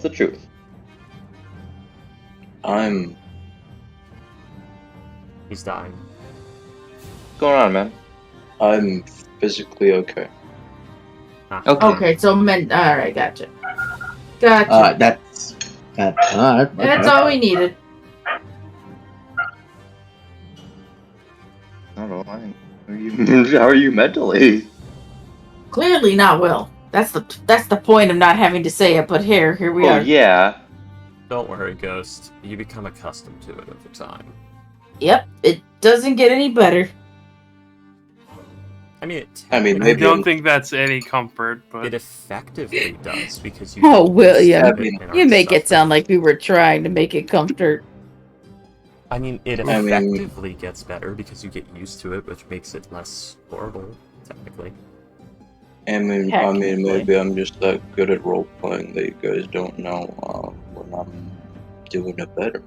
the truth. He's dying. What's going on, man? I'm physically okay. Okay, so alright, gotcha. That's alright. That's all we needed. I don't know. How are you mentally? Clearly not well. That's the point of not having to say it, but here we are. Yeah. Don't worry, Ghost. You become accustomed to it over time. Yep, it doesn't get any better. I mean, I maybe don't think that's any comfort, but it effectively does because you. Oh, William, you you make it sound like we were trying to make it comfort. I mean, it effectively gets better because you get used to it, which makes it less horrible, technically. I mean, maybe I'm just that good at role playing that you guys don't know when I'm doing it better.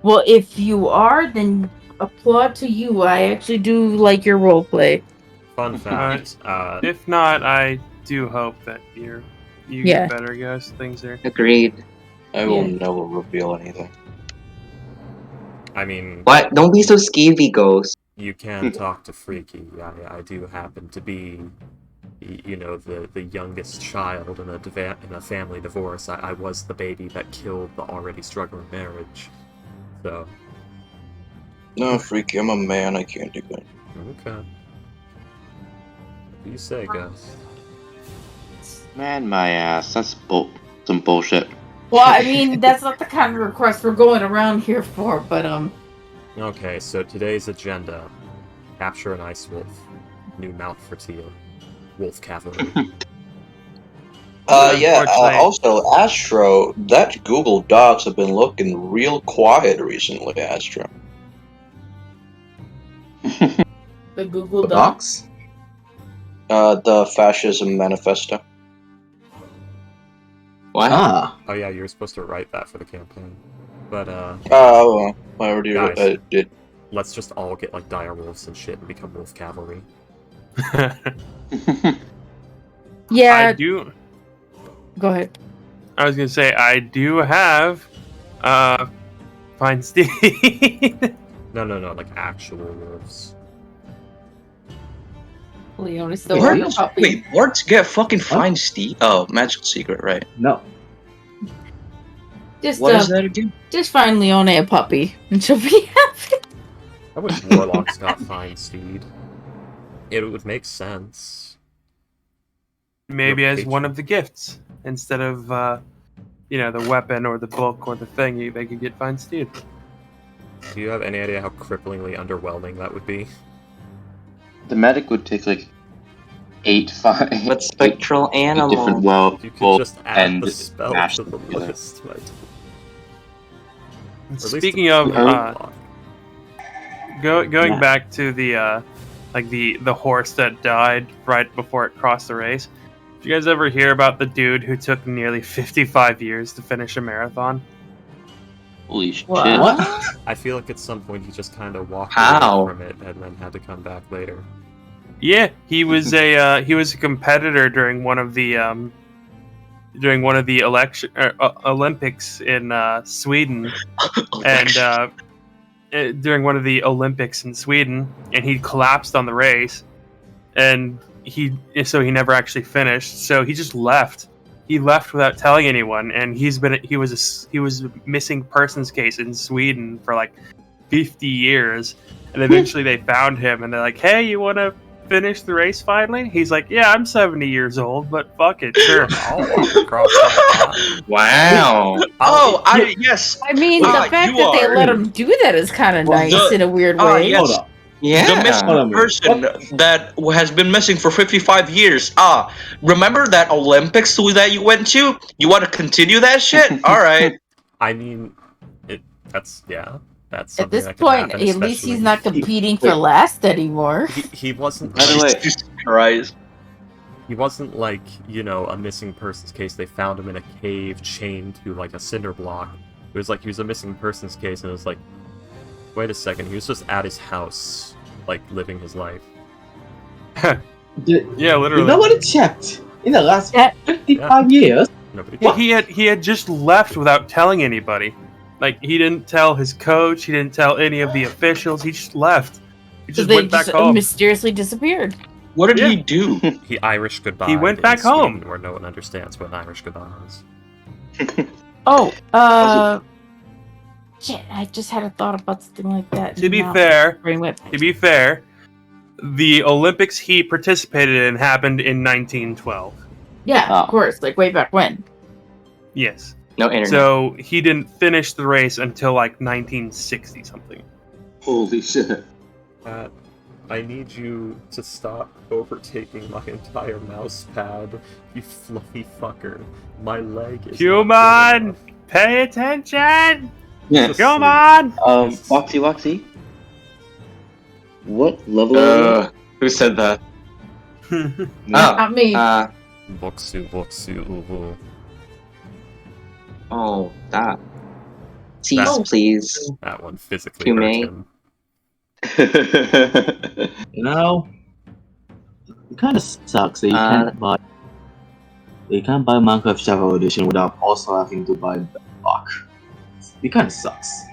Well, if you are, then applaud to you. I actually do like your role play. Fun fact. if not, I do hope that you get better, guys. Things are agreed. I will never reveal anything. I mean, What? Don't be so skeevy, Ghost. You can talk to Freaky. I do happen to be, the youngest child in a family divorce. I was the baby that killed the already struggling marriage. So. No, Freaky, I'm a man. I can't do that. Okay. What do you say, Gus? Man, my ass. That's some bullshit. Well, I mean, that's not the kind of request we're going around here for, but Okay, so today's agenda: capture an ice wolf, new mount for Teal, wolf cavalry. Also, Astro, that Google Docs have been looking real quiet recently, Astro. The Google Docs? The Fascism Manifesto. What? Oh yeah, you were supposed to write that for the campaign. But I already did. Let's just all get like dire wolves and shit and become wolf cavalry. Yeah. I do. Go ahead. I was gonna say I do have Fine Steed. No, like actual wolves. Leon is still a puppy. Wait, Warts get fucking Fine Steed? Oh, Magical Secret, right? No. Just, what is that again? Just find Leone a puppy, and she'll be happy. I wish Warlocks got Fine Steed. It would make sense. Maybe as one of the gifts instead of the weapon or the book or the thing. They could get Fine Steed. Do you have any idea how cripplingly underwhelming that would be? The medic would take like 8 What spectral animal? different You could just add the spell to the list. Speaking of going back to the the horse that died right before it crossed the race. Did you guys ever hear about the dude who took nearly 55 years to finish a marathon? Holy shit. What? I feel like at some point he just kind of walked How? away from it and then had to come back later. Yeah, he was a competitor during one of the Olympics in Sweden, and during one of the Olympics in Sweden, and he collapsed on the race, and he never actually finished. So he just left. He left without telling anyone, and he was a missing persons case in Sweden for like 50 years, and eventually they found him, and they're like, "Hey, you want to finish the race finally?" He's like, "Yeah, I'm 70 years old, but fuck it, sure." I'll walk across that. Wow. Yes. I mean, the fact that they let him do that is kind of nice in a weird way. Yes. Hold up. Yeah. The missing person that has been missing for 55 years. Remember that Olympics that you went to? You want to continue that shit? All right. I mean, that's At something this that could point, happen, at least he's especially- not competing for last anymore. He wasn't. By the way, Jesus Christ. He wasn't like, a missing persons case. They found him in a cave chained to like a cinder block. It was like he was a missing persons case, and it was like, wait a second, he was just at his house, like living his life. Yeah, literally. Nobody checked in the last 55 years. Nobody. He had just left without telling anybody. Like, he didn't tell his coach. He didn't tell any of the officials. He just left. He just went back home. Mysteriously disappeared. What did Yeah. he do? He Irish goodbye. He went back home. Where no one understands what an Irish goodbye is. Oh, shit! I just had a thought about something like that. To be Now fair, brain went- the Olympics he participated in happened in 1912. Yeah, Oh. of course, like way back when. Yes. No internet. So he didn't finish the race until like 1960 something. Holy shit. I need you to stop overtaking my entire mouse pad, you fluffy fucker. My leg is. Human! not good enough. Pay attention! Yeah. Come on! Woxy Woxy? What level are you? Who said that? Not me. Voxu, uhu. Oh, that. Cease, That- please. That one physically You hurt may. him. You know, it kind of sucks that you can't buy Minecraft Shadow Edition without also having to buy the block. It kind of sucks.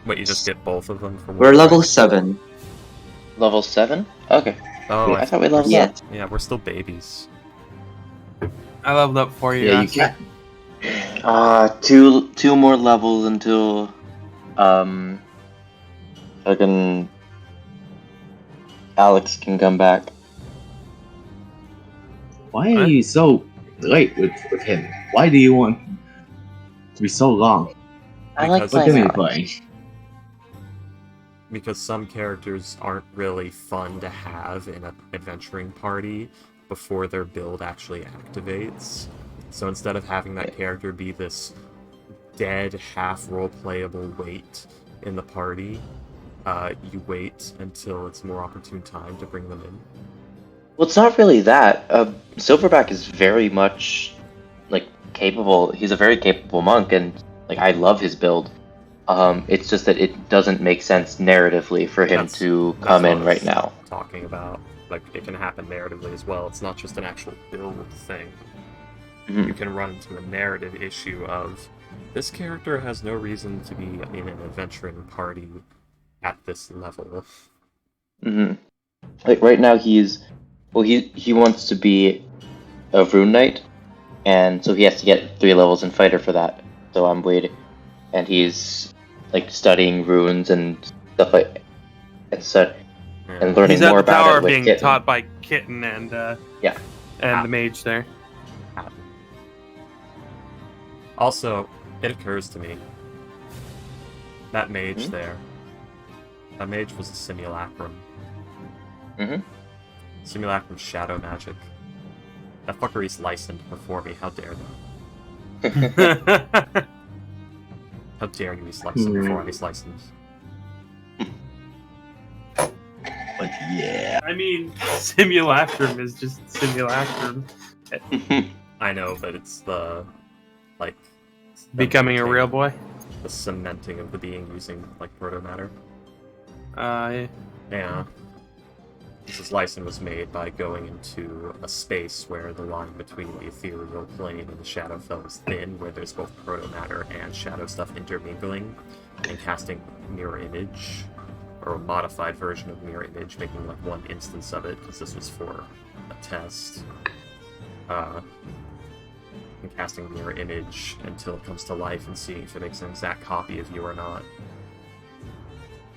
Wait, you just get both of them from We're one level price? 7. Level 7? Okay. Oh, I thought we leveled Yeah. up. yeah, we're still babies. I leveled up for you. Yeah, you Asher. can't. Two more levels until fucking Alex can come back. Why Huh? are you so late with him? Why do you want to be so long? I like Because- What playing game are you Alex. playing? Because some characters aren't really fun to have in an adventuring party before their build actually activates. So instead of having that character be this dead, half role-playable wait in the party, you wait until it's a more opportune time to bring them in. Well, it's not really that. Silverback is very much like capable. He's a very capable monk, and like I love his build. It's just that it doesn't make sense narratively for him That's- to That's come what in I right was now. Talking about, like, it can happen narratively as well. It's not just an actual build thing. Mhm. You can run into a narrative issue of this character has no reason to be in an adventuring party at this level. Hmm. Like right now, he wants to be a rune knight, and so he has to get 3 levels in fighter for that. So I'm waiting, and he's like studying runes and stuff like and such, and learning He's at more the about tower it with being Kitten. taught by Kitten and Yeah. and the mage there. Also, it occurs to me that mage Hmm? there, that mage was a simulacrum. Mhm. Simulacrum shadow magic. That fucker is licensed before me. How dare they? How dare you slice him before I slice him? But yeah. I mean, simulacrum is just simulacrum. I know, but it's the like Becoming a real boy. the cementing of the being using like proto matter. Yeah. Yeah. This license was made by going into a space where the line between the ethereal plane and the Shadowfell is thin, where there's both proto matter and shadow stuff intermingling, and casting mirror image, or a modified version of mirror image, making like one instance of it, because this was for a test. And casting mirror image until it comes to life and seeing if it makes an exact copy of you or not.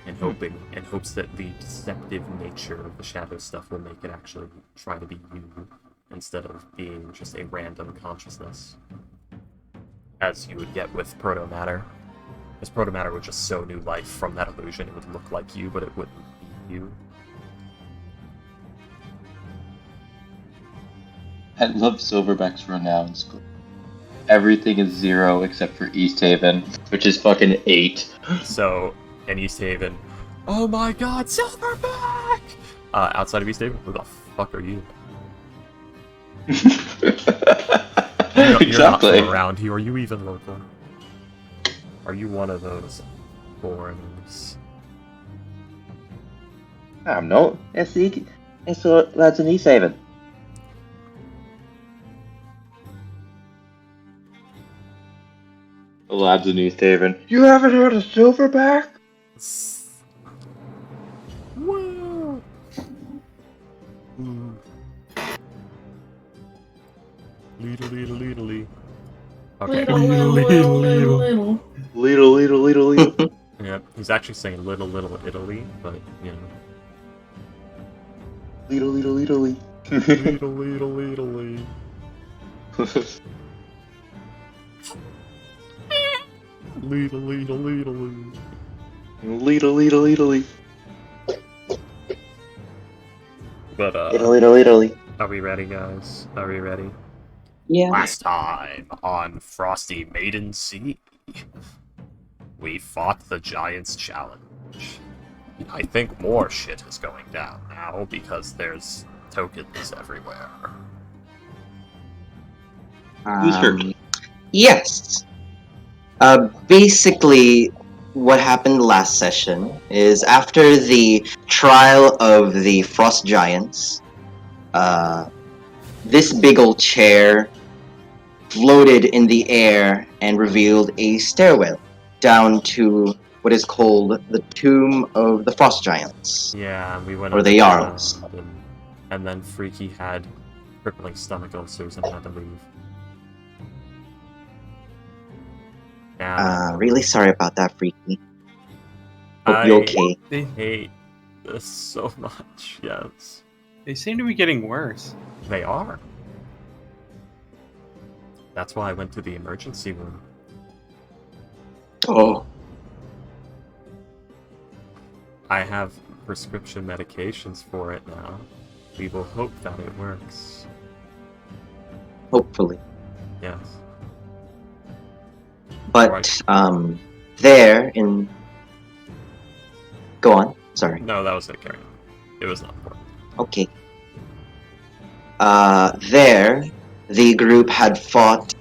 And hopes that the deceptive nature of the shadow stuff will make it actually try to be you instead of being just a random consciousness. As you would get with proto matter. Because proto matter would just sow new life from that illusion. It would look like you, but it wouldn't be you. I love Silverback's renown score. Everything is 0 except for East Haven, which is fucking 8. So, in East Haven, oh my god, Silverback! Outside of East Haven, who the fuck are you? You're not Exactly. from around here. Are you even local? Are you one of those foreigners? No, it's the lads in East Haven. Labs of New Haven. You haven't heard of Silverback? Woo! Leedle. Okay. Little. Little. Yeah, he's actually saying little Italy, but you know. Little. Leedle. Italy. But Italy. are we ready, guys? Are we ready? Yeah. Last time on Frosty Maiden Sea, we fought the Giants Challenge. I think more shit is going down now because there's tokens everywhere. Who's hurt? Yes. Basically, what happened last session is after the trial of the Frost Giants, this big old chair floated in the air and revealed a stairwell down to what is called the Tomb of the Frost Giants. Yeah, we went Or the Jarls. underground, and then Freaky had crippling stomach ulcers and had to leave. Now, Really sorry about that, Freaky. Hope you're okay. I hate this so much, yes. They seem to be getting worse. They are. That's why I went to the emergency room. Oh, I have prescription medications for it now. We will hope that it works. hopefully. Yes. But, Right. there in... Go on, sorry. No, that was it, Carrie. It was not important. Okay. There, the group had fought...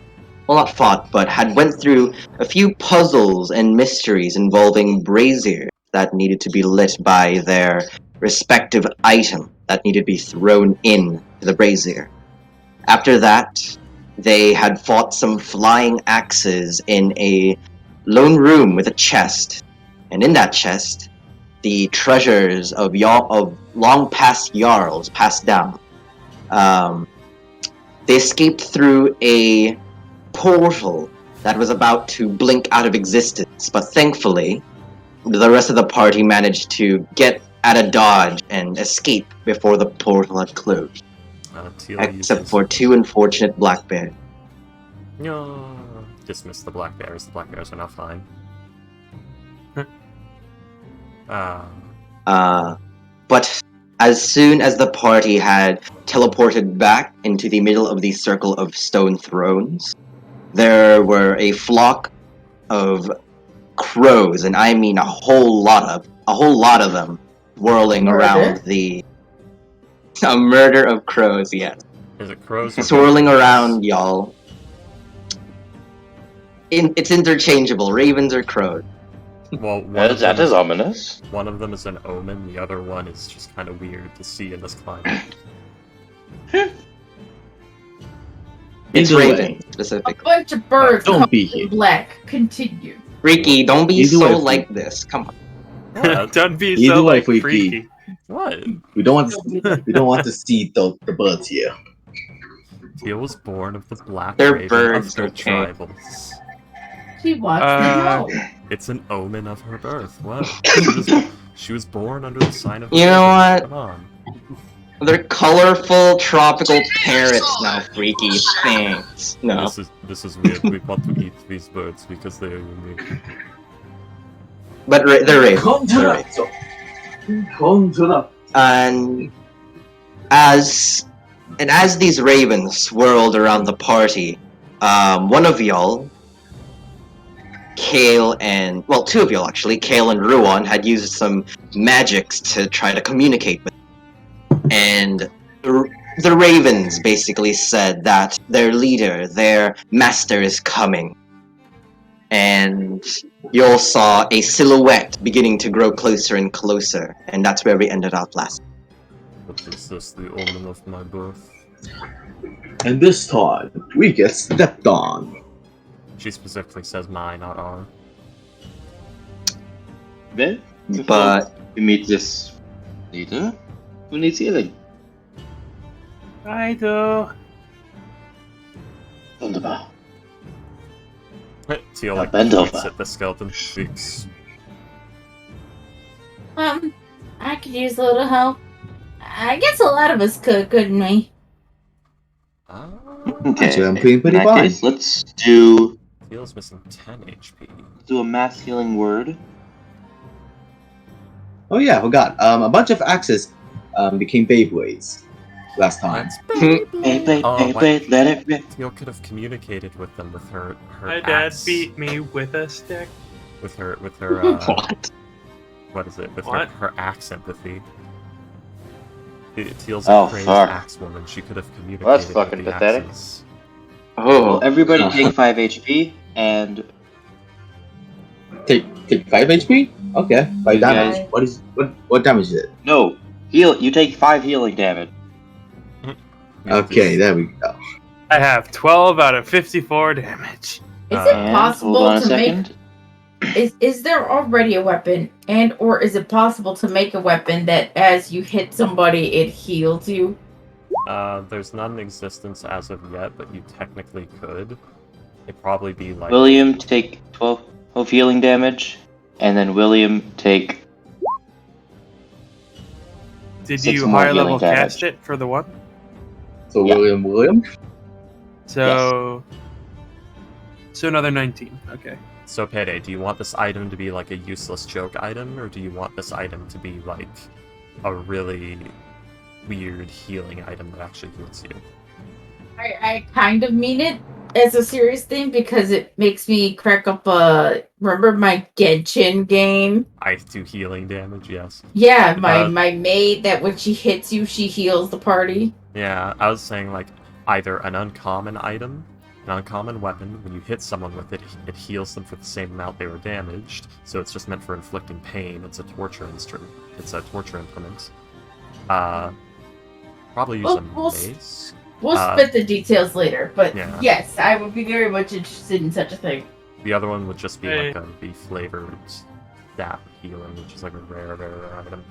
Well, not fought, but had went through a few puzzles and mysteries involving braziers that needed to be lit by their respective item that needed to be thrown in to the brazier. After that, they had fought some flying axes in a lone room with a chest, and in that chest, the treasures of long past Jarls passed down. They escaped through a portal that was about to blink out of existence, but thankfully, the rest of the party managed to get at a dodge and escape before the portal had closed. Teal Except uses- for two unfortunate black bears. No. Dismiss the black bears. The black bears are now fine. But as soon as the party had teleported back into the middle of the circle of stone thrones, there were a flock of crows, and I mean a whole lot of them, whirling Murder? around a murder of crows, yes. Is it crows? or Swirling ravens? around, y'all. It's interchangeable, ravens or crows. Well, one That of, them is is, ominous. one of them is an omen. The other one is just kind of weird to see in this climate. It's Either way. raven, A specifically. bunch of birds Don't covered be in here. black. Continue. Freaky, don't be Either way, so Freaky. like this. Come on. Don't be Either so way, like Freaky. freaky. What? We don't want to see the birds here. Teal was born of the black They're raven birds, of her okay. tribals. She wants Uh, to know. It's an omen of her birth. What? She was born under the sign of the You know raven. what? Come on. They're colorful tropical parrots now, Freaky. Thanks. No. This is weird. We want to eat these birds because they are unique. But they're ravens. Come to They're the ravens. come to the And as these ravens swirled around the party, one of y'all, Kale and two of y'all actually, Kale and Ruan, had used some magics to try to communicate with them. And the ravens basically said that their leader, their master, is coming. And you all saw a silhouette beginning to grow closer and closer, and that's where we ended up last. But is this the omen of my birth? And this time we get stepped on. She specifically says my, not our. Then, But we meet this leader who needs healing. I do. Wunderbar. Teal Now like bend looks over. at the skeleton. Speaks. I could use a little help. I guess a lot of us could, couldn't we? Okay. Actually, I'm feeling In pretty that fine. case, let's do Teal's missing 10 HP. a mass healing word. Oh yeah, I forgot. A bunch of axes became Beyblades last time. Let's Hey, Oh, what? let it rip. Teal could have communicated with them with her My dad axe, beat me with a stick. with her what? what is it? With What? her axe empathy. Teal's Oh, a crazed fuck. axe woman. She could have communicated Well, that's with fucking the pathetic. axes. Oh, Well, everybody take 5 HP, and Take 5 HP? Okay. 5 You damage. guys- What damage is it? no, heal. You take 5 healing damage. Okay, there we go. I have 12 out of 54 damage. Is Uh, it And possible hold on a to make? second. Is there already a weapon, and or is it possible to make a weapon that as you hit somebody, it heals you? There's none in existence as of yet, but you technically could. It'd probably be like William take 12 healing damage, and then William take. Did 6 you more higher healing level damage. cast it for the one? So Yeah. William. So another 19. Okay. So Payday, do you want this item to be like a useless joke item, or do you want this item to be like a really weird healing item that actually heals you? I kind of mean it as a serious thing because it makes me crack up. Remember my Genshin game? I do healing damage, yes. Yeah, my Uh, maid that when she hits you, she heals the party. Yeah, I was saying like either an uncommon item, an uncommon weapon, when you hit someone with it, it heals them for the same amount they were damaged, so it's just meant for inflicting pain. It's a torture instrument. It's a torture implement. Probably use We'll a mace. We'll spit the details later, but yeah. yes, I would be very much interested in such a thing. The other one would just be Hey. like a beef flavored sap healing, which is like a rare item.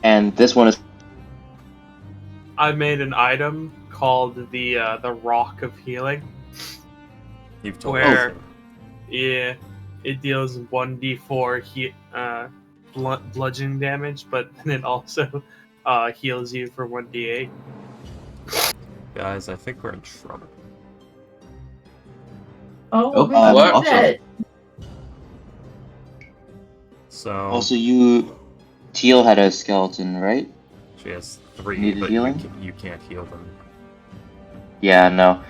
And this one is. I made an item called the Rock of Healing. You've told Where- me. Yeah, it deals 1d4 bludgeoning damage, but then it also heals you for 1d8. Guys, I think we're in trouble. Oh, we what? love Awesome. that. So Also, Teal had a skeleton, right? she has 3, Needed but healing? you can't heal them. Yeah, no.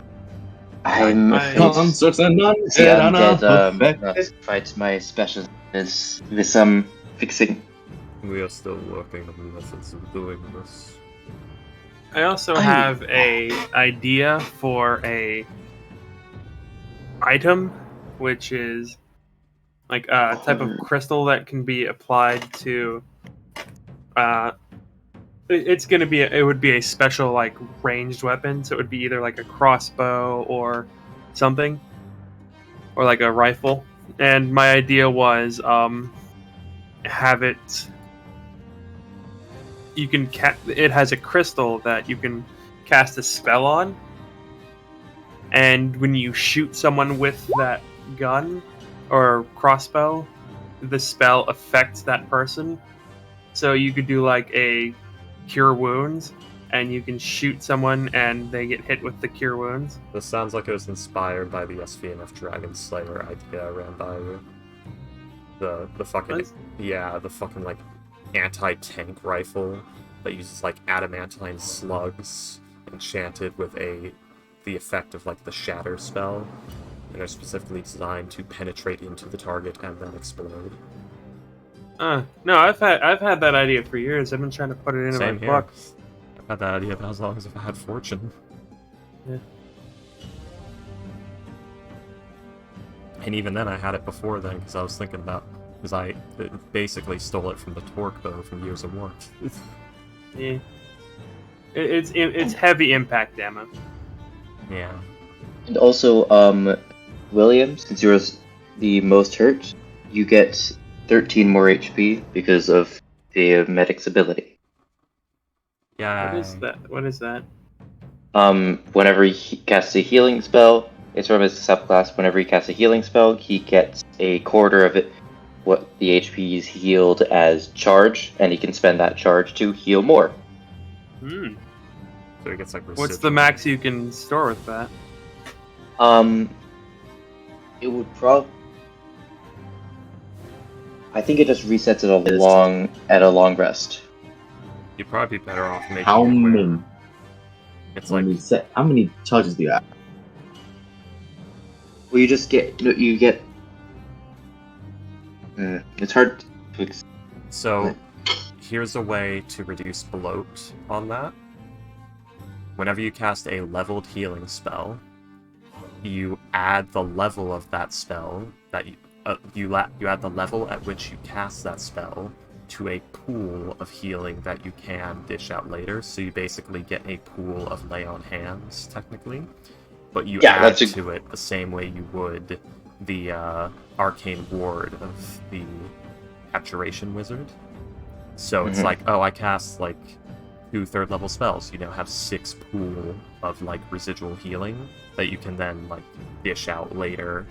I'm I- afraid Concerts and the undead fights my special is with some fixing. We are still working on the methods of doing this. I also I- have a idea for a item, which is like a type of crystal that can be applied to. It's gonna be. It would be a special like ranged weapon, so it would be either like a crossbow or something, or like a rifle. And my idea was have it. You can it has a crystal that you can cast a spell on, and when you shoot someone with that gun or crossbow, the spell affects that person. So you could do like a cure wounds, and you can shoot someone and they get hit with the cure wounds. This sounds like it was inspired by the SVNF Dragon Slayer idea I ran by you. The fucking What? the fucking like anti-tank rifle that uses like adamantine slugs enchanted with the effect of like the shatter spell, and are specifically designed to penetrate into the target and then explode. No, I've had that idea for years. I've been trying to put it into Same my here. book. I've had that idea as long as I've had fortune. Yeah. And even then, I had it before then because I was thinking about I basically stole it from the torque bow from Years of War. Yeah. It's heavy impact ammo. Yeah. And also, William, since you're the most hurt, you get 13 more HP because of the medic's ability. Yeah. What is that? What is that? Whenever he casts a healing spell, it's from his subclass. Whenever he casts a healing spell, he gets a quarter of it, what the HP is healed as charge, and he can spend that charge to heal more. Hmm. So he gets like What's the max you can store with that? It would I think it just resets it at a long rest. You'd probably be better off making How it where many? it's like How many charges do you have? Well, you get. It's hard to so. Here's a way to reduce bloat on that. Whenever you cast a leveled healing spell, you add the level of that spell that you add the level at which you cast that spell to a pool of healing that you can dish out later. So you basically get a pool of lay on hands, technically, but you add to it the same way you would the arcane ward of the abjuration wizard. So it's like, oh, I cast like 2 3rd level spells. You now have 6 pool of like residual healing that you can then like dish out later.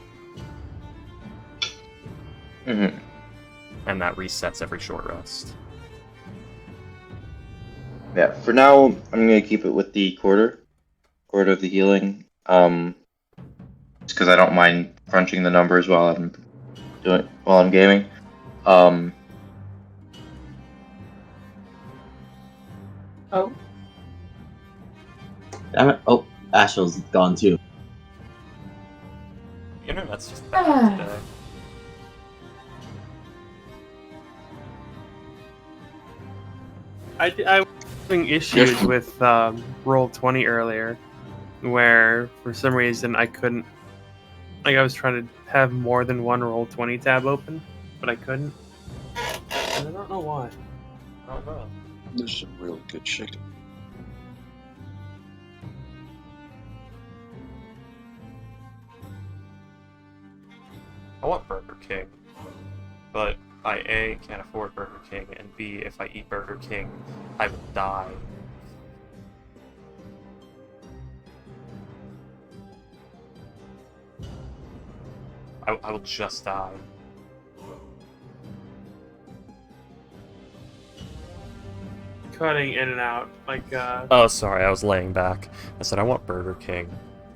And that resets every short rest. Yeah, for now, I'm gonna keep it with the quarter of the healing. Just because I don't mind crunching the numbers while I'm gaming. Oh. Damn it. Oh, Ashel's gone too. The internet's just bad today. I was having issues with Roll20 earlier, where for some reason I couldn't. Like I was trying to have more than one Roll20 tab open, but I couldn't. And I don't know why. I don't know. There's some really good chicken. I want Burger King, but I A, can't afford Burger King, and B, if I eat Burger King, I will die. I will just die. Cutting in and out, like Oh, sorry, I was laying back. I said I want Burger King,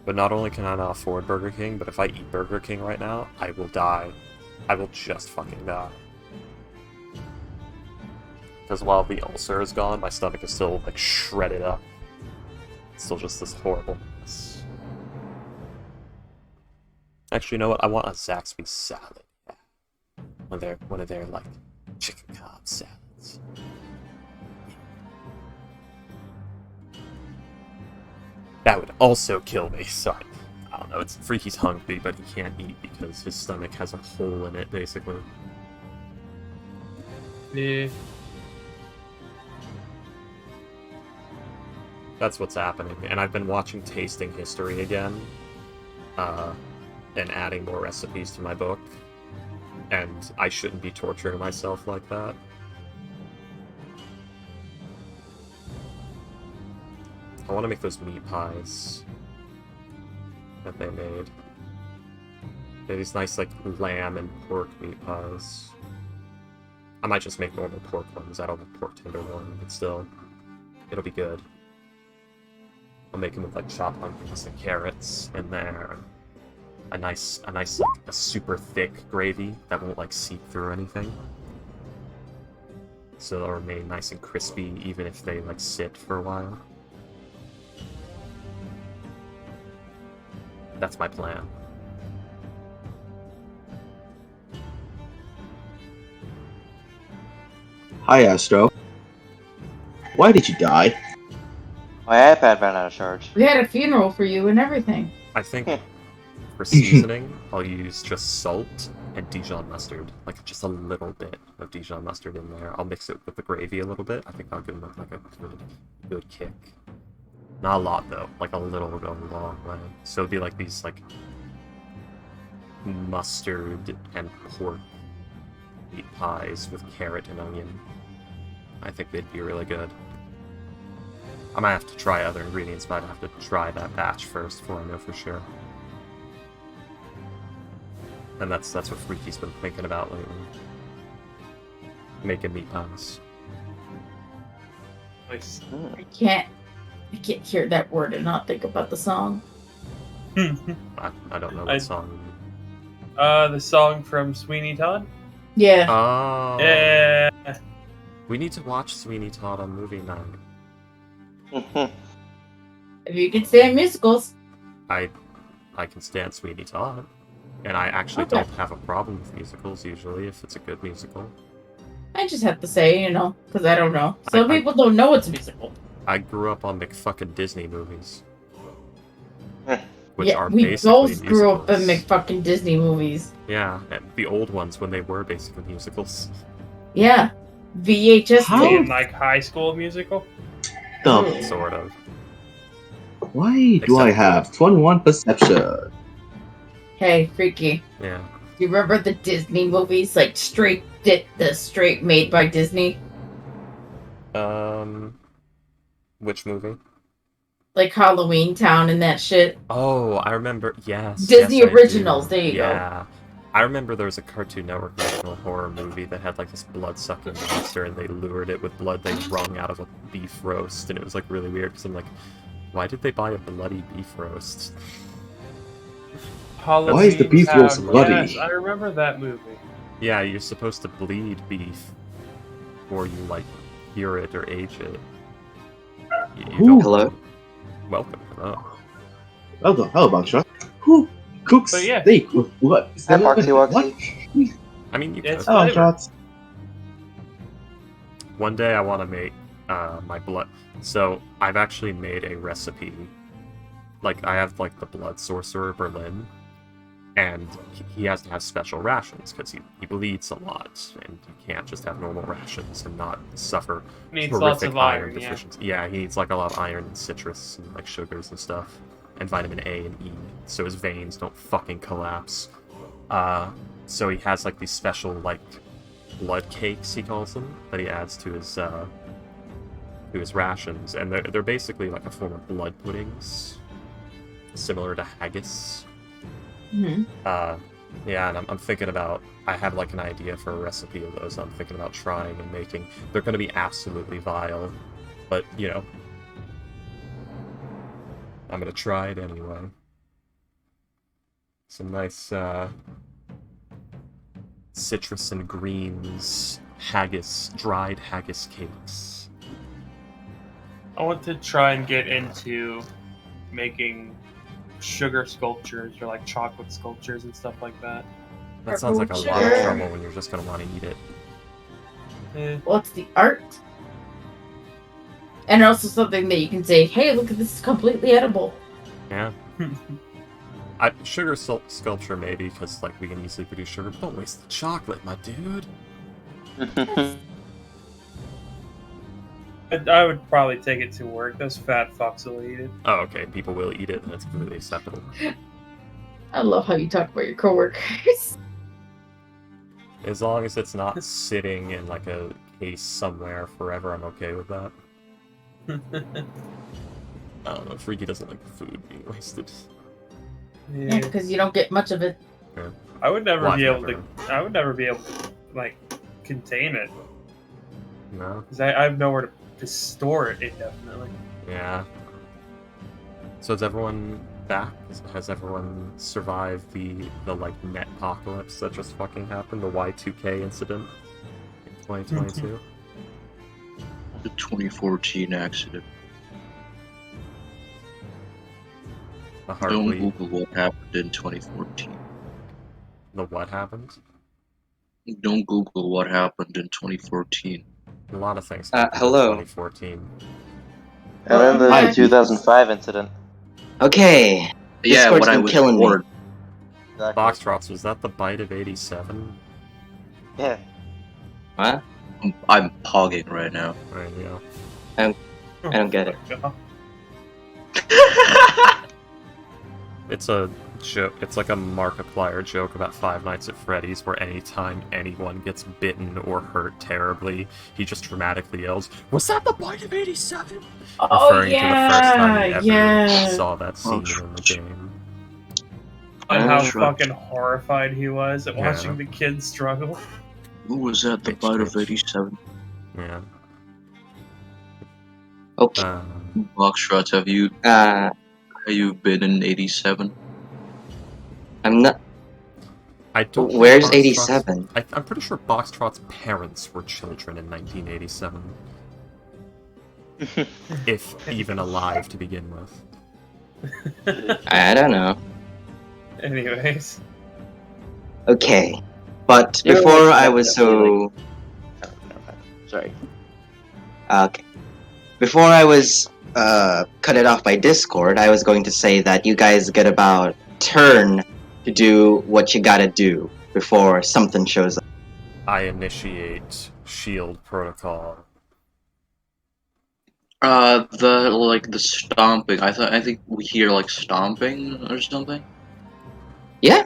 but not only can I not afford Burger King, but if I eat Burger King right now, I will die. I will just fucking die. Because while the ulcer is gone, my stomach is still, like, shredded up. It's still just this horrible mess. Actually, you know what? I want a Zaxby's salad. Yeah. One of their, like, chicken cob salads. That would also kill me. Sorry. I don't know. It's Freaky's hungry, but he can't eat because his stomach has a hole in it, basically. yeah. That's what's happening. And I've been watching Tasting History again. And adding more recipes to my book. And I shouldn't be torturing myself like that. I want to make those meat pies that they made. They're these nice, like, lamb and pork meat pies. I might just make normal pork ones. I don't have pork tenderloin, but still, it'll be good. I'll make them with, like, chopped onions and carrots in there. A nice, like, a super thick gravy that won't, like, seep through anything. So they'll remain nice and crispy even if they, like, sit for a while. That's my plan. Hi, Astro. Why did you die? My iPad ran out of charge. We had a funeral for you and everything. I think for seasoning, I'll use just salt and Dijon mustard. Like, just a little bit of Dijon mustard in there. I'll mix it with the gravy a little bit. I think I'll give them, like, a good kick. Not a lot though, like a little will go a long way. So it'd be like these like mustard and pork meat pies with carrot and onion. I think they'd be really good. I might have to try other ingredients, but I'd have to try that batch first before I know for sure. And that's what Freaky's been thinking about lately. Making meat pies. Nice. I can't hear that word and not think about the song. I don't know what song. The song from Sweeney Todd? Yeah. Oh. Yeah. We need to watch Sweeney Todd on movie night. If you can stand musicals. I can stand Sweeney Todd. And I actually Okay. don't have a problem with musicals usually if it's a good musical. I just have to say, because I don't know. Some I- people don't know it's a musical. I grew up on McFucking Disney movies. Which yeah, are we basically both grew up in musicals. McFucking Disney movies. Yeah, and the old ones when they were basically musicals. Yeah. VHS How? In tape. like High School Musical? The Sort of. why do I Except- have 21 perception? Hey, Freaky. Yeah. Do you remember the Disney movies? Like the straight made by Disney? Which movie? Like Halloween Town and that shit. Oh, I remember. Yes. Disney yes, I originals, do. there you go. Yeah. I remember there was a Cartoon Network original horror movie that had like this blood-sucking monster, and they lured it with blood they wrung out of a beef roast, and it was like really weird because I'm like, why did they buy a bloody beef roast? Halloween Why is the beef roast Town. bloody? Yes, I remember that movie. Yeah, you're supposed to bleed beef before you like cure it or age it. You Who? don't- Hello? Welcome. Hello. Hello, Buckshot. Who cooks But yeah. steak with what? Is Hi, that Foxy what? Woxy. I mean, you It's could. Oh, flavor. shots. One day I want to make my blood. So I've actually made a recipe. Like I have like the blood sorcerer Berlin, and he has to have special rations because he bleeds a lot, and you can't just have normal rations and not suffer Needs horrific lots of iron, yeah. deficiency. Yeah, he needs like a lot of iron and citrus and like sugars and stuff, and vitamin A and E, so his veins don't fucking collapse. So he has like these special like blood cakes, he calls them, that he adds to his rations, and they're basically like a form of blood puddings, similar to haggis. Mhm. Yeah, and I'm thinking about, I have like an idea for a recipe of those I'm thinking about trying and making. They're going to be absolutely vile, but you know, I'm going to try it anyway. Some nice citrus and greens haggis, dried haggis cakes. I want to try and get into making sugar sculptures or like chocolate sculptures and stuff like that. That sounds like a lot of Sugar. trouble when you're just going to want to eat it. Eh, What's the art? And also something that you can say, hey, look at this, is completely edible. Yeah. Sugar sculpture maybe, because like we can easily produce sugar, but don't waste the chocolate, my dude. I would probably take it to work. Those fat fucks will eat it. Oh, okay, people will eat it, and it's completely acceptable. I love how you talk about your coworkers. As long as it's not sitting in like a case somewhere forever, I'm okay with that. I don't know, Freaky doesn't like food being wasted. Yeah, Yeah. because you don't get much of it. I would never Well, be I've able never- to. I would never be able to like contain it No? because I have nowhere to store it indefinitely. Yeah. So is everyone back? Has everyone survived the like net apocalypse that just fucking happened? The Y2K incident in 2022? The 2014 accident. The Don't Hartley, Google what happened in 2014. the what happened? Don't Google what happened in 2014. A lot of things. Hello. In 2014. And then the Hi. 2005 incident. Okay. Yeah, Discord's when I been was killing me. bored. Exactly. Foxtrots, was that the bite of 87? Yeah. What? I'm pogging right now. Right, yeah. I don't get it. It's a joke. It's like a Markiplier joke about Five Nights at Freddy's, where anytime anyone gets bitten or hurt terribly, he just dramatically yells, "Was that the bite of 87?" Oh Referring to the first time he yeah, ever yeah. saw that scene Oh, in the game. And how Shrek. fucking horrified he was at Yeah. watching the kids struggle. Who was at the Bitch, bite of bitch. 87? Yeah. Okay. Boxtrots, have you been in 87? I'm not. I don't. think Where's Boxtrot's- 87? I'm pretty sure Boxtrot's parents were children in 1987, if even alive to begin with. I don't know. Anyways. Okay, but They were before like I was definitely, so Oh, no, sorry. okay, before I was cut it off by Discord, I was going to say that you guys get about turn to do what you gotta do before something shows up. I initiate shield protocol. The stomping. I think we hear like stomping or something. Yeah.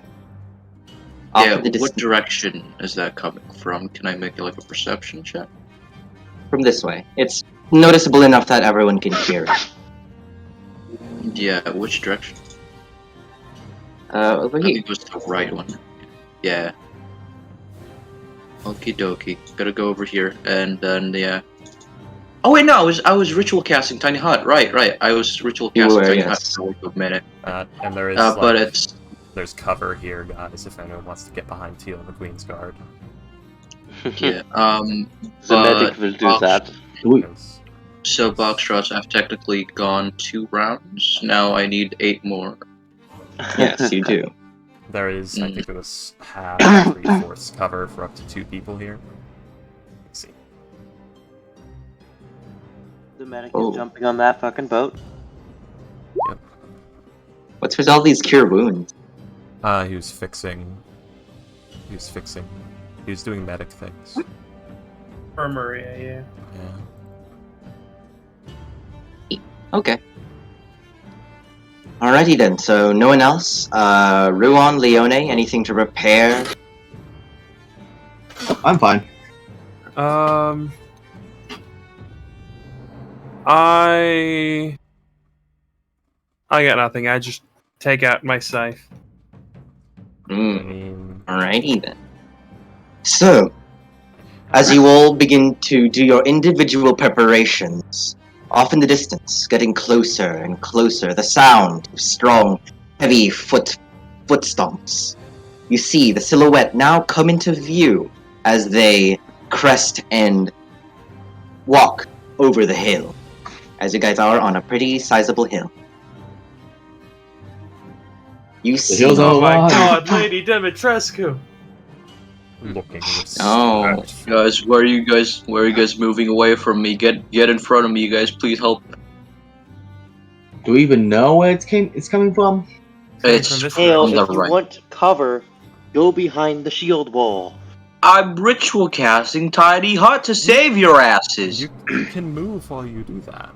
Off Yeah, in the what distance, direction is that coming from? Can I make like a perception check? from this way. It's noticeable enough that everyone can hear it. Yeah, which direction? Over I here. think it was the right one. Yeah. Okie dokie. Gotta go over here, and then yeah. Oh wait, no, I was ritual casting Tiny Hut. Right. I was ritual You casting were, Tiny yes. Hut for a minute. And there is But like, it's there's cover here, guys, if anyone wants to get behind Teal and the Queen's Guard. yeah. The medic But will do that. We, Because So Boxtrots, I've technically gone 2 rounds. Now I need 8 more. Yes, you do. there is, I Mm. think it was half, 3/4 cover for up to 2 people here. Let's see. The medic Oh. is jumping on that fucking boat. What's with all these cure wounds? He was fixing. He was doing medic things. For Maria, yeah. Yeah. Okay. Alrighty then, so no one else? Ruon, Leone, anything to repair? I'm fine. I got nothing. I just take out my scythe. I Hmm, mean, alrighty then. So, as you all begin to do your individual preparations, off in the distance, getting closer and closer, the sound of strong, heavy foot stomps. You see the silhouette now come into view as they crest and walk over the hill, as you guys are on a pretty sizable hill. You The see... hill's Oh my alive. god, Lady Dimitrescu! looking with Oh. respect. Guys, where are you guys moving away from me? Get in front of me, you guys. Please help. Do we even know where it's coming from? It's from this Hale, from if the you right. want cover, go behind the shield wall. I'm ritual casting Tiny Hut to save your asses. You can move while you do that.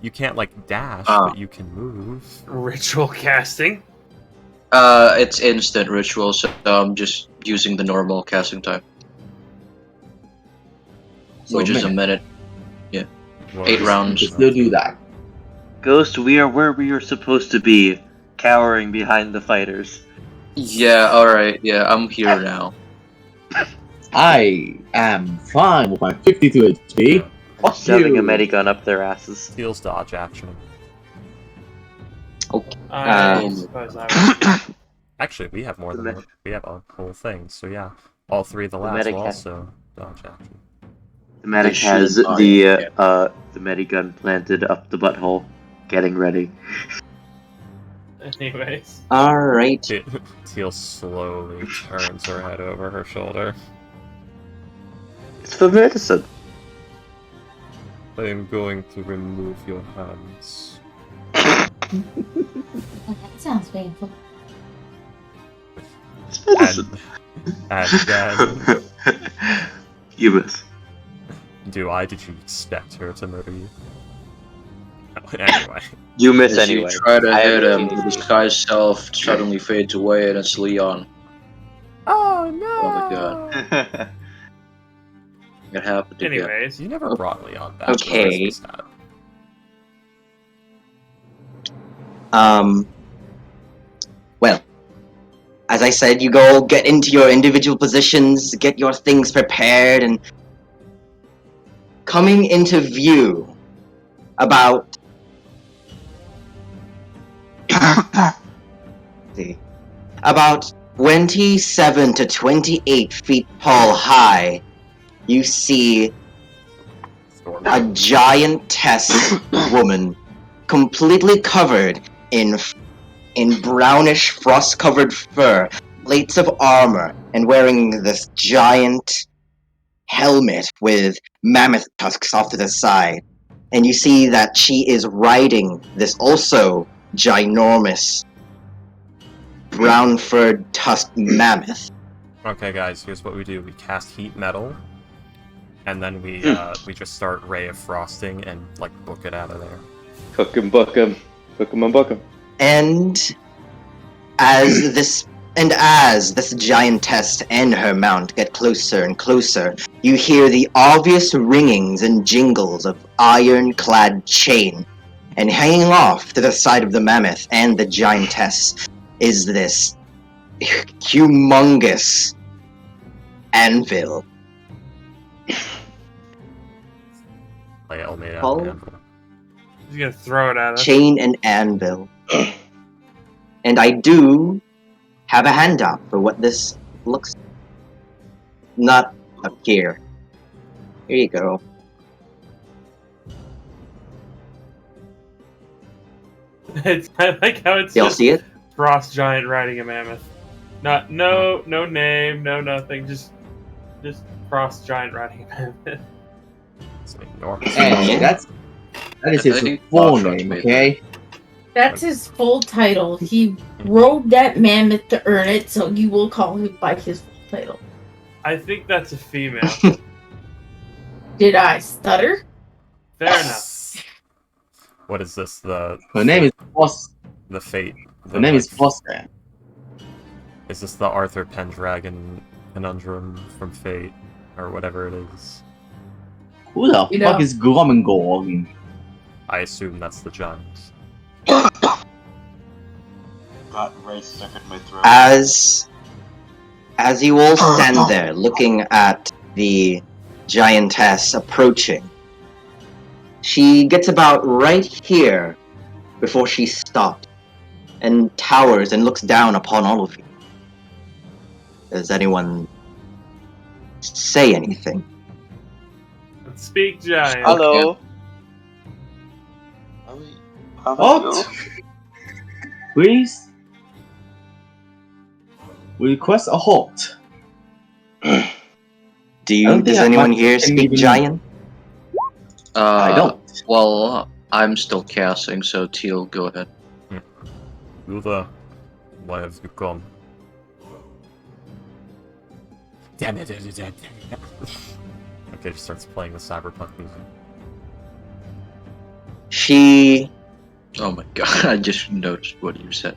You can't like dash, Oh. but you can move. Ritual casting? It's instant ritual, so I'm just using the normal casting time, So which is a minute. Well, 8 rounds. We can still do that. Ghost, we are where we are supposed to be, cowering behind the fighters. Yeah, alright, yeah, I'm here now. I am fine with my 52 HP. Fuck Shoving you. a medigun up their asses. Steals dodge action. I suppose I would. Actually, we have more The than med- we have a whole thing. So yeah, all 3 of the labs medic will has- also dodge action. The medic They has should- the medigun planted up the butthole, getting ready. Anyways. Alright. Teal slowly turns her head over her shoulder. It's for medicine. I am going to remove your hands. Oh, that sounds painful. It's medicine. And then, You miss. did you expect her to murder you? Anyway. You miss As you anyway. try to I have hit a him, teeny the teeny. disguised self suddenly fades away, and it's Leon. Oh no! Oh my god. It happened again. Anyways, You never brought Leon back. Okay. That's sad. Well, as I said, you go get into your individual positions, get your things prepared, and coming into view about see, about 27 to 28 feet tall high, you see Storm. a giantess woman completely covered in brownish frost-covered fur, plates of armor, and wearing this giant helmet with mammoth tusks off to the side. And you see that she is riding this also ginormous brown-furred tusked mammoth. Okay, guys, here's what we do. We cast heat metal, and then we just start Ray of Frosting and like book it out of there. Cook 'em, book 'em. Cook 'em and book 'em. And as this giantess and her mount get closer and closer, you hear the obvious ringings and jingles of iron-clad chain. And hanging off to the side of the mammoth and the giantess is this humongous anvil. Like all made out Oh. of anvil. he's gonna throw it at us. Chain and anvil. And I do have a handout for what this looks like. Not up here. Here you go. I like how it's Y'all just see it? Frost Giant riding a mammoth. No name, no nothing. Just Frost Giant riding a mammoth. It's enormous. Hey, that is I his think full Bob name, made okay? That's his full title. He rode that mammoth to earn it, so you will call him by his full title. I think that's a female. Did I stutter? Fair enough. What is this? The Her name is Boss. the fate. Her name is Bossman. Is this the Arthur Pendragon conundrum from Fate, or whatever it is? Who the You fuck know- is Gormangorg? I assume that's the giant. Got Ray stuck in my throat. As you all stand there looking at the giantess approaching, she gets about right here before she stops and towers and looks down upon all of you. Does anyone say anything? Let's speak giant. Hello. How are What? you? Please? We request a halt. Does anyone here speak giant? I don't. Well, I'm still casting, so Teal, go ahead. Luther, why have you come? Damn it, damn it, damn it. Okay, she starts playing the cyberpunk music. She Oh my god, I just noticed what you said.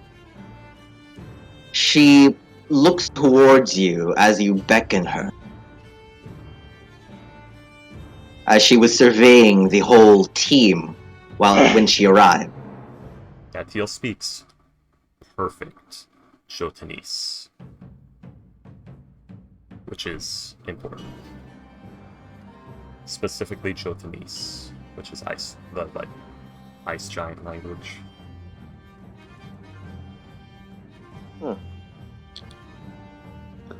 looks towards you as you beckon her. As she was surveying the whole team when she arrived. Teal speaks perfect Jotanese, which is important. Specifically Jotanese, which is ice, the ice giant language. No,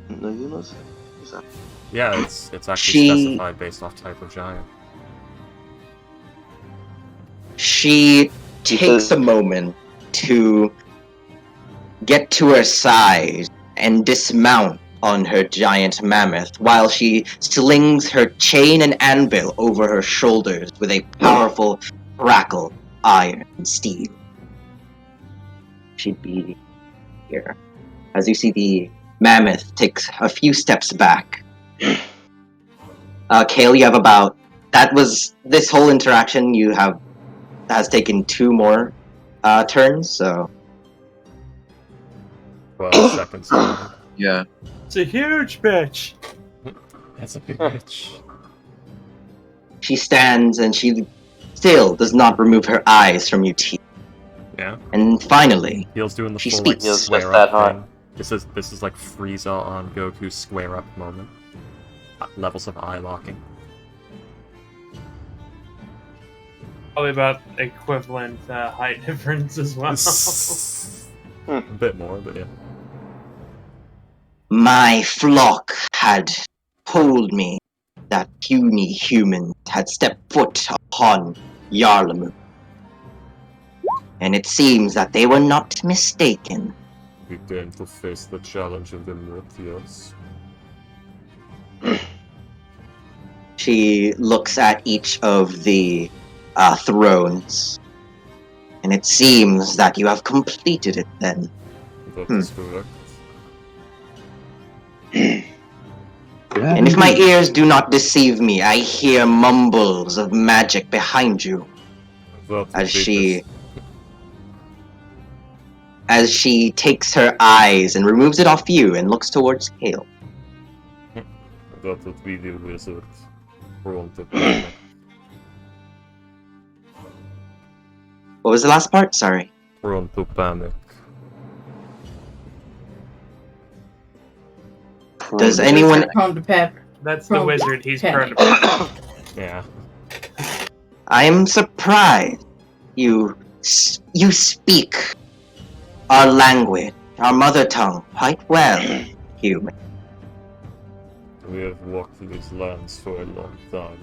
you know, is that Yeah, it's actually She- specified based off type of giant. She takes a moment to get to her side and dismount on her giant mammoth while she slings her chain and anvil over her shoulders with a powerful crackle of iron and steel. She'd be here. As you see the mammoth takes a few steps back. Kale, you have about... That was... This whole interaction, you have has taken 2 more turns, so 12 seconds. Long. Yeah. It's a huge bitch. That's a big bitch. she stands and she still does not remove her eyes from you, T. Yeah. And finally, Heel's doing the She full speaks. like Heel's square just that up hot. thing. This is like Frieza on Goku's square up moment. Levels of eye locking. Probably about equivalent height difference as well. A bit more, but yeah. my flock had told me that puny humans had stepped foot upon Yarlamu. And it seems that they were not mistaken. We came to face the challenge of the Mortias. She looks at each of the thrones. And it seems that you have completed it then. That is correct. And if my ears do not deceive me, I hear mumbles of magic behind you. That As would be she takes her eyes and removes it off you and looks towards Kale. that would be the wizard. Prone to panic. What was the last part? Sorry. Prone to panic. Does anyone... Prone to pepper. That's the Prone wizard. He's panic. prone to Yeah. I am surprised. You speak our language, our mother tongue, quite well, human. We have walked these lands for a long time.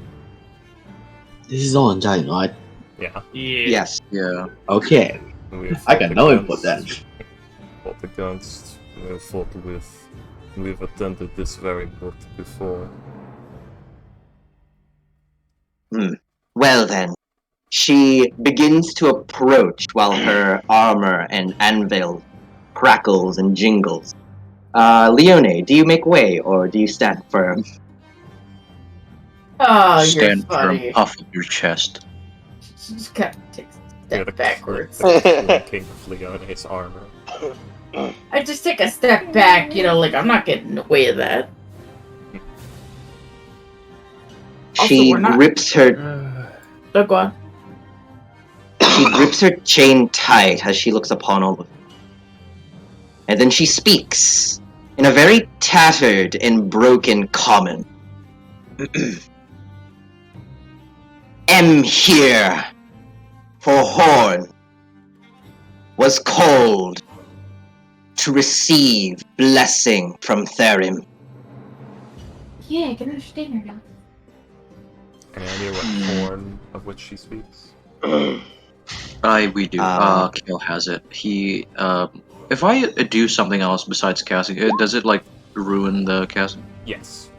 This is all Undying, right? Yeah. Yeah. Yes. Yeah. Okay. We have I fought got no input against- then. Fought against, we have fought with, we've attended this very book before. Well then, she begins to approach while her armor and anvil crackles and jingles. Leone, do you make way or do you stand firm? Oh, you're Stand firm, funny. puff up your chest. Just kind of take a Yeah, step backwards. the king of Leone's armor. I just take a step back, like I'm not getting in the way of that. Also, She we're not- grips her Oh, go on. She grips her chain tight as she looks upon all of them. And then she speaks in a very tattered and broken common. Am here for Horn was called to receive blessing from Therim. Yeah, I can understand her now. Any idea what form of which she speaks? We do. Um, Kale has it. He, if I do something else besides casting, does it like ruin the casting? Yes.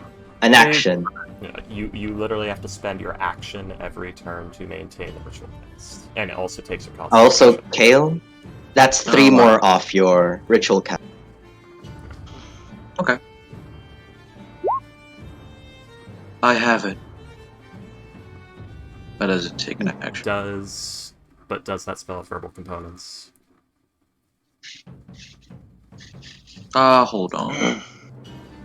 An action. Yeah, you literally have to spend your action every turn to maintain the ritual cast. And it also takes your concentration. Also, Kale, that's 3 Oh, wow. more off your ritual cast. Okay. I have it. That doesn't take an action. Does that spell have verbal components? Hold on.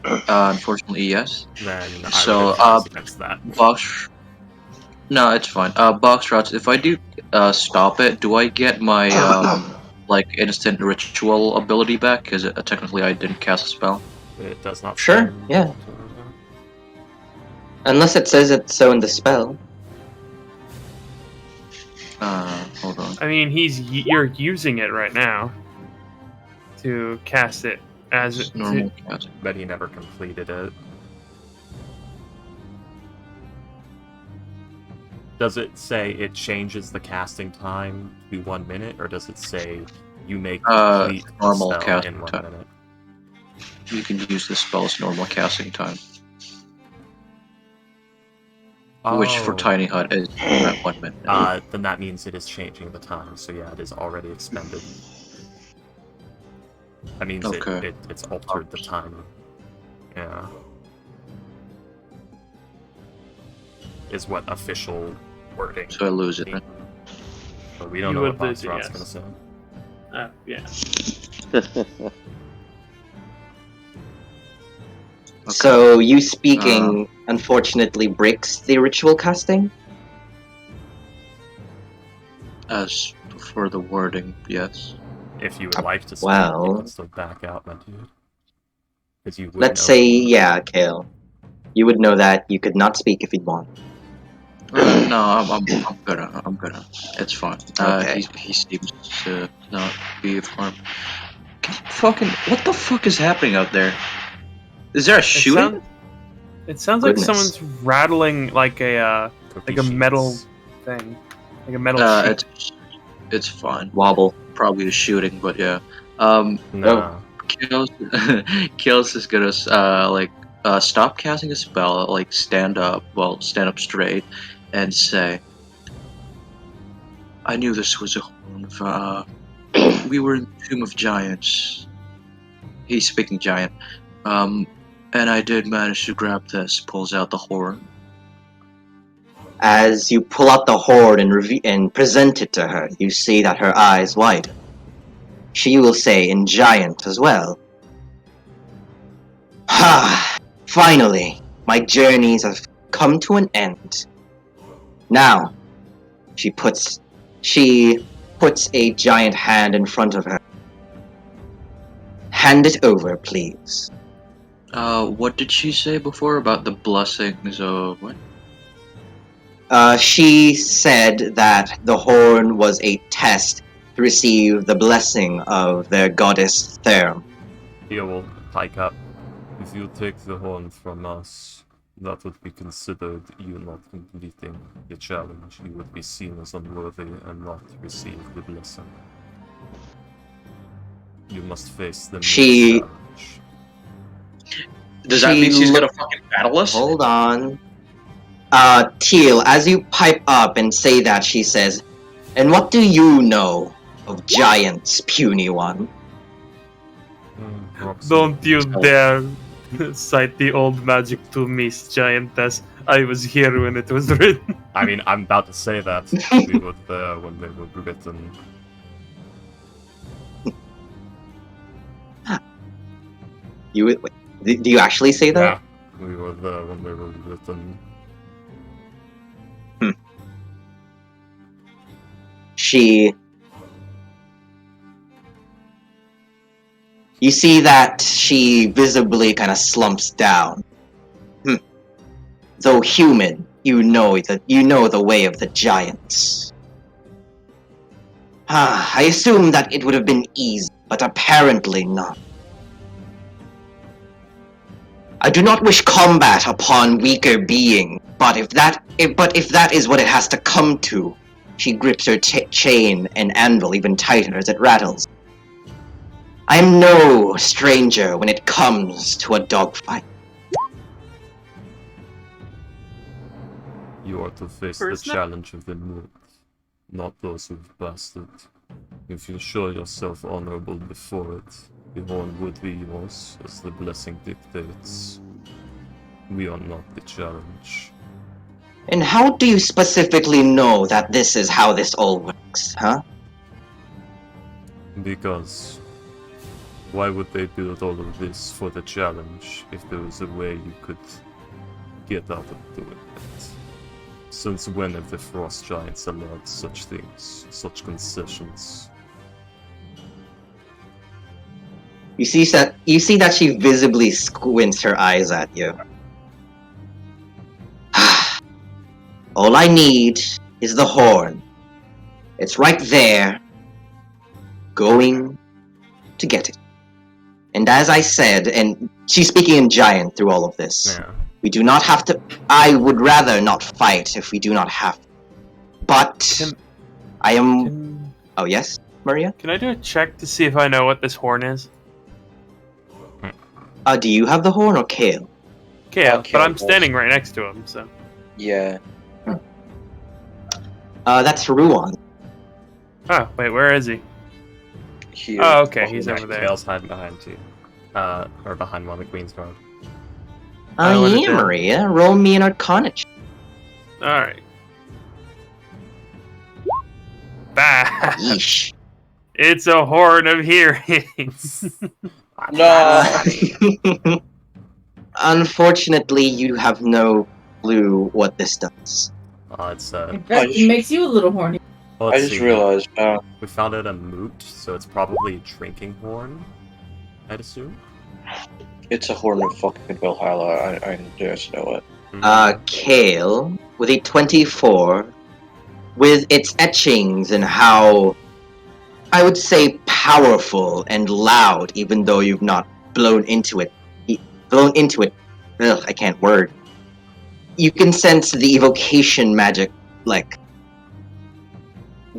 Unfortunately, yes. Then I So, would advise against that. Box. No, it's fine. Box routes. If I do stop it, do I get my like instant ritual ability back? Because technically I didn't cast a spell. It does not. Sure, spend- yeah. Unless it says it's so in the spell. Hold on. I mean, you're using it right now to cast it as it. Normal casting. But he never completed it. Does it say it changes the casting time to 1 minute, or does it say you may complete the normal spell casting in 1 time. minute? You can use the spell's normal casting time, which for Oh. Tiny Hut is at 1 minute. Then that means it is changing the time, so yeah, it is already expended. That means Okay. it's altered the time. Yeah. Is what official wording. So I lose it then. But we don't You know what would Box lose, Rot's yes. gonna say. Yeah. So you speaking, unfortunately, breaks the ritual casting? As for the wording, yes. If you would like to speak, you Well- can still back out, my dude. Because you would Let's know. say, yeah, Kale. You would know that you could not speak if you'd want. No, I'm gonna. It's fine. Okay. He seems to not be of harm. Fucking, what the fuck is happening out there? Is there a shooting? It sounds like Goodness. someone's rattling like a Cookie metal sheets. thing, like a metal sheet. It's fine. Wobble. Probably a shooting, but yeah. No. Kills is gonna stop casting a spell, like stand up straight, and say, "I knew this was a horn of, we were in the Tomb of Giants." He's speaking giant. And I did manage to grab this. Pulls out the horn. As you pull out the horn and present it to her, you see that her eyes widen. She will say in giant as well. Ha! Finally, my journeys have come to an end. Now, she puts a giant hand in front of her. Hand it over, please. What did she say before about the blessings of what? She said that the horn was a test to receive the blessing of their goddess Therm. He will pike up. If you take the horn from us, that would be considered you not completing the challenge. You would be seen as unworthy and not receive the blessing. You must face the She- challenge. Does that She mean she's look- gonna fucking battle us? Hold on. Teal, as you pipe up and say that, she says, "And what do you know of giants, puny one?" Don't you dare cite the old magic to Miss Giantess. I was here when it was written. I mean, I'm about to say that. We were there when they were written. Do you actually say that? Yeah, we were there when they were written. You see that she visibly kind of slumps down. Though human, you know the way of the giants. I assumed that it would have been easy, but apparently not. I do not wish combat upon weaker being, but if that is what it has to come to, she grips her chain and anvil even tighter as it rattles. I am no stranger when it comes to a dogfight. You are to face the challenge of the North, not those who've passed it. If you show yourself honorable before it, the horn would be yours, as the blessing dictates. We are not the challenge. And how do you specifically know that this is how this all works, huh? Because why would they build all of this for the challenge if there was a way you could get out of doing it? Since when have the Frost Giants allowed such things, such concessions? You see that she visibly squints her eyes at you. All I need is the horn. It's right there. Going to get it. And as I said, and she's speaking in giant through all of this. Yeah. We do not have to. I would rather not fight if we do not have to. But I am. Oh yes, Maria. Can I do a check to see if I know what this horn is? Do you have the horn or Kale? Kale, Kale but I'm holds- standing right next to him, so. Yeah. That's Ruan. Oh, wait, where is he? Here. Oh, okay, he's over there. Kale's hiding behind you. Or behind one of the Queen's Guard. I wanted Yeah, to- Maria. Roll me an Arcana check. Alright. bad. Yeesh. It's a horn of hearings. No. Unfortunately, you have no clue what this does. It's In fact, it makes you a little horny. well, I let's just see. realized. We found it a moot, so it's probably a drinking horn, I'd assume. It's a horn of fucking Valhalla. I just know it. Kale, with a 24, with its etchings and how, I would say, powerful and loud, even though you've not blown into it. Ugh, I can't word. You can sense the evocation magic, like,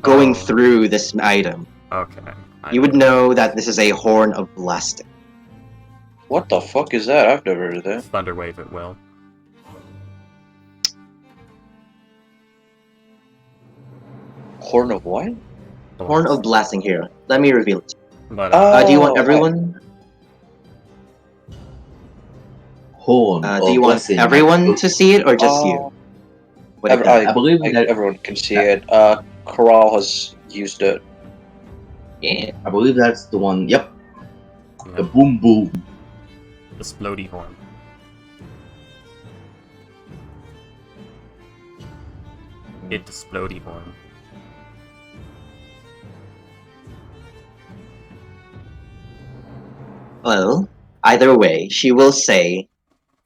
going through this item. Okay. You would know that this is a horn of blasting. What the fuck is that? I've never heard of that. Thunderwave it will. Horn of what? Horn of blasting here. Let me reveal it. But, Do you want Oh, everyone? Horn. Do you want blessing. everyone to see it or just you? What if I believe that everyone can see it. Corral has used it. Yeah. I believe that's the one. Yep. yeah, The boom boom. the splody horn. It the splody horn. Well, either way, she will say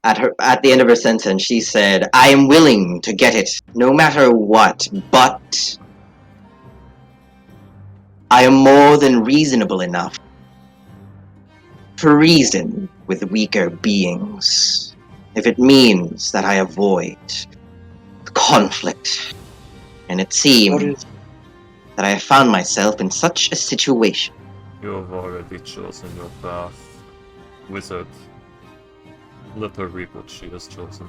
at the end of her sentence, she said, "I am willing to get it, no matter what, but I am more than reasonable enough to reason with weaker beings, if it means that I avoid conflict. And it seems that I have found myself in such a situation." You have already chosen your path. Wizard. Let her reap what she has chosen.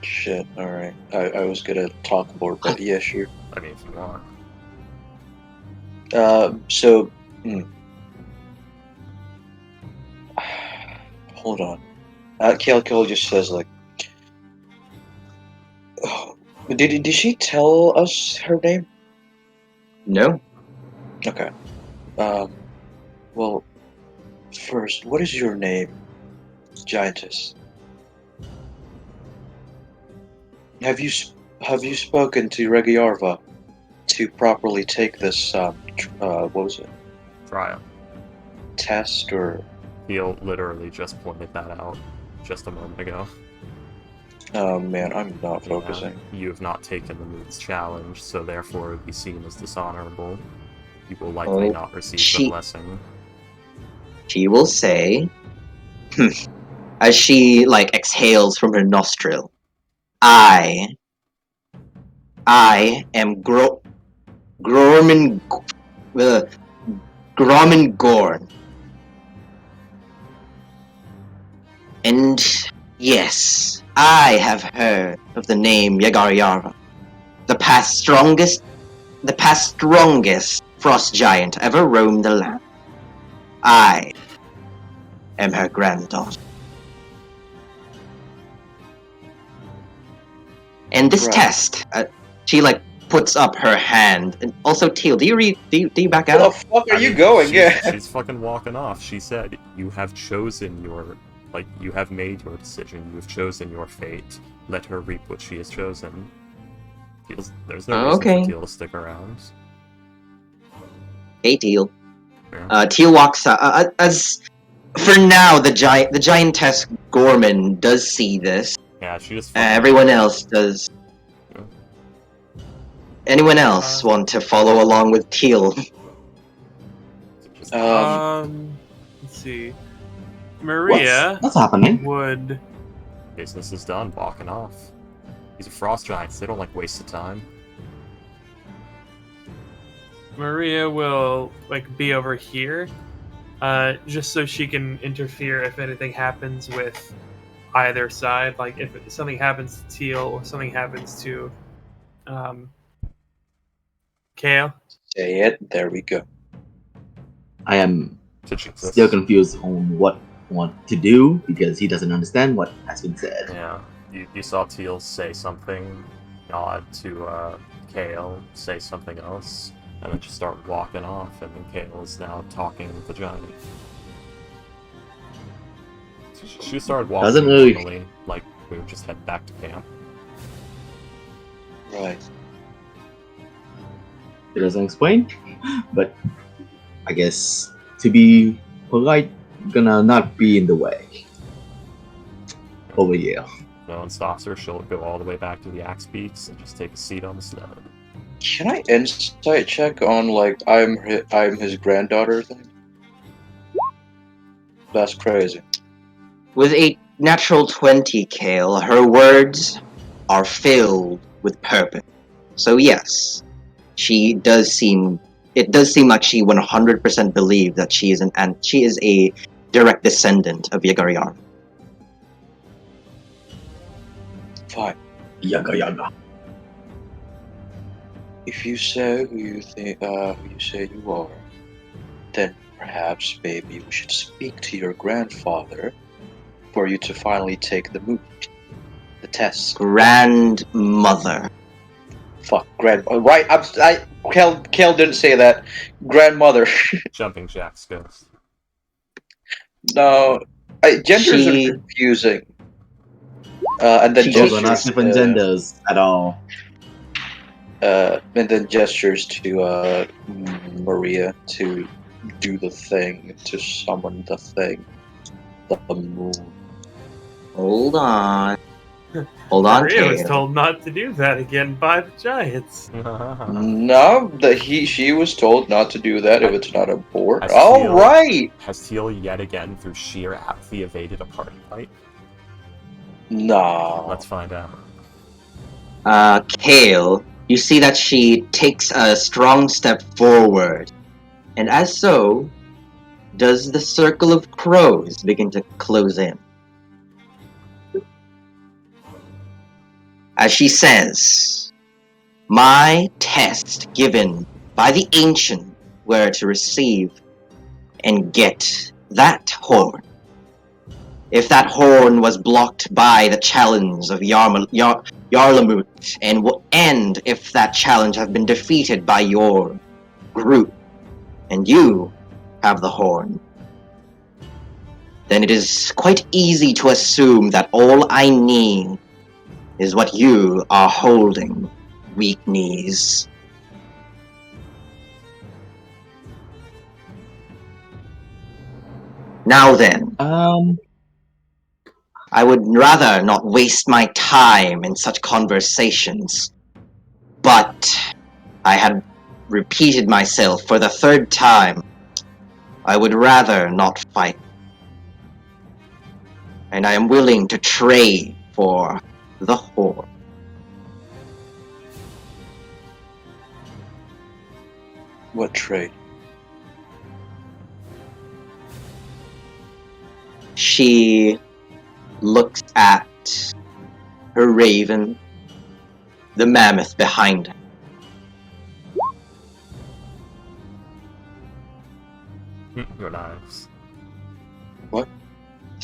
Shit, alright. I was gonna talk more, but yeah, sure. I mean, if you want. So. Hold on. Kale just says, like. Oh, did she tell us her name? No? Okay. Well, first, what is your name, giantess? Have you spoken to Regiarva to properly take this what was it? Trial. Test or? He'll literally just pointed that out just a moment ago. Oh man, I'm not focusing. You have not taken the moon's challenge, so therefore it would be seen as dishonorable. You will likely not receive the blessing. She will say, as she like exhales from her nostril, I am Gormangorn. And yes, I have heard of the name Yagaryara, the past strongest frost giant ever roamed the land. I am her granddaughter. And this test, she like puts up her hand, and also Teal, do you back out? Where the fuck are you going? She's fucking walking off. She said, "You have chosen your, you have made your decision. You have chosen your fate. Let her reap what she has chosen." There's no reason for Teal to stick around. Hey, Teal. Yeah. Teal walks out. As for now, the giantess Gorman does see this. Yeah, she just. Everyone else does. Yeah. Anyone else want to follow along with Teal? Let's see. Maria What's happening? would. Business is done. Walking off. These are frost giants. They don't like wasted time. Maria will be over here, just so she can interfere if anything happens with either side. Like if something happens to Teal or something happens to Kale. Say it. There we go. I am still confused on what to do because he doesn't understand what has been said. Yeah, you saw Teal say something odd to Kale, say something else, and then just start walking off, and then Kale is now talking with the giant. She started walking Doesn't really- normally, like we would just head back to camp. Right. It doesn't explain, but I guess to be polite, gonna not be in the way. Over here. No one stops her, she'll go all the way back to the Axe Peaks and just take a seat on the snow. Can I insight check on like I'm his granddaughter thing? That's crazy. With a natural 20, Kale, her words are filled with purpose. So yes, it does seem like she 100% believes that she is a direct descendant of Yagariar. Fine. Yaga. If you say who you think who you say you are, then perhaps maybe we should speak to your grandfather for you to finally take the the test. Grandmother. Fuck, right? Kel didn't say that. Grandmother. Jumping Jack's ghost. No, genders She- are confusing. And then Those are not gestures. different genders at all. And then gestures to Maria to do the thing, to summon the thing, the moon. Hold on. Hold on, Maria was Kale. told not to do that again by the Giants. No, she was told not to do that if it's not a board. Has All Teal- right. Has Teal yet again, through sheer apathy, evaded a party fight? No. Let's find out. Kale, you see that she takes a strong step forward, and as so, does the circle of crows begin to close in. As she says, my test given by the ancient were to receive and get that horn. If that horn was blocked by the challenge of Yarlamut, and if that challenge have been defeated by your group, and you have the horn, then it is quite easy to assume that all I need is what you are holding, weak knees. Now then, I would rather not waste my time in such conversations, but I had repeated myself for the third time. I would rather not fight. And I am willing to trade for the horn. What trade? She looks at her raven, the mammoth behind her. Your lives.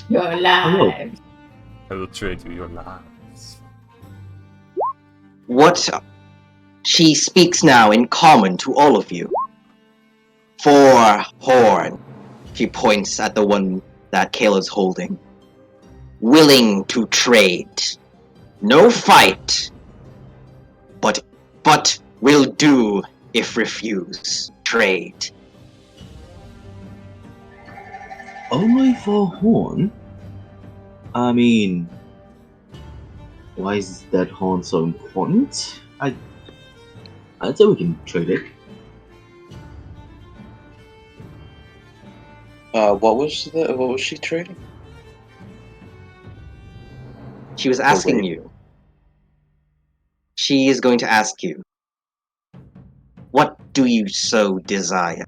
Your lives. I will trade you your lives. What she speaks now in common to all of you. For horn. She points at the one that Kayla's holding. Willing to trade. No fight. But will do if refuse. Trade. Only for horn? I mean, why is that horn so important? I'd say we can trade it. What was she trading? She was asking wait. you. She is going to ask you. What do you so desire?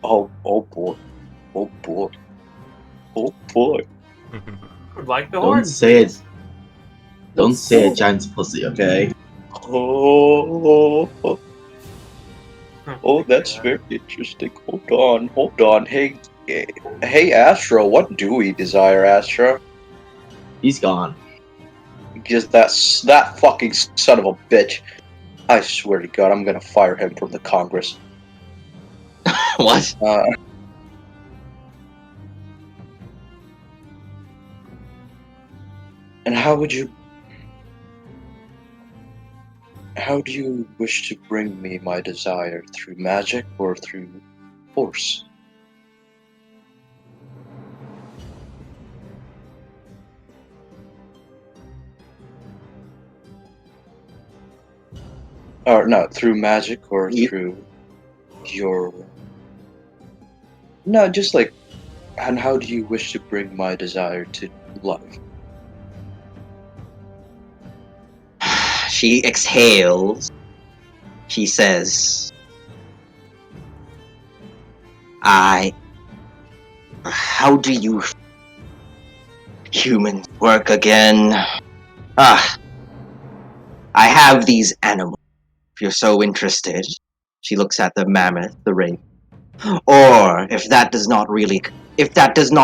Oh boy. Oh boy. Oh boy. Would like the Don't horn. say it. Don't say a giant's pussy, okay? Oh, that's very interesting. Hold on. Hey, Astro, what do we desire, Astro? He's gone. Because that fucking son of a bitch. I swear to God, I'm gonna fire him from the Congress. What? And how do you wish to bring me my desire? Through magic or through force? Or no, through magic or through your... No, just like... And how do you wish to bring my desire to life? She exhales. She says, how do you humans work again? I have these animals. If you're so interested. She looks at the mammoth, the rape. Or, if that does not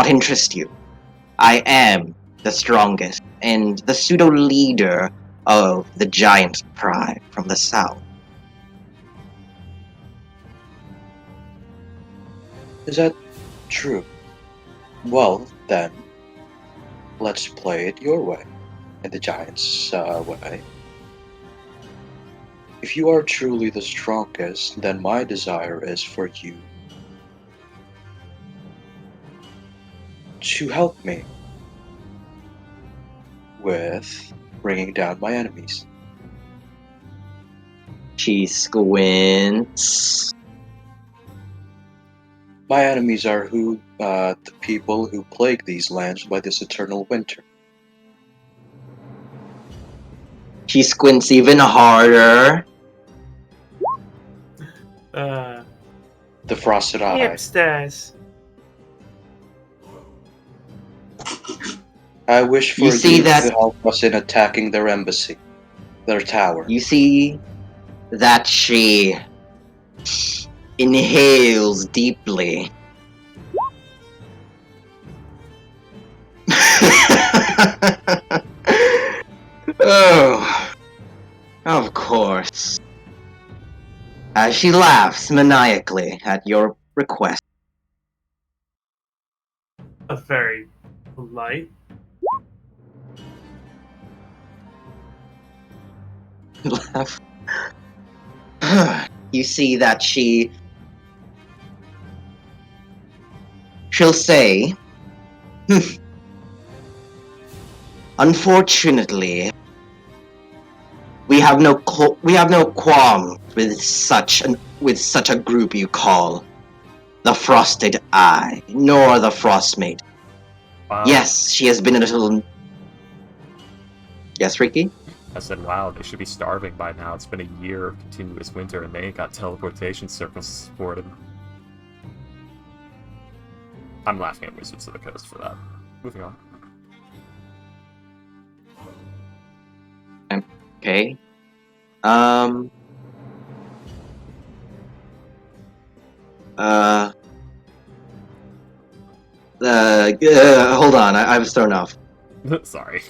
interest you, I am the strongest and the pseudo-leader of the giant tribe from the south. Is that true? Well, then, let's play it your way, in the giant's way. If you are truly the strongest, then my desire is for you to help me with bringing down my enemies. She squints. My enemies are the people who plague these lands by this eternal winter. She squints even harder. The frosted eye. Hipsters. I wish for You see that- to help us in attacking their embassy, their tower. You see that she inhales deeply. Oh, of course. As she laughs maniacally at your request. A very polite. Laugh. You see that she'll say, unfortunately, we have no qualm with such a group you call the Frosted Eye, nor the Frostmate. Wow. Yes, she has been a little. Yes, Ricky? I said, wow, they should be starving by now. It's been a year of continuous winter, and they ain't got teleportation circles to support them. I'm laughing at Wizards of the Coast for that. Moving on. Okay. Hold on, I was thrown off. Sorry.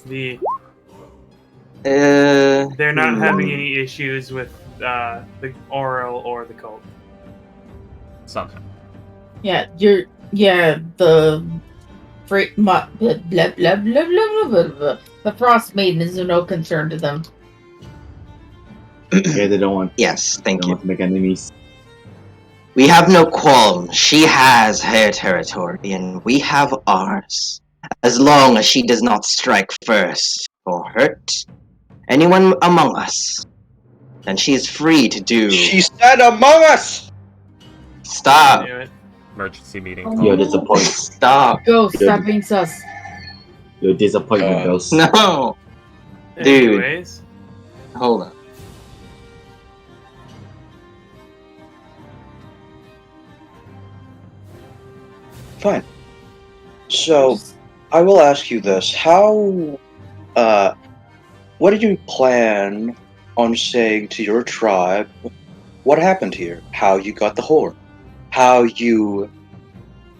They're not having any issues with the oral or the cult. Somehow. Yeah, the blah blah blah blah blah blah blah. The Frost Maiden is of no concern to them. Yeah, they don't want. Yes, thank They don't you. want to make enemies. We have no qualm. She has her territory, and we have ours. As long as she does not strike first or hurt anyone among us, then she is free to do. She said among us! Stop! Knew it. Emergency meeting. Oh. You're disappointed. Stop! Ghost, stop being sus. You're disappointment, Ghost. No! Dude. Anyways, Hold on. Fine. So, I will ask you this. What did you plan on saying to your tribe what happened here? How you got the horn? How you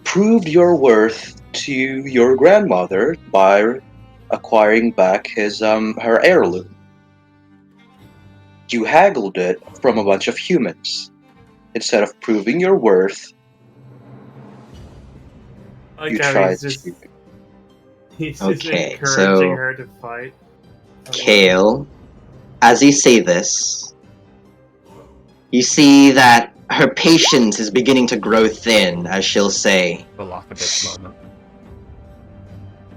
proved your worth to your grandmother by acquiring back his her heirloom. You haggled it from a bunch of humans. Instead of proving your worth, Like you how tried he's to. just Okay, encouraging so- her to fight. Kale, as you say this, you see that her patience is beginning to grow thin as she'll say, Velocibus moment.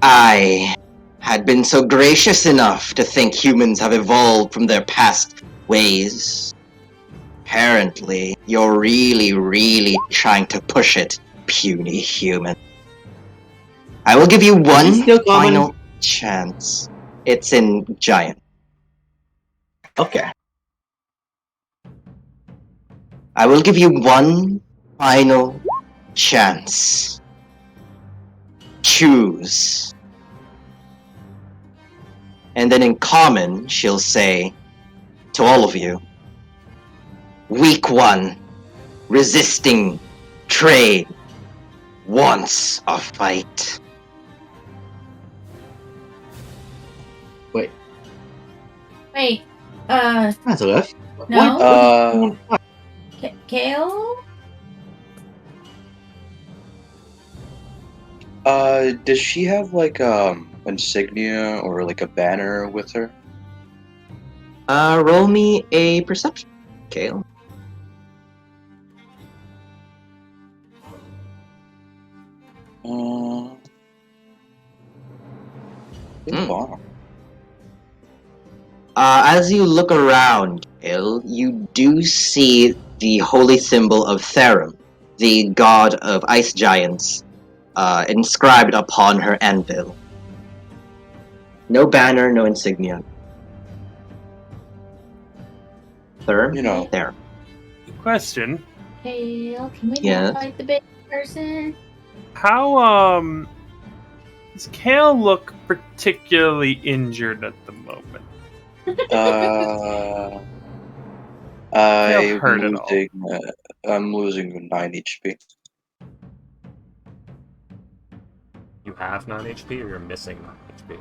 I had been so gracious enough to think humans have evolved from their past ways. Apparently, you're really trying to push it, puny human. I will give you Is one this still common? final chance. It's in giant. Okay. I will give you one final chance. Choose. And then in common, she'll say to all of you, Weak one, resisting trade, wants a fight. Wait. Wait, That's left. no. What? Kale? Does she have like insignia or like a banner with her? Roll me a perception, Kale. Uh, wow. As you look around, Kale, you do see the holy symbol of Therum, the god of ice giants, inscribed upon her anvil. No banner, no insignia. Therum? You know, There. Question: Kale, can we Yes? not fight the big person? How does Kale look particularly injured at the moment? I'm hurt at all. losing. I'm losing 9 HP. You have 9 HP or you're missing 9 HP?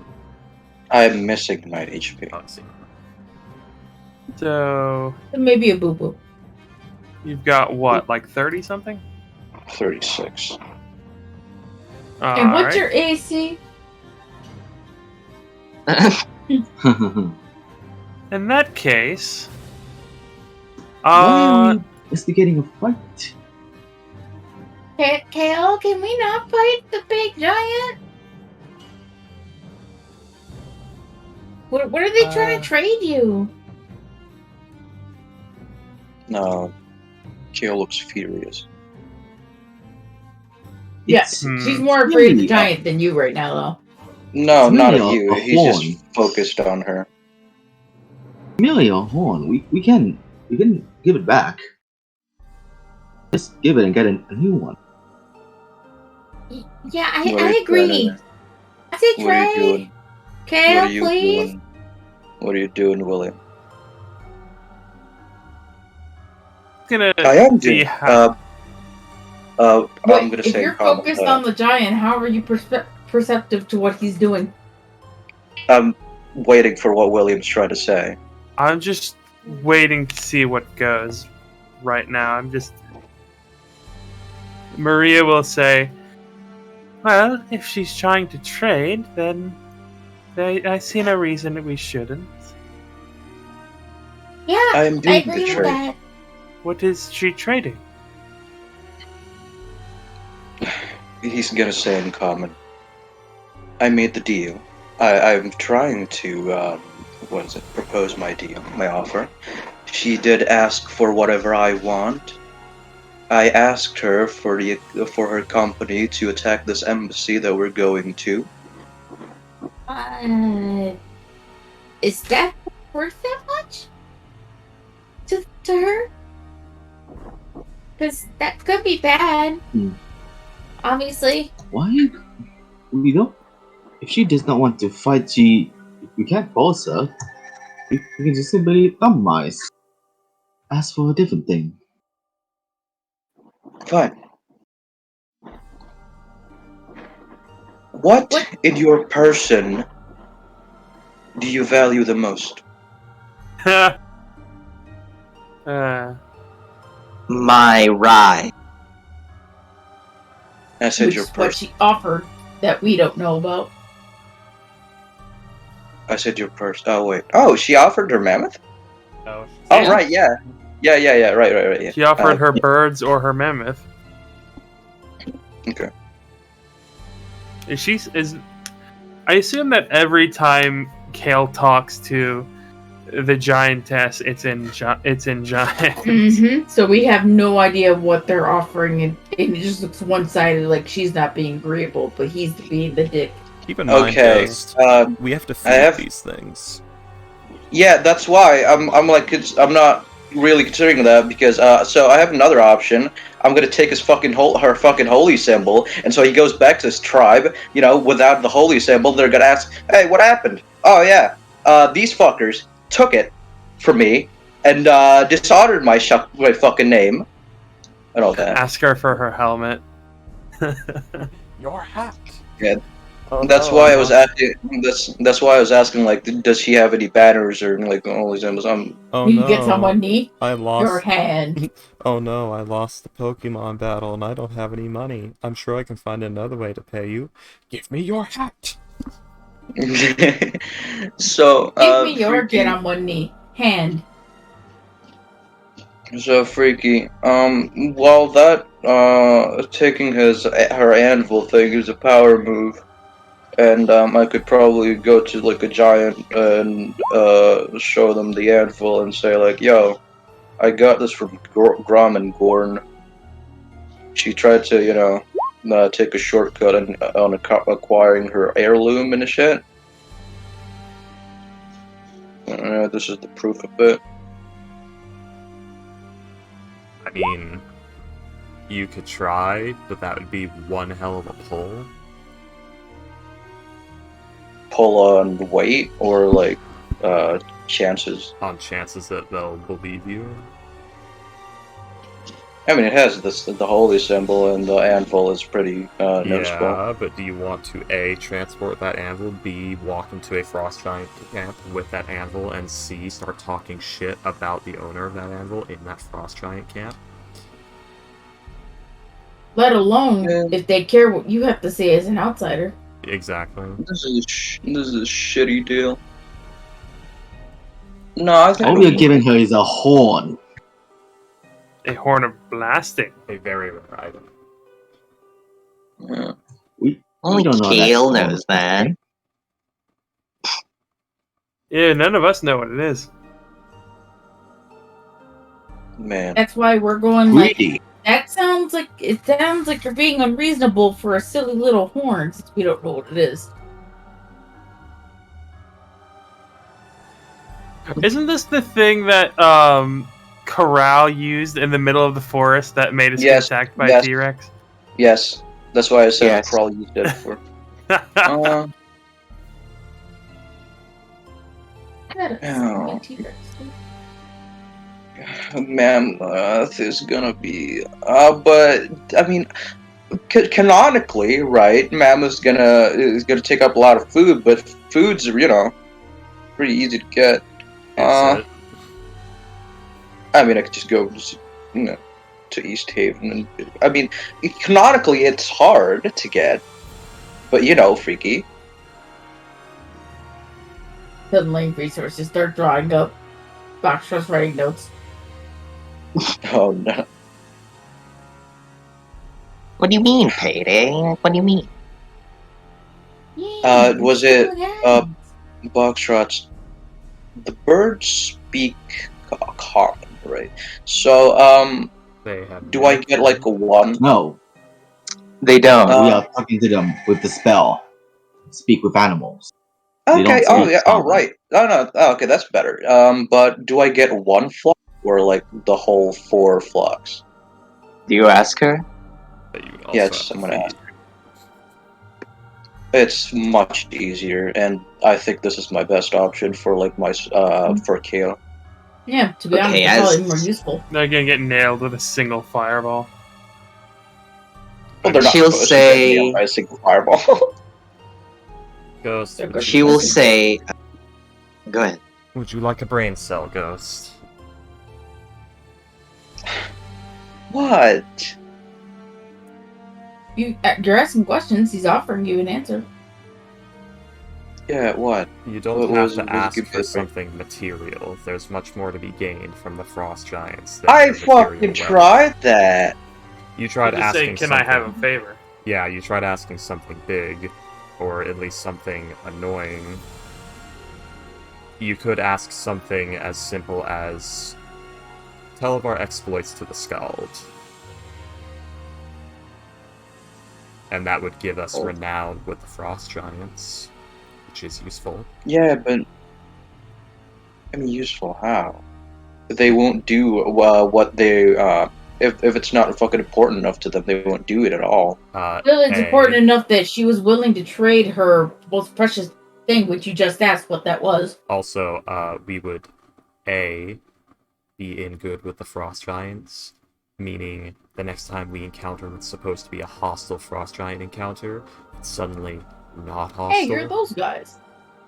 I'm missing 9 HP. Oh, I see. So Maybe a boo boo. you've got what, like 30 something? 36. And what's your AC? In that case, Why are we instigating a fight? Kale, can we not fight the big giant? What are they trying to trade you? No, Kale looks furious. Yes, It's she's more afraid of the really giant than you right now, though. No, It's not really of you. a He's horn. just focused on her. merely a horn. We can give it back. Just give it and get a new one. Yeah, What are I you agree. trying I say What are you trade. doing? Kale, What are you please. doing? What are you doing, William? gonna I am see doing. how. I'm gonna If say you're in common, focused on the giant, how are you perceptive to what he's doing? I'm waiting for what William's trying to say. I'm just waiting to see what goes right now. Maria will say, well, if she's trying to trade, then I see no reason that we shouldn't. Yeah, I am I doing agree the with trade. that. What is she trading? He's gonna say in common. I made the deal. I'm trying to propose my deal, my offer. She did ask for whatever I want. I asked her for her company to attack this embassy that we're going to. Is that worth that much to her? Because that could be bad. Obviously. Why? We don't. If she does not want to fight, we can't force her. We can just simply compromise. Ask for a different thing. Fine. What in your person do you value the most? uh, My rye. I said Which your is what purse. she offered that we don't know about. I said your purse. Oh wait. Oh, she offered her mammoth. No. Oh Yeah. right, yeah. Yeah. Right. Yeah. she offered her birds or her mammoth. Okay. I assume that every time Kale talks to the giantess, it's in giant. Mm-hmm. So we have no idea what they're offering, and it just looks one-sided, like she's not being agreeable, but he's being the dick. Keep in mind, Okay. Ghost, Um, we have to I feed have- these things. Yeah, that's why I'm like I'm not really considering that because so I have another option. I'm gonna take his her fucking holy symbol, and so he goes back to his tribe. You know, without the holy symbol, they're gonna ask, "Hey, what happened?" Oh yeah, these fuckers took it from me and dishonored my fucking name and all that. Ask her for her helmet. Your hat. Yeah. Oh, That's no, why I was asking. That's why I was asking. Like, does she have any banners or like holy symbols? Oh You no. get someone knee, I your lost. hand. Oh no, I lost the Pokemon battle and I don't have any money. I'm sure I can find another way to pay you. Give me your hat. So Give me your freaky, get on one knee, hand. so freaky. While that taking her anvil thing is a power move, and I could probably go to like a giant and show them the anvil and say like, "Yo, I got this from Grom and Gorn." She tried to, take a shortcut on acquiring her heirloom and shit. This is the proof of it. I mean, you could try, but that would be one hell of a pull. Pull on weight or like chances. On chances that they'll believe you. I mean, it has the holy symbol and the anvil is pretty noticeable. Yeah, but do you want to A, transport that anvil, B, walk into a frost giant camp with that anvil, and C, start talking shit about the owner of that anvil in that frost giant camp? Let alone if they care what you have to say as an outsider. Exactly. This is a shitty deal. No, I think All we are giving her is a horn. A horn of blasting. A very rare item. Yeah. We Only don't know Kale that. knows that. Yeah, none of us know what it is. Man. That's why we're going like, Greedy. it sounds like you're being unreasonable for a silly little horn since we don't know what it is. Isn't this the thing that Corral used in the middle of the forest that made us get attacked by a T-Rex? Yes. That's why I said Yes. I probably used it before. Oh. Mammoth is gonna be but I mean canonically, right, Mammoth's is gonna take up a lot of food, but food's pretty easy to get. I mean, I could just go to East Haven, and I mean canonically it's hard to get, but freaky. Suddenly resources start drawing up. Boxer's writing notes. Oh no. What do you mean, Payday? What do you mean? Was it Boxtrots? The birds speak common, right? So They have do I get like a one? No, They don't. we are talking to them with the spell. Speak with animals. They Okay. don't Oh speak yeah. Oh common. right. No. Oh, okay, that's better. But do I get one flock or like the whole 4 flocks? Do you ask her? that you also Yes, have to I'm gonna feed. ask. It's much easier, and I think this is my best option for like my for Kale. Yeah, to be Okay, honest, it's as- probably more useful. They're gonna get nailed with a single fireball. Well, they're not She'll supposed to say- get nailed by a single fireball. Ghost. They're good. She will say, Go ahead. Would you like a brain cell, Ghost? What? You're asking questions. He's offering you an answer. Yeah, what? You don't What have was- to was ask good for for- something material. There's much more to be gained from the Frost Giants than I your material fucking wealth. tried that. You tried Just say, asking can something. I have a favor? Yeah, you tried asking something big, or at least something annoying. You could ask something as simple as, tell of our exploits to the Skald. And that would give us renown with the Frost Giants, which is useful. Yeah, but I mean, useful how? They won't do what they if it's not fucking important enough to them, they won't do it at all. Well, it's important enough that she was willing to trade her most precious thing, which you just asked what that was. Also, we would A, be in good with the Frost Giants, meaning the next time we encounter what's supposed to be a hostile Frost Giant encounter, it's suddenly not hostile. Hey, you're those guys.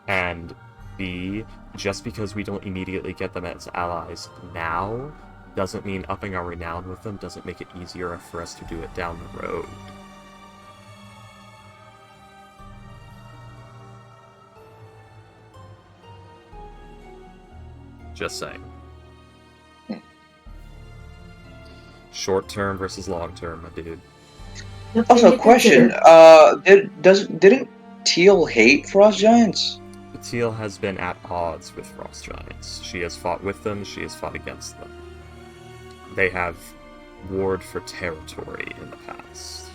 And B, just because we don't immediately get them as allies now, doesn't mean upping our renown with them doesn't make it easier for us to do it down the road. Just saying. Short term versus long term, my dude. Also, question: didn't Teal hate Frost Giants? Teal has been at odds with Frost Giants. She has fought with them, she has fought against them. They have warred for territory in the past.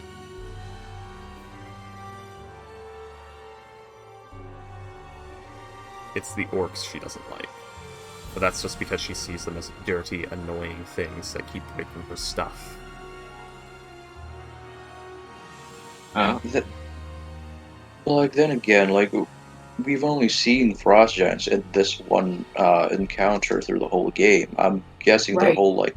It's the orcs she doesn't like. But that's just because she sees them as dirty, annoying things that keep breaking her stuff. Well, like then again, like we've only seen Frost Giants in this one encounter through the whole game. I'm guessing their Right. whole like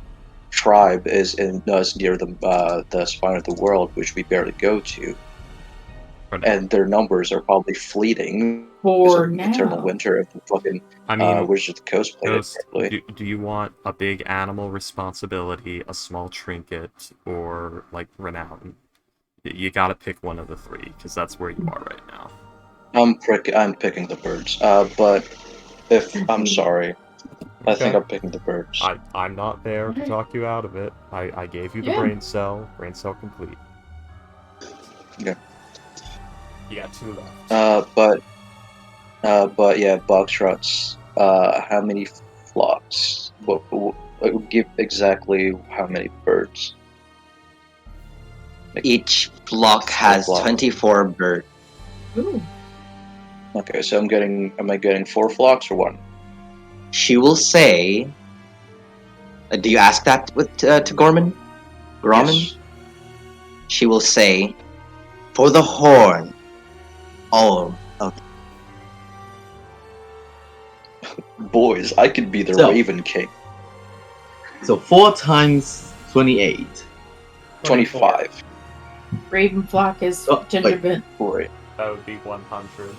tribe is near the spine of the world, which we barely go to, and their numbers are probably fleeting. For because of Eternal now. Winter of the fucking I mean, Wizards of the Coast played it Ghost, correctly. do you want a big animal responsibility, a small trinket, or like renown? You gotta pick one of the three, because that's where you are right now. I'm picking the birds. But if I'm sorry, I think Okay. I'm picking the birds. I'm not there to talk you out of it. I gave you the Yeah. brain cell complete. Yeah. You got 2 left. But yeah, Boxtrots. How many flocks? Give exactly how many birds? Each flock has flock. 24 birds. Ooh. Okay, so am I getting 4 flocks or 1? She will say. Do you ask that to Gorman? Gorman? Yes. She will say, for the horn. All of Boys, I could be the So- Raven King. So 4 times 28. 25. Raven flock is Oh, ginger wait. bit. Right. That would be 100.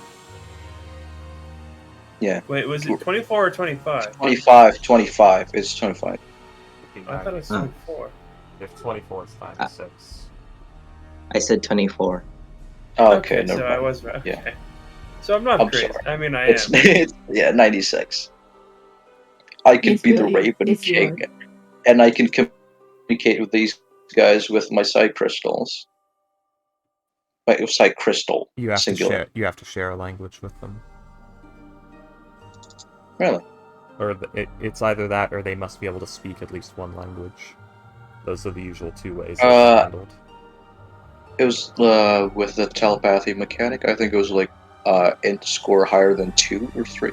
Wait, was it 24 or 25? 25. It's 25. I thought it was Huh. 24. If 24 is times 6. I said 24. Oh, okay, so never I mind. was right. Yeah. Okay. So I'm not I'm crazy. sorry. I mean, I It's, am. it's yeah, 96. I can Yes, be the really. Raven Yes, you King, and I can communicate with these guys with my side crystals. My side crystal, You have singular. to share a language with them. Really? Or it's either that or they must be able to speak at least one language. Those are the usual 2 ways that it's handled. It was with the telepathy mechanic. I think it was like int score higher than 2 or 3.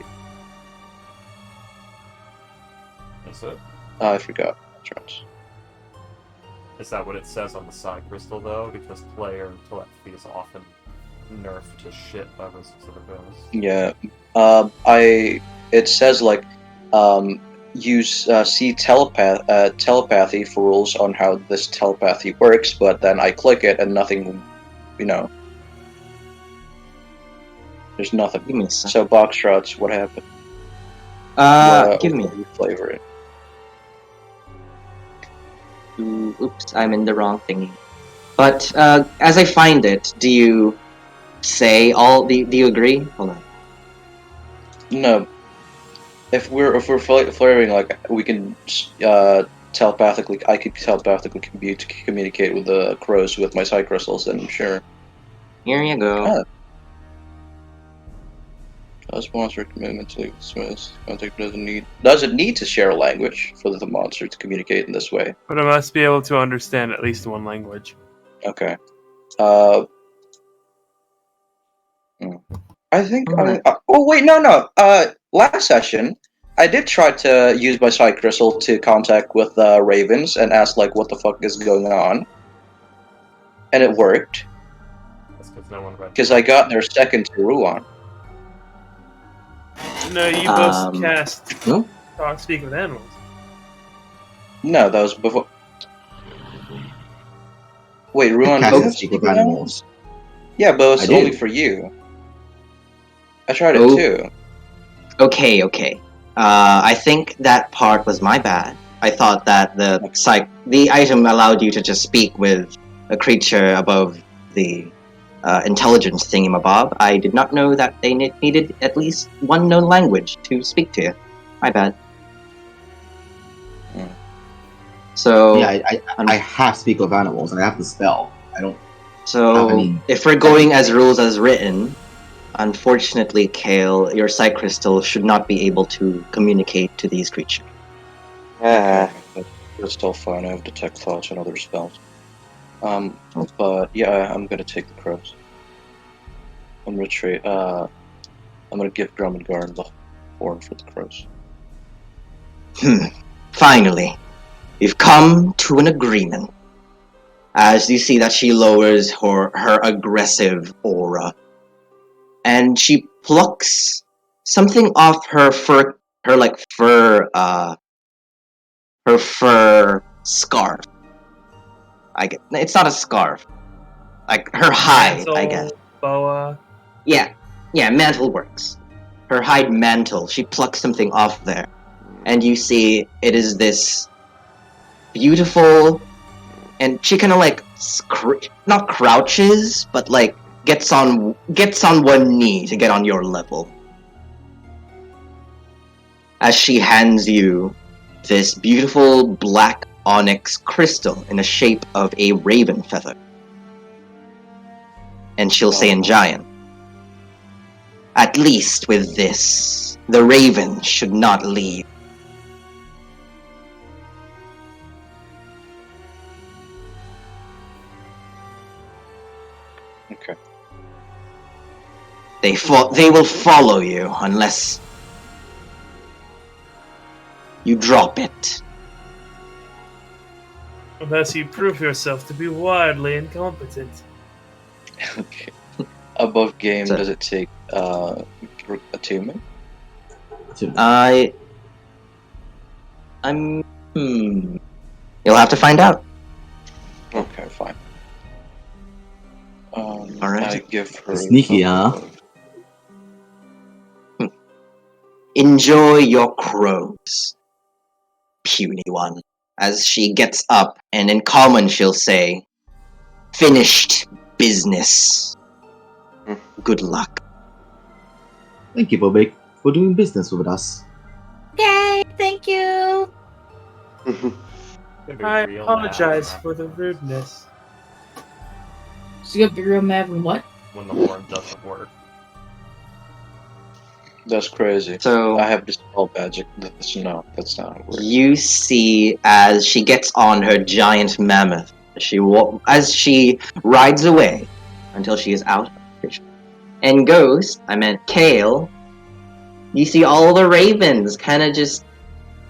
Is it? I forgot. That's right. Is that what it says on the side crystal though? Because player telepathy is often nerfed to shit by Wizards of the Coast. Yeah. It says like use see telepathy for rules on how this telepathy works, but then I click it and nothing, there's nothing. Give me a second. So Boxtrots, what happened? Give me. What do you flavor it? Oops, I'm in the wrong thingy. But as I find it, do you say all? Do you agree? Hold on. No. If we're flavoring, like we can telepathically, I could telepathically communicate with the crows with my psi crystals, then sure. Here you go. Ah. As monster movement to contact does it need to share a language for the monster to communicate in this way? But I must be able to understand at least one language. Okay. I think. Alright. Oh wait, no. Last session, I did try to use my psi crystal to contact with ravens and ask like, what the fuck is going on, and it worked That's because no one read. because I got their second to Ruan. No, you both cast No? Talk Speak with Animals. No, that was before. Wait, Ruan, Cast do you and have speak Speak with with animals. Animals? Yeah, but it's I do. only for you. I tried it Oh. too. Okay. I think that part was my bad. I thought that the item allowed you to just speak with a creature above the intelligence thingamabob. I did not know that they needed at least one known language to speak to you. My bad. Hmm. So Yeah, I have speak with animals, and I have the spell. I don't. So, I mean- if we're going as rules as written, unfortunately, Kale, your sight crystal should not be able to communicate to these creatures. Ah. That's still fine. I have detect thoughts and other spells. But yeah, I'm gonna take the crows. I'm gonna trade. I'm gonna give Grummangarn the horn for the crows. Finally, we've come to an agreement. As you see that she lowers her aggressive aura, and she plucks something off her fur scarf. It's not a scarf, like her hide, I guess. Mantle, boa. Yeah, mantle works. Her hide mantle. She plucks something off there, and you see it is this beautiful. And she kind of like not crouches, but like gets on one knee to get on your level. As she hands you this beautiful black onyx crystal in the shape of a raven feather. And she'll say in giant, "At least with this, the raven should not leave." Okay. They will follow you unless you drop it. Unless you prove yourself to be wildly incompetent. Okay. Above game, So- does it take attunement? You'll have to find out. Okay, fine. Alright. I give her Sneaky, huh? Enjoy your crows, puny one. As she gets up, and in common she'll say, "Finished business. Good luck." Thank you for doing business with us. Okay, thank you. Gonna be I real apologize mad for the rudeness. She's gonna be real mad when what? when the horn doesn't work. That's crazy. So I have dispel magic. That's not how it works. you see as she gets on her giant mammoth, as she rides away until she is out of the picture. And Kale, you see all the ravens kind of just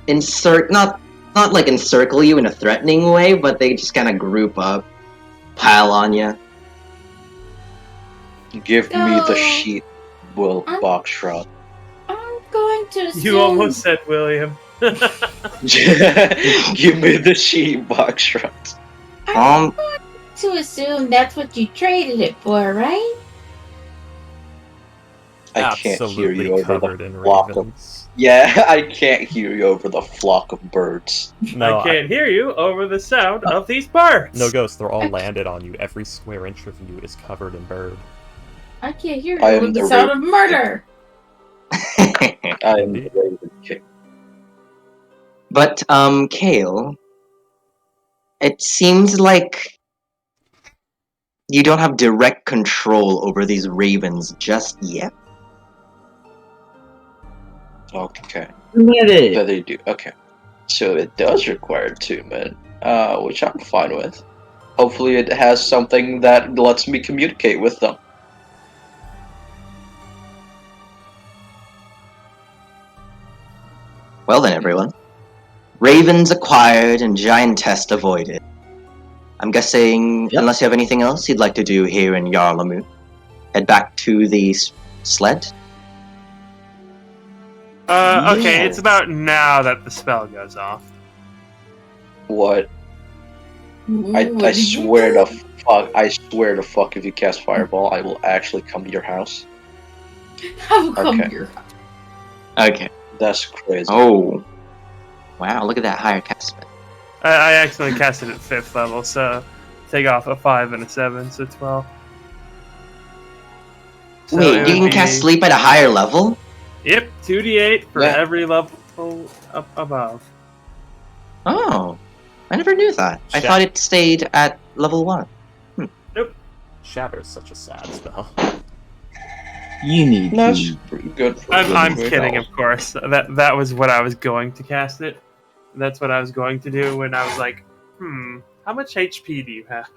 not like encircle you in a threatening way, but they just kind of group up, pile on you. Give me the No. sheet will I'm- box shroud. I'm going to assume. You almost said William. Give me the sheet box shroud. I'm going to assume that's what you traded it for, right? I can't hear Absolutely you over covered the in block of ravens. Yeah, I can't hear you over the flock of birds. No, I can't hear you over the sound of these birds. No, Ghost, they're all landed on you. Every square inch of you is covered in bird. I can't hear I you am with the the sound Raven. of murder. I am the Indeed. Raven King. But, Kale, it seems like you don't have direct control over these ravens just yet. Okay. Get it. Yeah, they do. Okay. So it does require 2 men, which I'm fine with. Hopefully it has something that lets me communicate with them. Well then, everyone. Ravens acquired and giantess avoided. I'm guessing, Yep. unless you have anything else you'd like to do here in Yarlamu, head back to the sled. Okay, Yes. it's about now that the spell goes off. What? Ooh, I what did you swear do? to fuck, I swear to fuck, if you cast Fireball, I will actually come to your house. How come Okay. you're Okay. That's crazy. Oh. Wow, look at that higher cast spell. I accidentally cast it at 5th level, so take off a 5 and a 7, so 12. So Wait, it you would can be- cast sleep at a higher level? Yep, 2d8 for Yeah. every level up above. Oh. I never knew that. I Shit. thought it stayed at level 1. Shatter's such a sad spell. You need That's to. pretty good. For I'm good kidding, health. of course. That was what I was going to cast it. That's what I was going to do when I was like, how much HP do you have?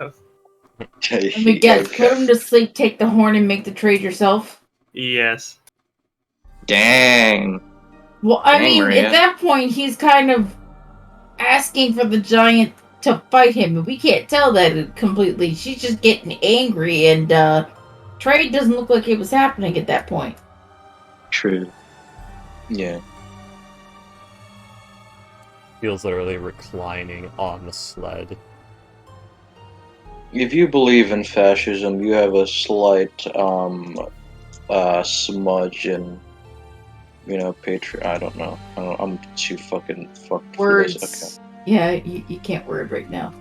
Let me guess, put him to sleep, take the horn, and make the trade yourself? Yes. Dang. Well, I Dang, mean, Maria. at that point, he's kind of asking for the giant to fight him, and we can't tell that completely. She's just getting angry, and trade doesn't look like it was happening at that point. True. Yeah. Feels literally reclining on the sled. If you believe in fascism, you have a slight smudge in, I don't know. I'm too fucking fucked for this. Words. Yeah, you can't word right now.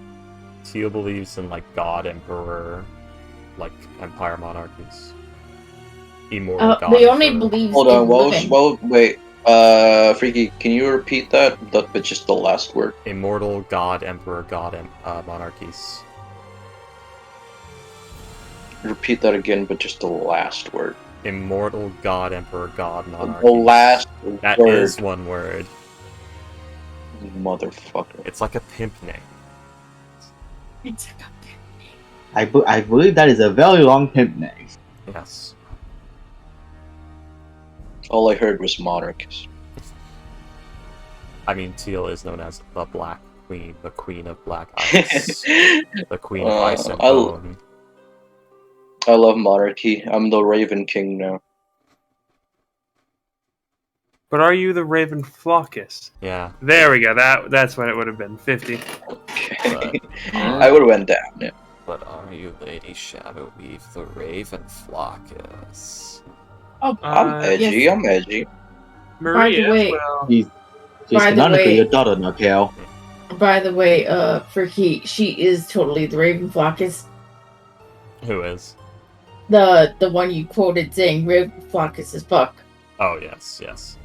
Teal believes in, like, God, Emperor, like, Empire monarchies. Immortal God They only Emperor. believe Hold in on, living. wait. Freaky, can you repeat that? But just the last word. Immortal God, Emperor, monarchies. Repeat that again, but just the last word. Immortal God, Emperor, monarchies. The last That word. is one word. Motherfucker. It's like a pimp name. It's like I believe that is a very long pimp name. Yes. All I heard was monarchs. I mean, Teal is known as the Black Queen, the Queen of Black Ice, the Queen of Ice and Bone. I love monarchy. I'm the Raven King now. But are you the Raven Flockus? Yeah. There we go. That's what it would have been. 50. Okay. I would have went down. Yeah. But are you Lady Shadowweave, the Raven Flockus? Oh, I'm edgy. yes. I'm edgy. Maria, By the way- well, She's By the canonically way- your daughter now, Kale. By the way, Fricky, she is totally the Raven Flockus. Who is? The one you quoted saying Raven Flockus is fuck. Oh, yes, yes.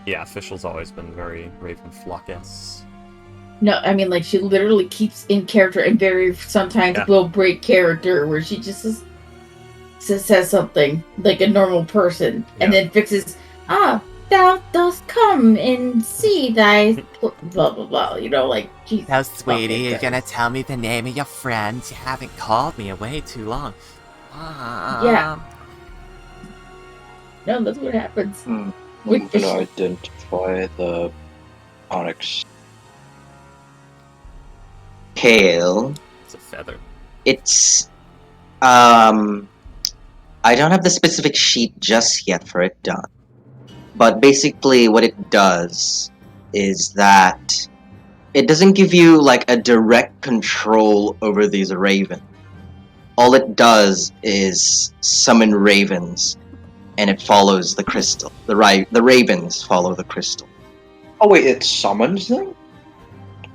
Yeah, official's always been very Raven Flockus. No, I mean, like, she literally keeps in character and very sometimes Yeah. will break character where she just says something like a normal person and then fixes, thou dost come and see thy blah blah blah, like, Jesus. So, sweetie, fucking you're gonna Christ. tell me the name of your friends? You haven't called me in way too long. Yeah. No, that's what happens. I'm With gonna the identify the onyx. Kale. It's a feather. It's I don't have the specific sheet just yet for it done. But basically what it does is that it doesn't give you like a direct control over these ravens. all it does is summon ravens, and it follows the crystal. The ravens follow the crystal. Oh wait, it summons them?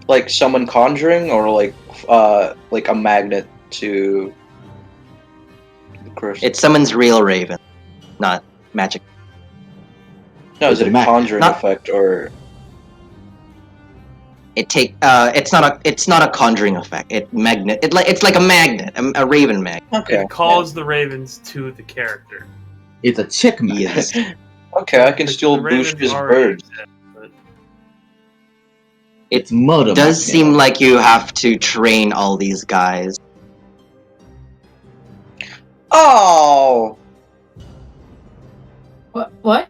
Like summon conjuring, or like a magnet to the crystal? It summons real raven, not magic. No, is it a conjuring Not- effect or? It's not a conjuring effect. It's like a magnet, a raven magnet. Okay. It calls the ravens to the character. It's a chick magnet. Yes. Okay, I can The still ravens boost his already birds. exist, but It's murder. It does magnet. seem like you have to train all these guys. Oh, What?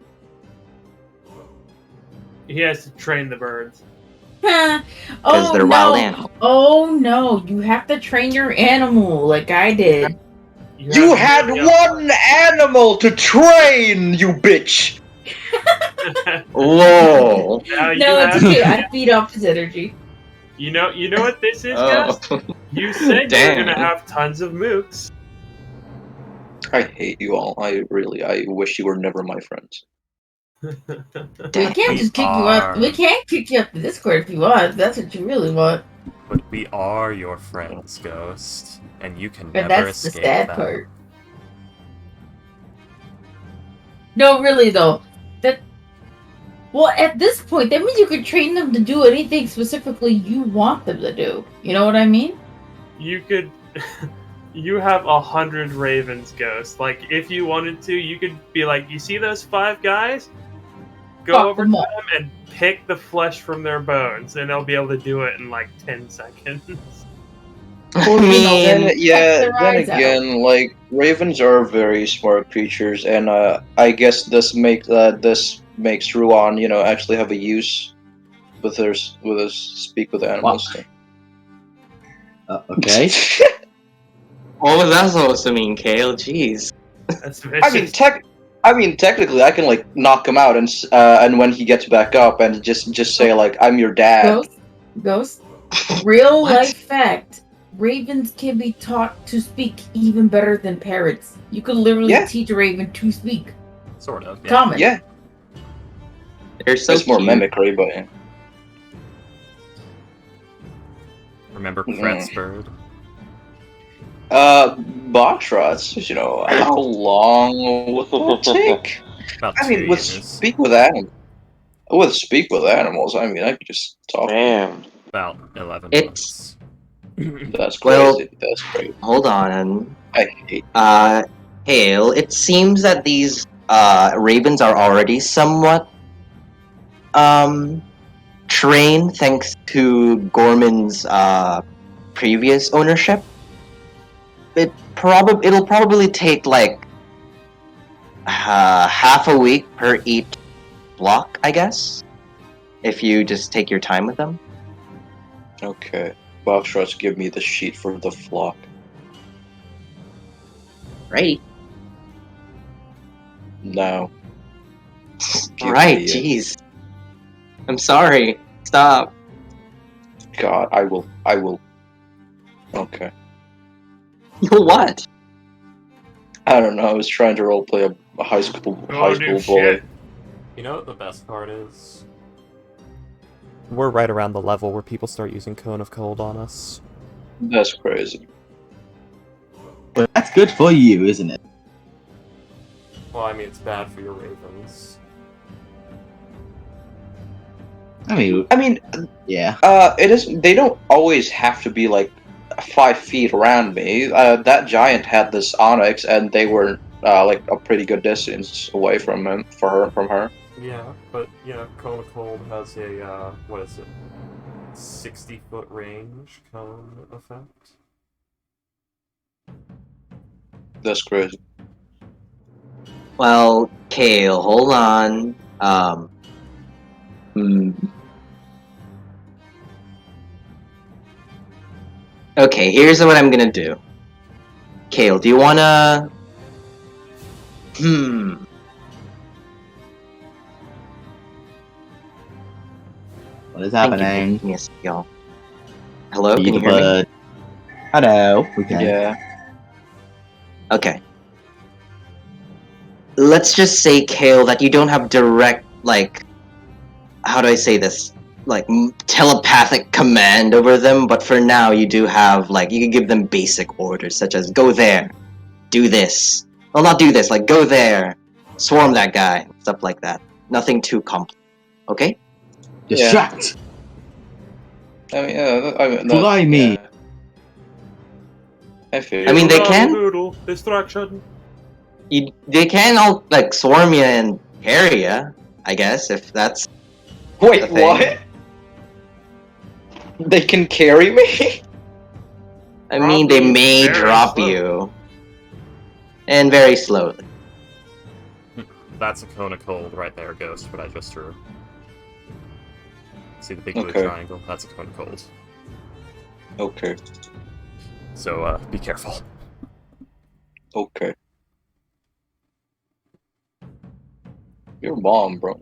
he has to train the birds. Because they're no. wild animals. Oh no, you have to train your animal like I did. you had one animal to train, you bitch. Whoa. Now you No, it's have- okay. I feed off his energy. You know what this is, Oh. guys? You said Dang. you're gonna have tons of mooks. I hate you all. I wish you were never my friends. We can't just kick you out. We can't kick you up the Discord if you want. If that's what you really want. But we are your friends, Ghost, and you can But never that's the escape sad that. part. No, really though. Well, at this point, that means you could train them to do anything specifically you want them to do. You know what I mean? You could. You have 100 ravens, Ghost. Like, if you wanted to, you could be like, you see those 5 guys? Go Fuck over to them them up. and pick the flesh from their bones, and they'll be able to do it in like 10 seconds. I Then, mean, yeah, their then eyes out. again, like ravens are very smart creatures, and I guess this makes Ruan, actually have a use with his speak with animals. thing. Okay. what was that supposed to mean, Kale? Jeez. That's vicious. I mean, technically, I can like knock him out, and when he gets back up, and just say like, "I'm your dad." Ghost. Real What? life fact. Ravens can be taught to speak even better than parrots. You could literally Yeah. teach a raven to speak. Sort of. Yeah. Common. Yeah, They're so it's more cute. mimicry, but yeah. Remember Mm. Kretzbird? Box rots. How long will it take? About I 2 mean, with years. speak with animals. With speak with animals, I mean, I could just talk. Damn. About 11 It's- months. That's Well- crazy. That's crazy. Hold on. I hate. Hale, it seems that these ravens are already somewhat trained thanks to Gorman's previous ownership. It'll probably take like half a week per each block, I guess, if you just take your time with them. Okay. Box rots, give me the sheet for the flock. Right. No. Give Right, me it. jeez. I'm sorry. Stop. God, I will. Okay. What? I don't know. I was trying to roleplay a high school Go do bully. shit. You know what the best part is? We're right around the level where people start using Cone of Cold on us. That's crazy. But that's good for you, isn't it? Well, I mean, it's bad for your ravens. I mean, yeah. It is. They don't always have to be like 5 feet around me. That giant had this onyx, and they were like a pretty good distance away from her. Yeah, but, Cone of Cold has a, 60-foot range cone effect. That's crazy. Well, Kale, hold on. Okay, here's what I'm gonna do. Kale, do you wanna... What is Thank you for happening? giving us, y'all. Hello, Be can the you hear me? bird. Hello. We can. Yeah. Okay. Let's just say, Kale, that you don't have direct, like, how do I say this? Like, telepathic command over them, but for now you do have, like, you can give them basic orders, such as, go there, do this. Well, not do this, like, go there, swarm that guy, stuff like that. Nothing too complex. Okay? Distract! I mean, yeah, Fly me! Yeah. I feel I mean, they can, Doodle, distraction. they can all, like, swarm you and carry you, I guess, if that's Wait, the thing. what? They can carry me? I mean, they Probably may very drop slowly. you. And very slowly. That's a cone of cold right there, Ghost, what I just drew. See the big blue Okay. triangle? That's a cone of cold. Okay. So, be careful. Okay. Your mom, bro.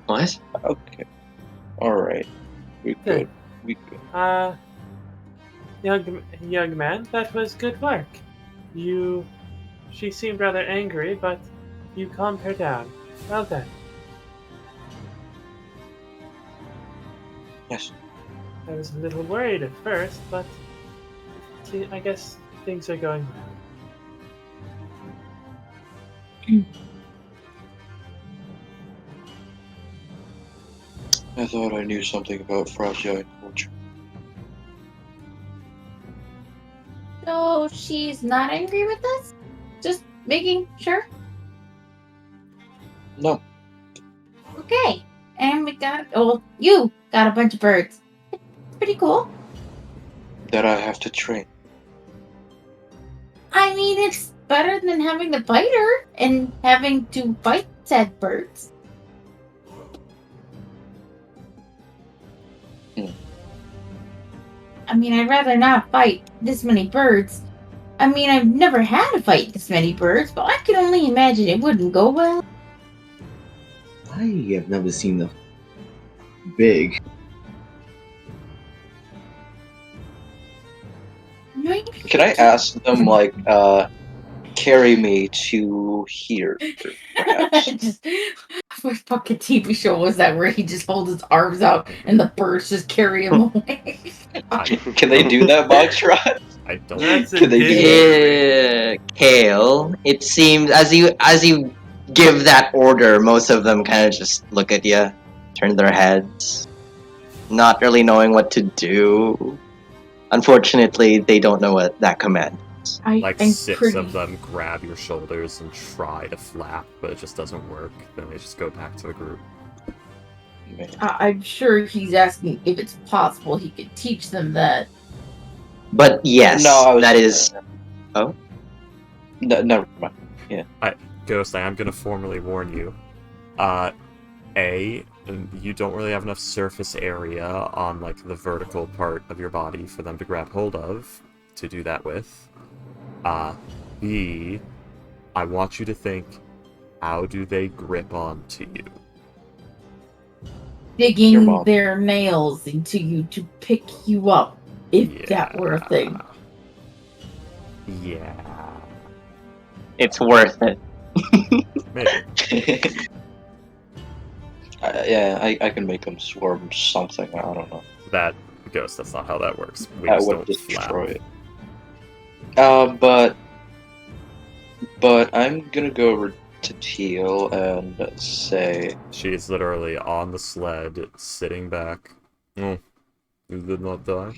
What? Okay. Alright. We good. We good. Young man, that was good work. She seemed rather angry, but you calmed her down. Well done. Yes. I was a little worried at first, but I guess things are going well. I thought I knew something about fragile culture. So she's not angry with us? Just making sure? No. Okay. And we got, you got a bunch of birds. It's pretty cool. That I have to train. I mean, it's better than having to fight her and having to fight said birds. I mean, I'd rather not fight this many birds. I mean, I've never had to fight this many birds, but I can only imagine it wouldn't go well. I have never seen the big. Can I ask them, like, carry me to here, perhaps? Just, what fucking TV show was that where he just holds his arms out and the birds just carry him away? Can they do that, Boxrot? I don't That's Can they do that? Kale, it seems as you give that order, most of them kind of just look at you, turn their heads, not really knowing what to do. Unfortunately, they don't know what that command is. Like six of them grab your shoulders and try to flap, but it just doesn't work. Then they just go back to the group. I'm sure he's asking if it's possible he could teach them that. But yes, that is. Oh? No, never mind. Yeah. Ghost, I am going to formally warn you. You don't really have enough surface area on like the vertical part of your body for them to grab hold of to do that with. B, I want you to think, how do they grip onto you? Digging their nails into you to pick you up, if that were a thing. Yeah. It's worth it. Maybe. Yeah, I can make them swarm something. I don't know. That Ghost, that's not how that works. We I just would don't destroy flap. it. But I'm gonna go over to Teal and say She's literally on the sled, sitting back. Oh, you did not die?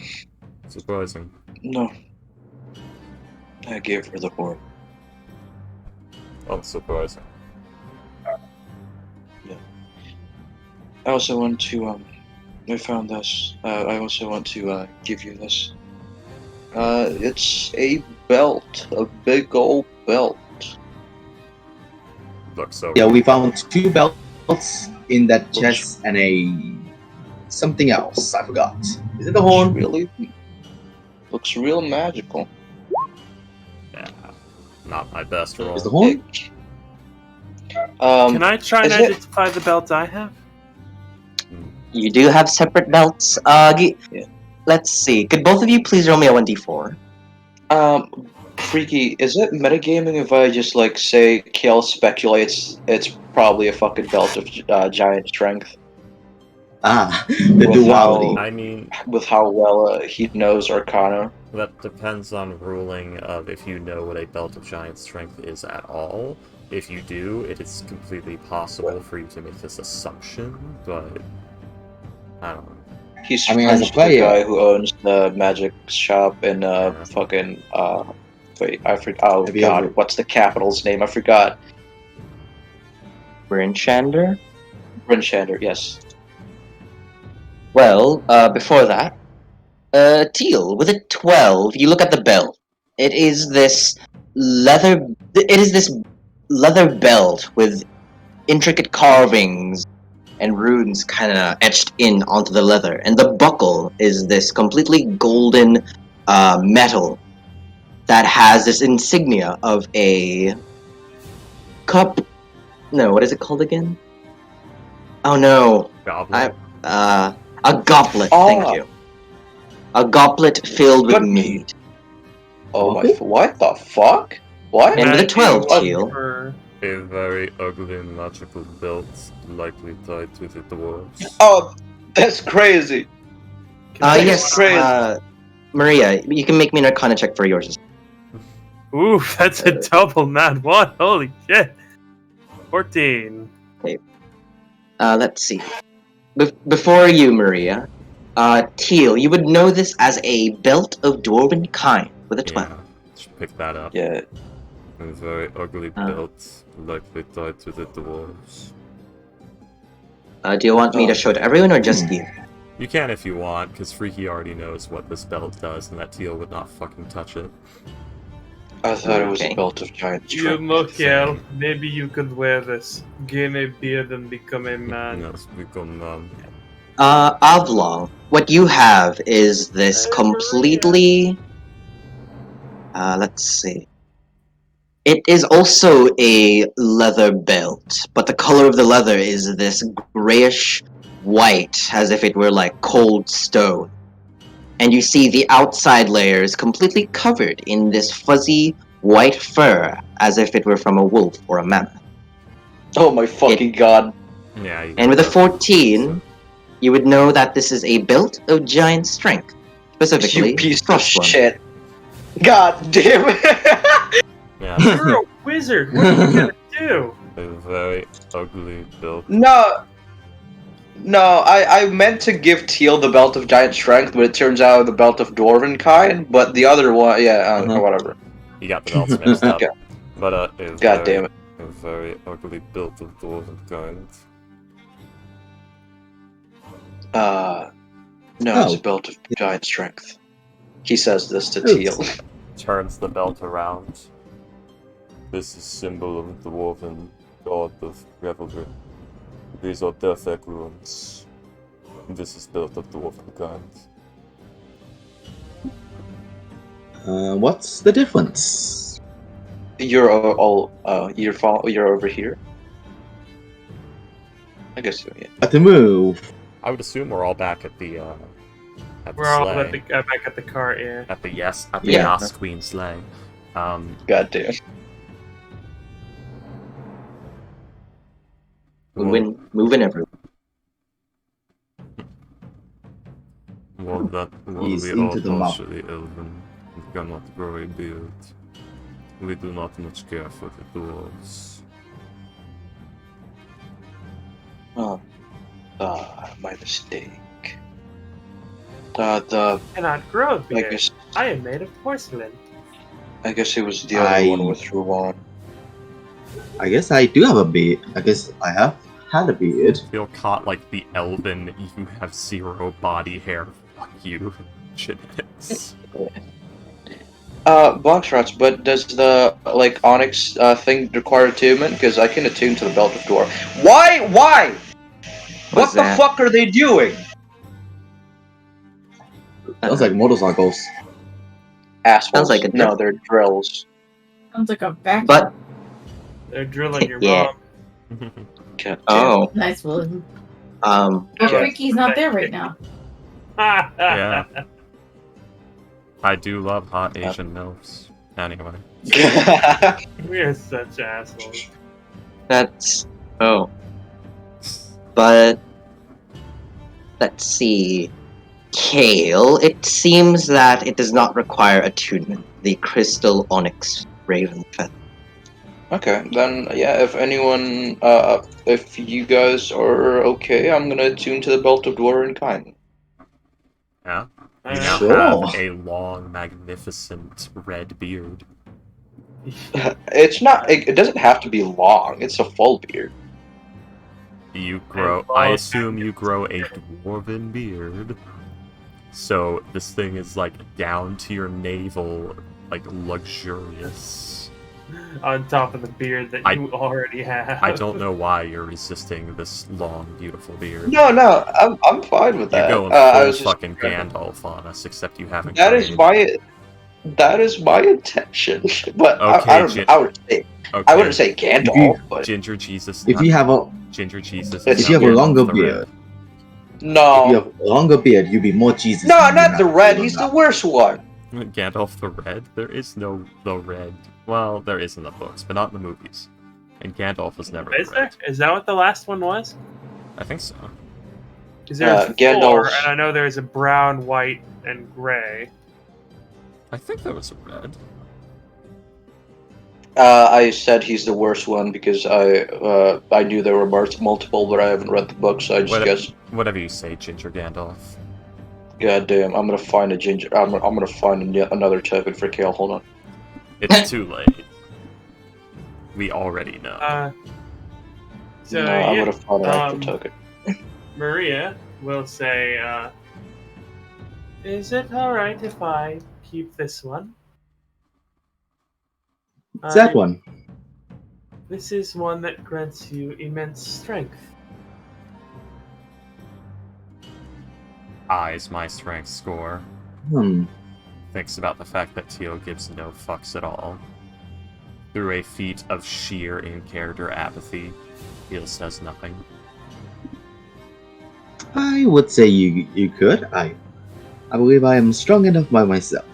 Surprising. no. I gave her the horn. Unsurprising. Yeah. I also want to I found this. I also want to give you this. It's a belt, a big old belt. Looks so. Yeah, we found 2 belts in that chest and a something else. I forgot. Is it the horn? Looks real magical. Yeah, not my best roll. Is the horn? Can I try and identify the belt I have? You do have separate belts. Let's see. Could both of you please roll me a 1d4? Freaky, is it metagaming if I just like say Kiel speculates it's probably a fucking belt of giant strength The With duality. I mean, with how well he knows Arcana? that depends on ruling of if you know what a belt of giant strength is at all. If you do, it is completely possible for you to make this assumption, but I don't know. He's I mean, as a friends with the player- guy who owns the magic shop in Yeah. fucking wait, I forgot. Oh Have you god, ever- what's the capital's name? I forgot. Brinshander? Brinshander, yes. Well, before that, Teal, with a 12, you look at the belt. It is this leather. It is this leather belt with intricate carvings and runes kind of etched in onto the leather, and the buckle is this completely golden metal that has this insignia of a cup. No, what is it called again? Oh no, Goblin? a goblet. Oh. Thank you. A goblet filled with Good. mead. Oh my! Okay. What the fuck? What? And with a Matt, 12, you Teal. for- A very ugly and magical belt, likely tied to the dwarves. Oh, that's crazy. Yes, Crazy. Maria, you can make me an Arcana check for yours. Ooh, that's a double nat one. Holy shit. 14. Let's see. Before you, Maria, Teal, you would know this as a belt of dwarven kind with a 12. Yeah, should pick that up. Yeah. A very ugly Uh. belt, likely tied to the dwarves. Do you want me to show it to everyone or just you? You can if you want, because Freaky already knows what this belt does, and that Teal would not fucking touch it. I thought it was Okay. a belt of giant You strength. Mokel, maybe you could wear this. Gain a beard and become a man. Yes, become Avlong, what you have is this completely. Let's see. It is also a leather belt, but the color of the leather is this grayish white, as if it were like cold stone. And you see the outside layer is completely covered in this fuzzy white fur, as if it were from a wolf or a mammoth. Oh my fucking god. yeah. You And with a can- 14, you would know that this is a belt of giant strength, specifically You piece of crushed one. shit. God damn it. Yeah, You're a wizard. What are you gonna do? a very ugly belt. No. No, I meant to give Teal the belt of giant strength, but it turns out the belt of dwarven kind. But the other one, yeah, whatever. You got the belts mixed up. Okay. But a God very, damn it. a very ugly belt of dwarven kind. No, it's Oh. a belt of giant strength. He says this to Oops. Teal. Turns the belt around. This is symbol of the dwarven god of revelry. These are death egg runes. This is built of dwarven kind. What's the difference? You're you're over here. I guess so, yeah. At the move. I would assume we're all back at the We're all sleigh. back at the cart, yeah. At the Yas Yeah. Queen sleigh. God damn. Moving everywhere. Well, that well, He's we into are the mouth. partially elven and cannot grow a beard. We do not much care for the dwarves. Oh. My mistake. The Cannot grow a I beard. guess I am made of porcelain. it was the other one with Ruan. I guess I do have a beard. I guess I have had a beard. Feel caught like the elven, you have zero body hair, fuck you, shenanigans. Boxrots, but does the onyx thing require attunement? Because I can attune to the belt of dwarf. Why? What What's the that? fuck are they doing? Sounds like motorcycles. Assholes. Sounds like a no, drill. they're drills. Sounds like a vacuum. But They're drilling your Yeah. mom. God damn. oh, Nice one. um, But Yeah. Ricky's not there right now. Yeah. I do love hot Asian milfs. Anyway. We are such assholes. That's but let's see. Kale, it seems that it does not require attunement. The crystal onyx raven feather. Okay, then yeah. If you guys are okay, I'm gonna tune to the belt of Dwarven kind. Yeah. You Uh, now Sure. have a long, magnificent red beard. It's not. It doesn't have to be long. It's a full beard. You grow. I assume you grow a dwarven beard. So this thing is like down to your navel, like luxurious. on top of the beard that you already have. I don't know why you're resisting this long, beautiful beard. No, I'm fine with that. You're going I full was just fucking Gandalf on us, except you haven't. that is my intention. But Okay, I wouldn't say Gandalf. But Ginger Jesus. If you have a Ginger Jesus, if you have a longer beard, no, if you have a longer beard, you'll be more Jesus. No, than you not the have red. to He's now. the worst one. Gandalf the Red? There is no the Red. Well, there is in the books, but not in the movies. And Gandalf was never Is the there? Red. Is that what the last one was? I think so. Is there four? Gandalf- And I know there's a brown, white, and gray. I think there was a Red. I said he's the worst one because I knew there were multiple, but I haven't read the book, so I just guessed. Whatever you say, Ginger Gandalf. God damn, I'm gonna find a ginger. I'm gonna find another token for Kale. Hold on. It's too late. We already know. So No, I'm yeah, gonna find an actual token. Maria will say, "Is it all right if I keep this one?" It's that one. This is one that grants you immense strength. Eyes my strength score. Thinks about the fact that Teal gives no fucks at all. Through a feat of sheer in-character apathy, Teal says nothing. I would say you could. I believe I am strong enough by myself.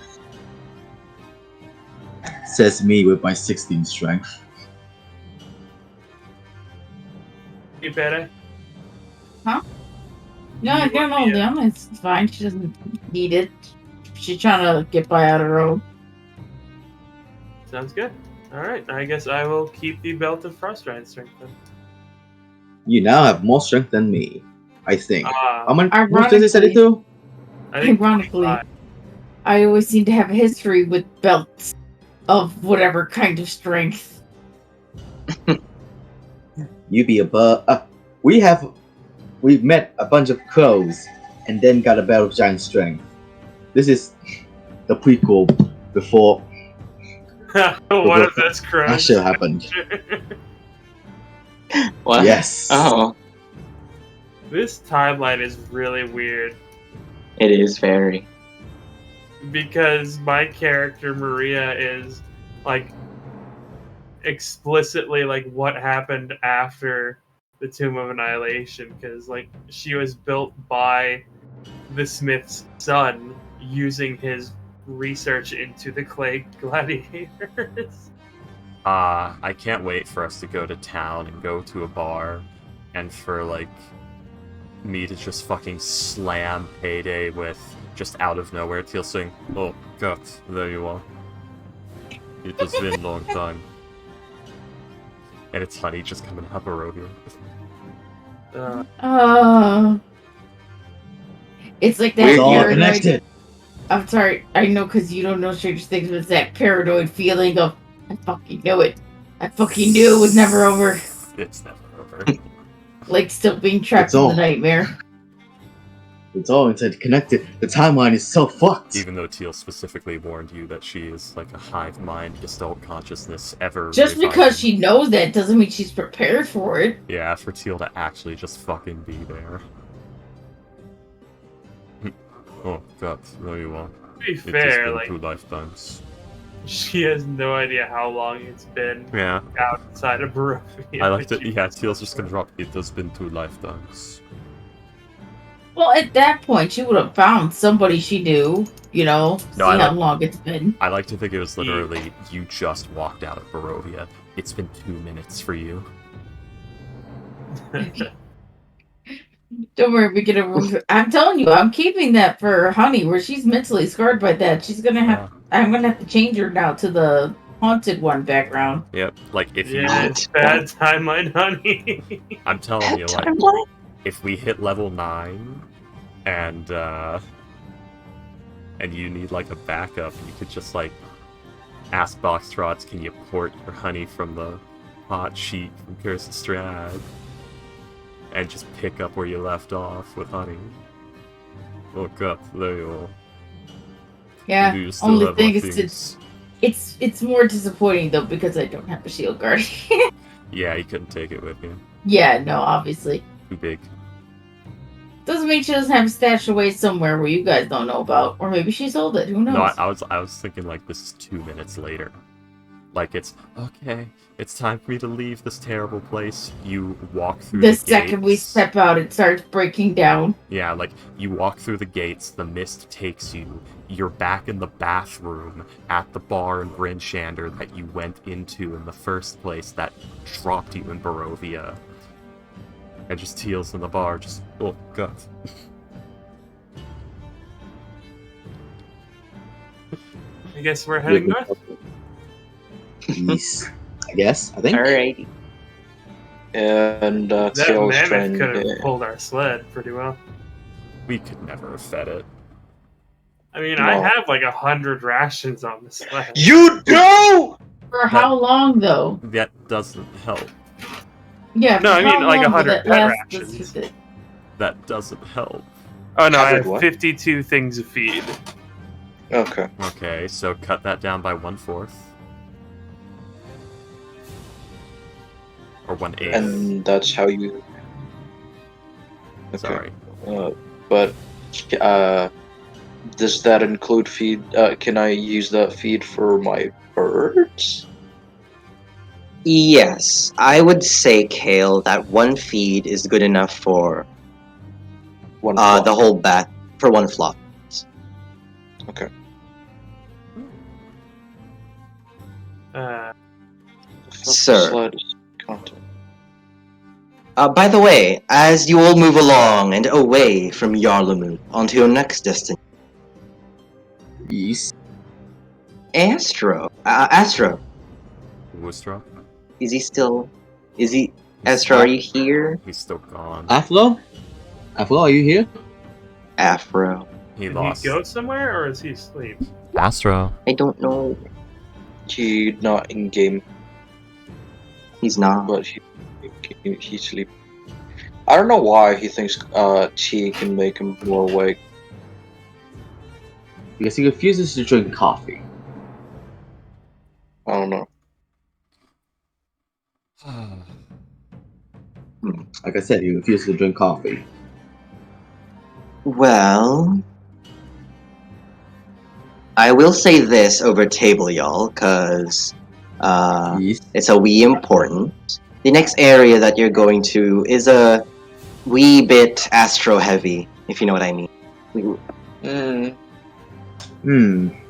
Says me with my 16 strength. You better. Huh? No, it's fine. She doesn't need it. She's trying to get by on her own. Sounds good. All right, I guess I will keep the belt of Frostriding strength then. You now have more strength than me, I think. How many strength is it to? Ironically, I always seem to have a history with belts of whatever kind of strength. You be a we've met a bunch of crows and then got a belt of giant strength. This is the prequel before One of those crows. that shit happened. What? Yes. Oh, This timeline is really weird it is very. because my character Maria is like explicitly like what happened after the Tomb of Annihilation, because like she was built by the Smith's son using his research into the clay gladiators. I can't wait for us to go to town and go to a bar, and for, like, me to just fucking slam Payday with, just out of nowhere, Teal saying, "Oh, God, there you are. It has been a long time." And it's Honey just coming up a rodeo. It's like that We're all paranoid. connected. I'm sorry, I know because you don't know Stranger Things, but it's that paranoid feeling of I fucking knew it. I fucking knew it was never over. It's never over. Like still being trapped It's in all- the nightmare. It's all interconnected. The timeline is so fucked. Even though Teal specifically warned you that she is like a hive mind gestalt consciousness ever. Just reviving. because she knows that doesn't mean she's prepared for it. Yeah, for Teal to actually just fucking be there. Oh God, there you are. To be It has fair, been like 2 lifetimes. she has no idea how long it's been Yeah. outside of Barovia. I like to. Yeah, Teal's just gonna drop. It has been 2 lifetimes. Well, at that point, she would have found somebody she knew, see I how like- long it's been. I like to think it was literally, you just walked out of Barovia. It's been 2 minutes for you. Don't worry, we get a. I'm telling you, I'm keeping that for Honey, where she's mentally scarred by that. She's gonna have. I'm gonna have to change her now to the haunted one background. Yep, like if you... Yeah, it's bad timeline, honey. I'm telling you, like, Timeline? if we hit level 9, and you need, like, a backup, you could just, like, ask Boxtrots, can you port your Honey from the hot sheet from Curse of Strahd? And just pick up where you left off with Honey. Look up, there you are. Yeah. Do you still Only have thing my is, things? it's more disappointing though because I don't have a shield guardian. Yeah, you couldn't take it with you. Yeah, no, obviously. Too big. Doesn't mean she doesn't have it stashed away somewhere where you guys don't know about, or maybe she sold it. Who knows? No, I was thinking like this is 2 minutes later. Like it's okay. It's time for me to leave this terrible place. You walk through the the second we gates. step out, it starts breaking down. Yeah, like you walk through the gates. The mist takes you. You're back in the bathroom at the bar in Bryn Shander that you went into in the first place that dropped you in Barovia. And just Teal's in the bar, just oh god. I guess we're heading north. Yes, I guess. I think. Alrighty. And That Teal's mammoth trying could have to... pulled our sled pretty well. We could never have fed it. I mean, I No. have like 100 rations on the sled. You do! For how long though? That doesn't help. Yeah. No, for I mean, how like long 100 will that pet last rations. us with it? That doesn't help. Oh no, I 100 have what? 52 things of feed. Okay. Okay, so cut that down by 1/4. Or 1/8. And that's how you... Okay. Sorry. But does that include feed? Can I use that feed for my birds? Yes, I would say, Kale, that one feed is good enough for One the flock. whole bat for one flock. Okay. Sir. Sled is content. By the way, as you all move along and away from Yarlamut onto your next destination, Yes. Astro, Woostra? is he still? Is he? Astro, are you here? He's still gone. Aflo? Aflo, are you here? Afro, He Did lost. he go somewhere or is he asleep? Astro. I don't know. He not in game, He's not. but he sleep. I don't know why he thinks tea can make him more awake. Because he refuses to drink coffee. I don't know. Like I said, he refuses to drink coffee. Well, I will say this over table, y'all, cause Yes. it's a wee important. The next area that you're going to is a wee bit astro heavy, if you know what I mean.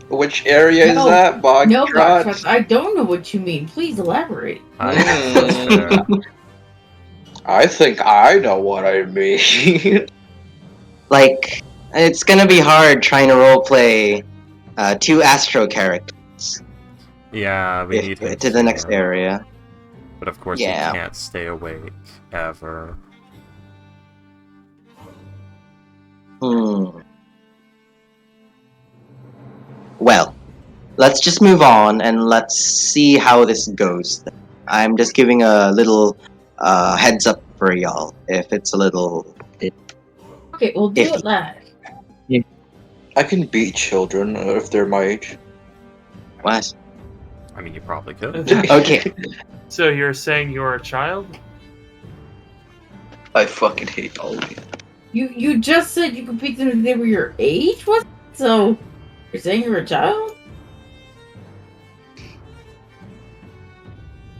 Which area is No. that, Bog? No, Boxtrot, I don't know what you mean. Please elaborate. I think I know what I mean. Like, it's gonna be hard trying to roleplay two astro characters Yeah, we need him to the next area. But of course Yeah. he can't stay awake ever. Well, let's just move on and let's see how this goes. I'm just giving a little heads up for y'all if it's a little. Okay, we'll do If- it live. I can beat children if they're my age. What? I mean, you probably could. Okay. So you're saying you're a child? I fucking hate all of you. You just said you could beat them if they were your age, what? So you're saying you're a child?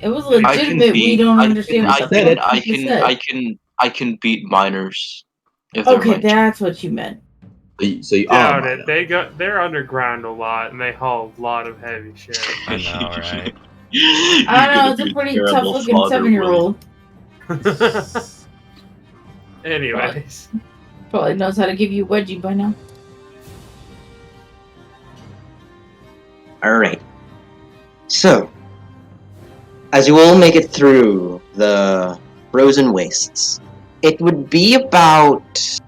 It was legitimate. We don't understand what the fuck you just said. I can beat minors. If they're Okay, my that's what you meant. So you are Doubt my it. They're underground a lot, and they haul a lot of heavy shit. I know, right? I don't know, it's a pretty tough looking 7-year-old. Anyways, Probably knows how to give you a wedgie by now. Alright. So, as you all make it through the frozen wastes, it would be about,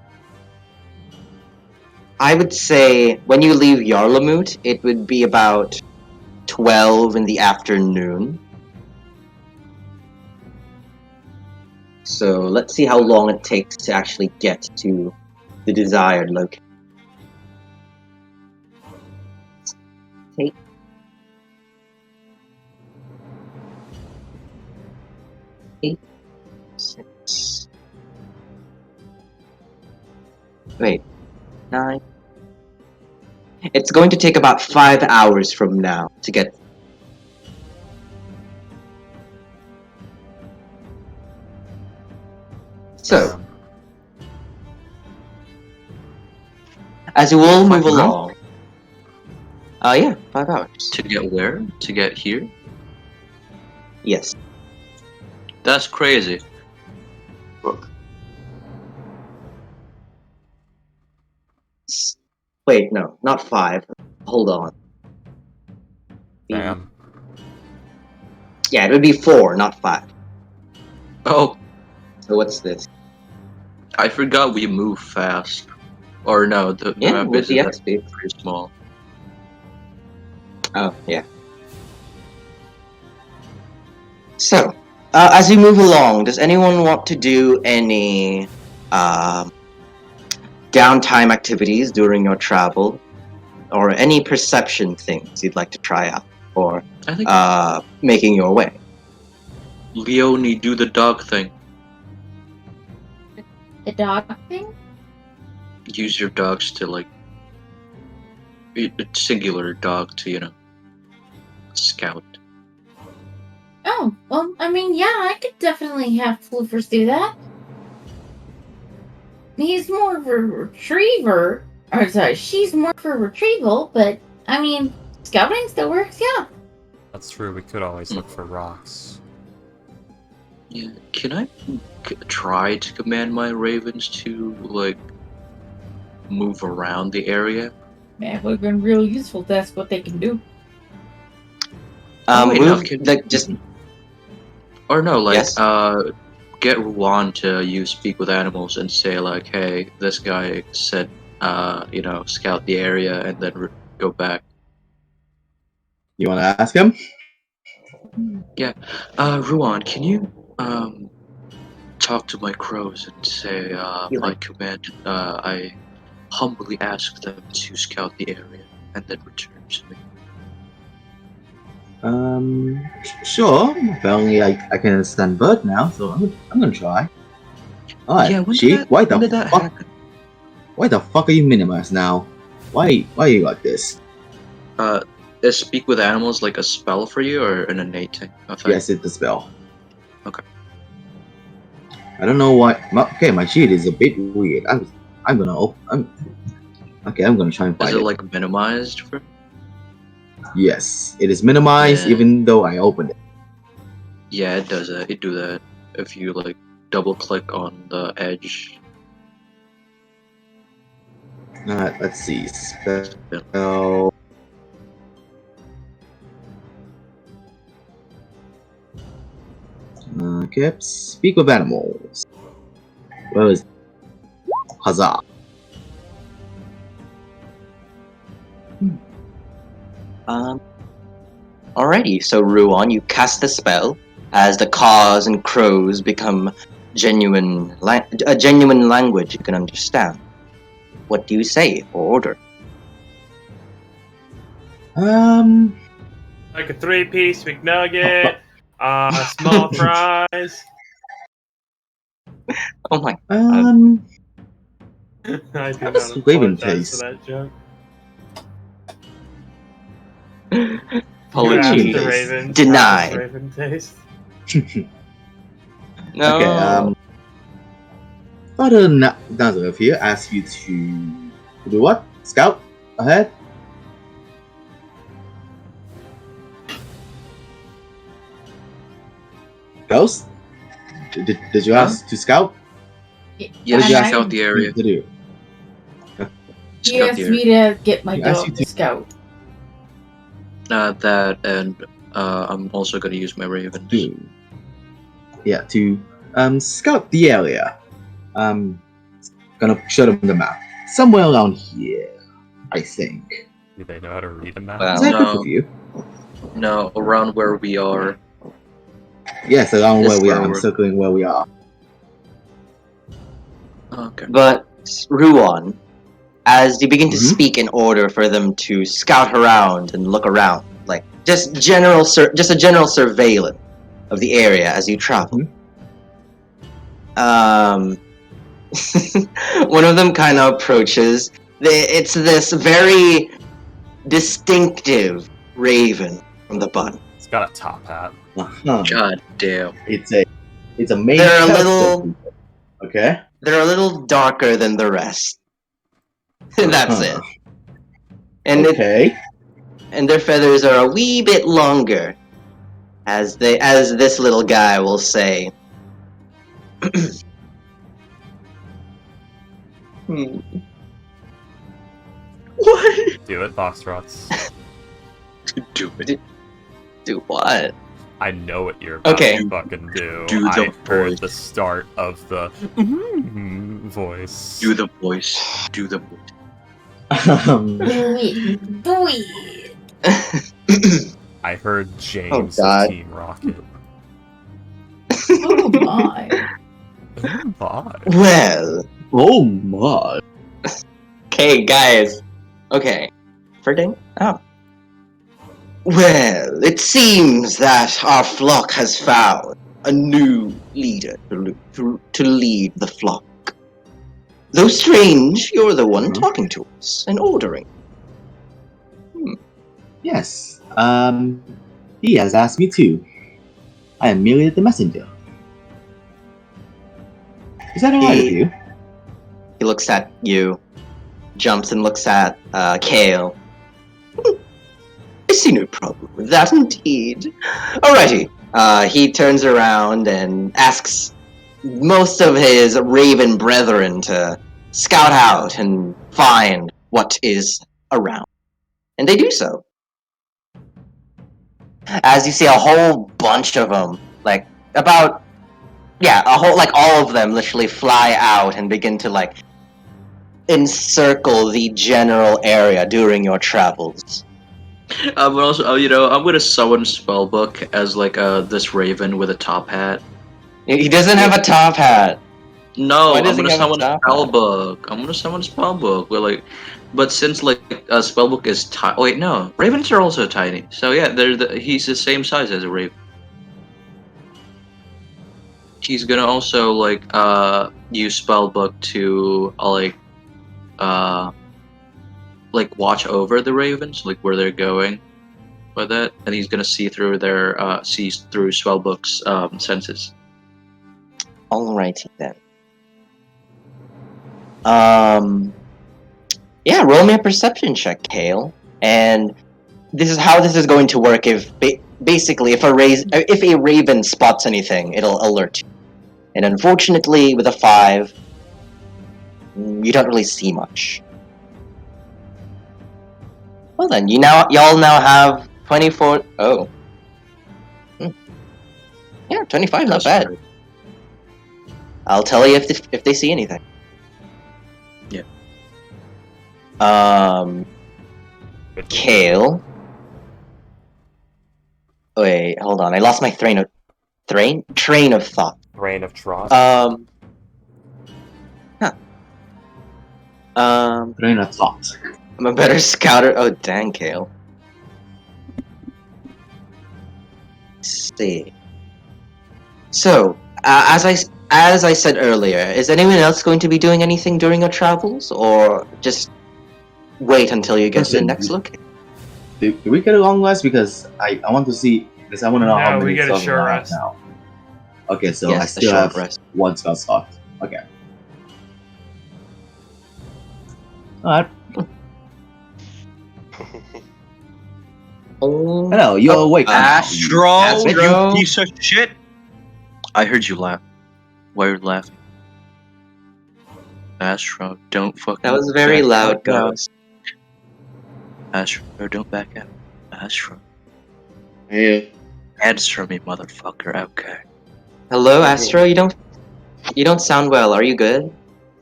I would say, when you leave Yarlamut, it would be about 12 in the afternoon. So let's see how long it takes to actually get to the desired location. Take. Eight, 6. Wait, 9. It's going to take about 5 hours from now to get. So, as you all move along. Yeah, 5 hours. To get where? To get here? Yes. That's crazy. Wait, no, not 5. Hold on. Damn. Yeah, it would be 4, not 5. Oh, So what's this? I forgot we move fast. Or no, the Yeah, map with is the XP. pretty small. Oh, yeah. So, as you move along, does anyone want to do any downtime activities during your travel? Or any perception things you'd like to try out? Or I think making your way? Leonie do the dog thing. The dog thing? Use your dogs to like a singular dog to, you know, scout. Oh, well, I mean, yeah, I could definitely have Floofers do that. He's more of a retriever. Or, sorry, she's more for retrieval, but, I mean, scouting still works, yeah. That's true, we could always look for rocks. Yeah, can I try to command my ravens to like move around the area? Man, it would have been real useful. That's what they can do. Wait, no, Move, like, just... Or no, like, Yes? get Ruan to use speak with animals and say like, hey, this guy said, you know, scout the area and then go back. You want to ask him? Yeah. Ruan, can you talk to my crows and say, my command, I humbly ask them to scout the area and then return to me. Sure. Apparently, I can understand bird now, so I'm gonna try. Alright, Yeah, when Sheik, did that happen? why the fuck are you minimized now? Why are you like this? Is speak with animals like a spell for you or an innate thing? Yes, it's a spell. Okay. I don't know why. Okay, my sheet is a bit weird. I'm gonna try and find Is it. it like minimized for? Yes, it is minimized Yeah. even though I opened it. Yeah, it does that. It do that if you like double click on the edge. Let's see. Spell. Okay, speak with animals. Where is? Huzzah! Alrighty, so Ruan, you cast the spell as the caws and crows become a genuine language you can understand. What do you say or order? like a 3-piece McNugget, small fries. Oh my. I do How not does Raven apologize for taste? that joke. Apologies. You asked the Ravens. Denied. How does Raven taste? No. Okay. Other Nazareth here asks you to do what? Scout ahead. Ghost? Did you ask to scout? Yeah, What did you ask scout the area. to do? He Scout asked the me area. to get my He asked dog you to to- scout. That and I'm also gonna use my ravens. Yeah, to scout the area. Gonna show them the map. Somewhere around here, I think. Do they know how to read a map? Well, Is that good No. with you? No, around where we are. Yes, around This where we are. where I'm we're- circling where we are. Okay. But Ruon, as you begin to Mhm. speak in order for them to scout around and look around, like just a general surveillance of the area as you travel. One of them kind of approaches. It's this very distinctive raven from the bun. It's got a top hat. Uh-huh. God damn. It's a main They're a character. little- Okay. They're a little darker than the rest. That's Uh-huh. it. And Okay. and their feathers are a wee bit longer, as this little guy will say. What? Do it, Foxtrots. Do it. Do what? I know what you're about Okay. to fucking do. Do the I heard voice. the start of the voice. Do the voice. Do the voice. Do it. Do it. I heard James God. of Team Rocket. Oh my. Oh, bye. Well, Oh my. okay, guys. Okay. Ferding? Oh. Well, it seems that our flock has found a new leader to lead the flock. Though strange, you're the one talking to us and ordering. Yes. He has asked me to. I am merely the messenger. Is that alright with you? He looks at you, jumps and looks at Kale. I see no problem with that, indeed. Alrighty. He turns around and asks most of his raven brethren to scout out and find what is around. And they do so. As you see a whole bunch of them, like, about, yeah, a whole, like, all of them literally fly out and begin to, like, encircle the general area during your travels. I'm also, I'm gonna summon Spellbook as like this raven with a top hat. He doesn't have a top hat. No, Why I'm does he gonna have a summon top hat? Spellbook. I'm gonna summon Spellbook. But since like Spellbook is tiny. Wait, no, ravens are also tiny. So yeah, he's the same size as a raven. He's gonna also like use Spellbook to like watch over the ravens, like where they're going with it, and he's gonna see through Spellbook's senses. Alrighty then. Yeah, roll me a perception check, Kale. And this is how this is going to work. Basically, if a raven spots anything, it'll alert you. And unfortunately, with a 5, you don't really see much. Well then, y'all now have 24. Oh. Yeah, 25, not bad. Great. I'll tell you if they see anything. Yeah. Kale. Wait, hold on. I lost my train of thought. Brain of Trot. Train of thought. I'm a better scouter. Oh, dang, Kale. Let's see. So, as I said earlier, is anyone else going to be doing anything during your travels, or just wait until you get to the Listen, next location? Do we get a long rest? Because I want to see, because I want to know how No, we many get a stuff short I have rest. now. Okay, so Yes, I a still short have rest. one scout slot. Okay. Alright. Oh, Hello, you're awake now. Astro, Astro. you piece of shit! I heard you laugh. Why are you laughing? Astro, don't fucking. that was very back loud, out. Ghost. Astro, don't back out. Astro, Yeah. answer me, motherfucker. Okay. Hello, Astro. You don't sound well. Are you good?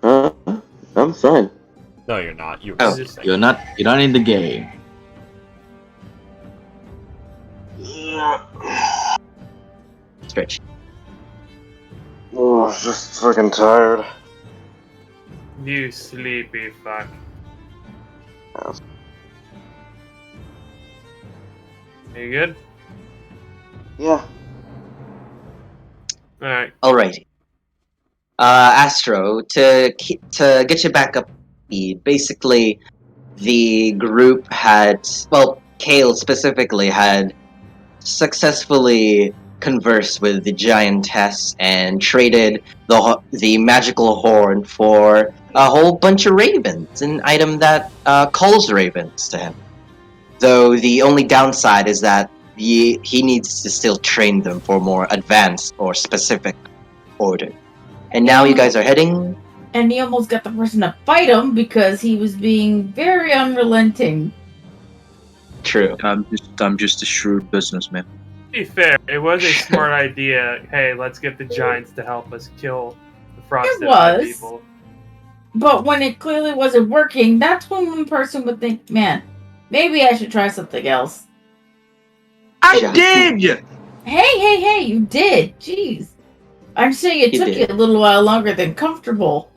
I'm fine. No, you're not. You were Oh. sick. You're not in the game. Stretch. Oh, just fucking tired. You sleepy fuck. Are you good? Yeah. Alright. Alrighty. Astro, to get you back up to speed, basically, the group had, well, Kale specifically had successfully conversed with the giantess and traded the magical horn for a whole bunch of ravens, an item that calls ravens to him. Though the only downside is that he needs to still train them for more advanced or specific order. And now you guys are heading. And he almost got the person to fight him because he was being very unrelenting. True. I'm just a shrewd businessman. To be fair, it was a smart idea. Hey, let's get the giants to help us kill the frosted eye was. people. But when it clearly wasn't working, that's when one person would think, man, maybe I should try something else. I did! Hey, you did. Jeez. I'm saying it You took did. you a little while longer than comfortable.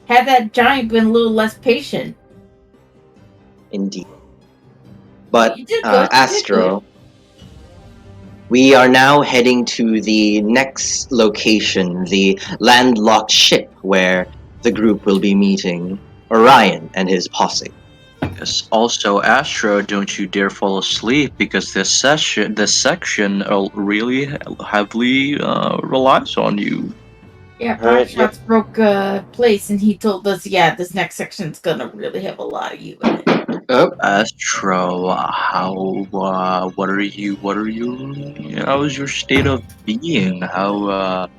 Had that giant been a little less patient. Indeed. But, You did good, you did Astro, we are now heading to the next location, the landlocked ship, where the group will be meeting Orion and his posse. Yes. Also, Astro, don't you dare fall asleep because this section really heavily relies on you. Yeah, Alright, Shots broke place, and he told us, yeah, this next section's gonna really have a lot of you in it. Oh, Astro, what are you, how is your state of being? How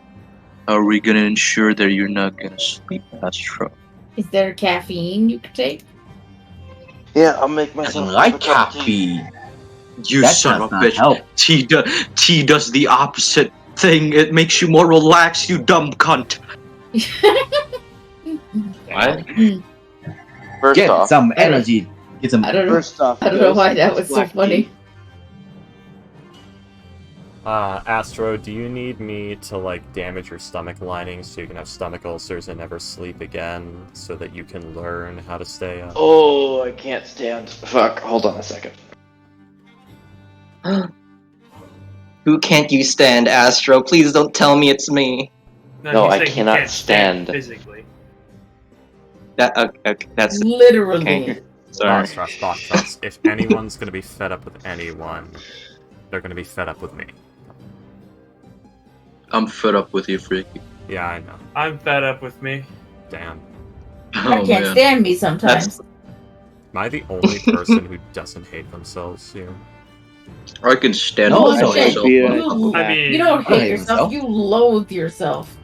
are we gonna ensure that you're not gonna sleep, Astro? Is there caffeine you could take? Yeah, I'll make I myself like a cup of tea. caffeine. You That son does of a not bitch. help. Tea does the opposite thing. It makes you more relaxed, you dumb cunt. what? First Get off, some energy. Get some. I don't know. first off, I don't know Ghost, why that it's was so black funny. tea. Astro, do you need me to, like, damage your stomach lining so you can have stomach ulcers and never sleep again so that you can learn how to stay up? Oh, I can't stand. Fuck, hold on a second. Who can't you stand, Astro? Please don't tell me it's me. No, he's I saying he cannot can't stand. physically. That's Literally. okay. Sorry. Box trust. If anyone's gonna be fed up with anyone, they're gonna be fed up with me. I'm fed up with you, Freaky. Yeah, I know. I'm fed up with me. Damn. I Oh, can't man. stand me sometimes. Am I the only person who doesn't hate themselves here? I can stand No, with I don't myself. be a- You, I mean, you don't I hate hate yourself, myself. you loathe yourself.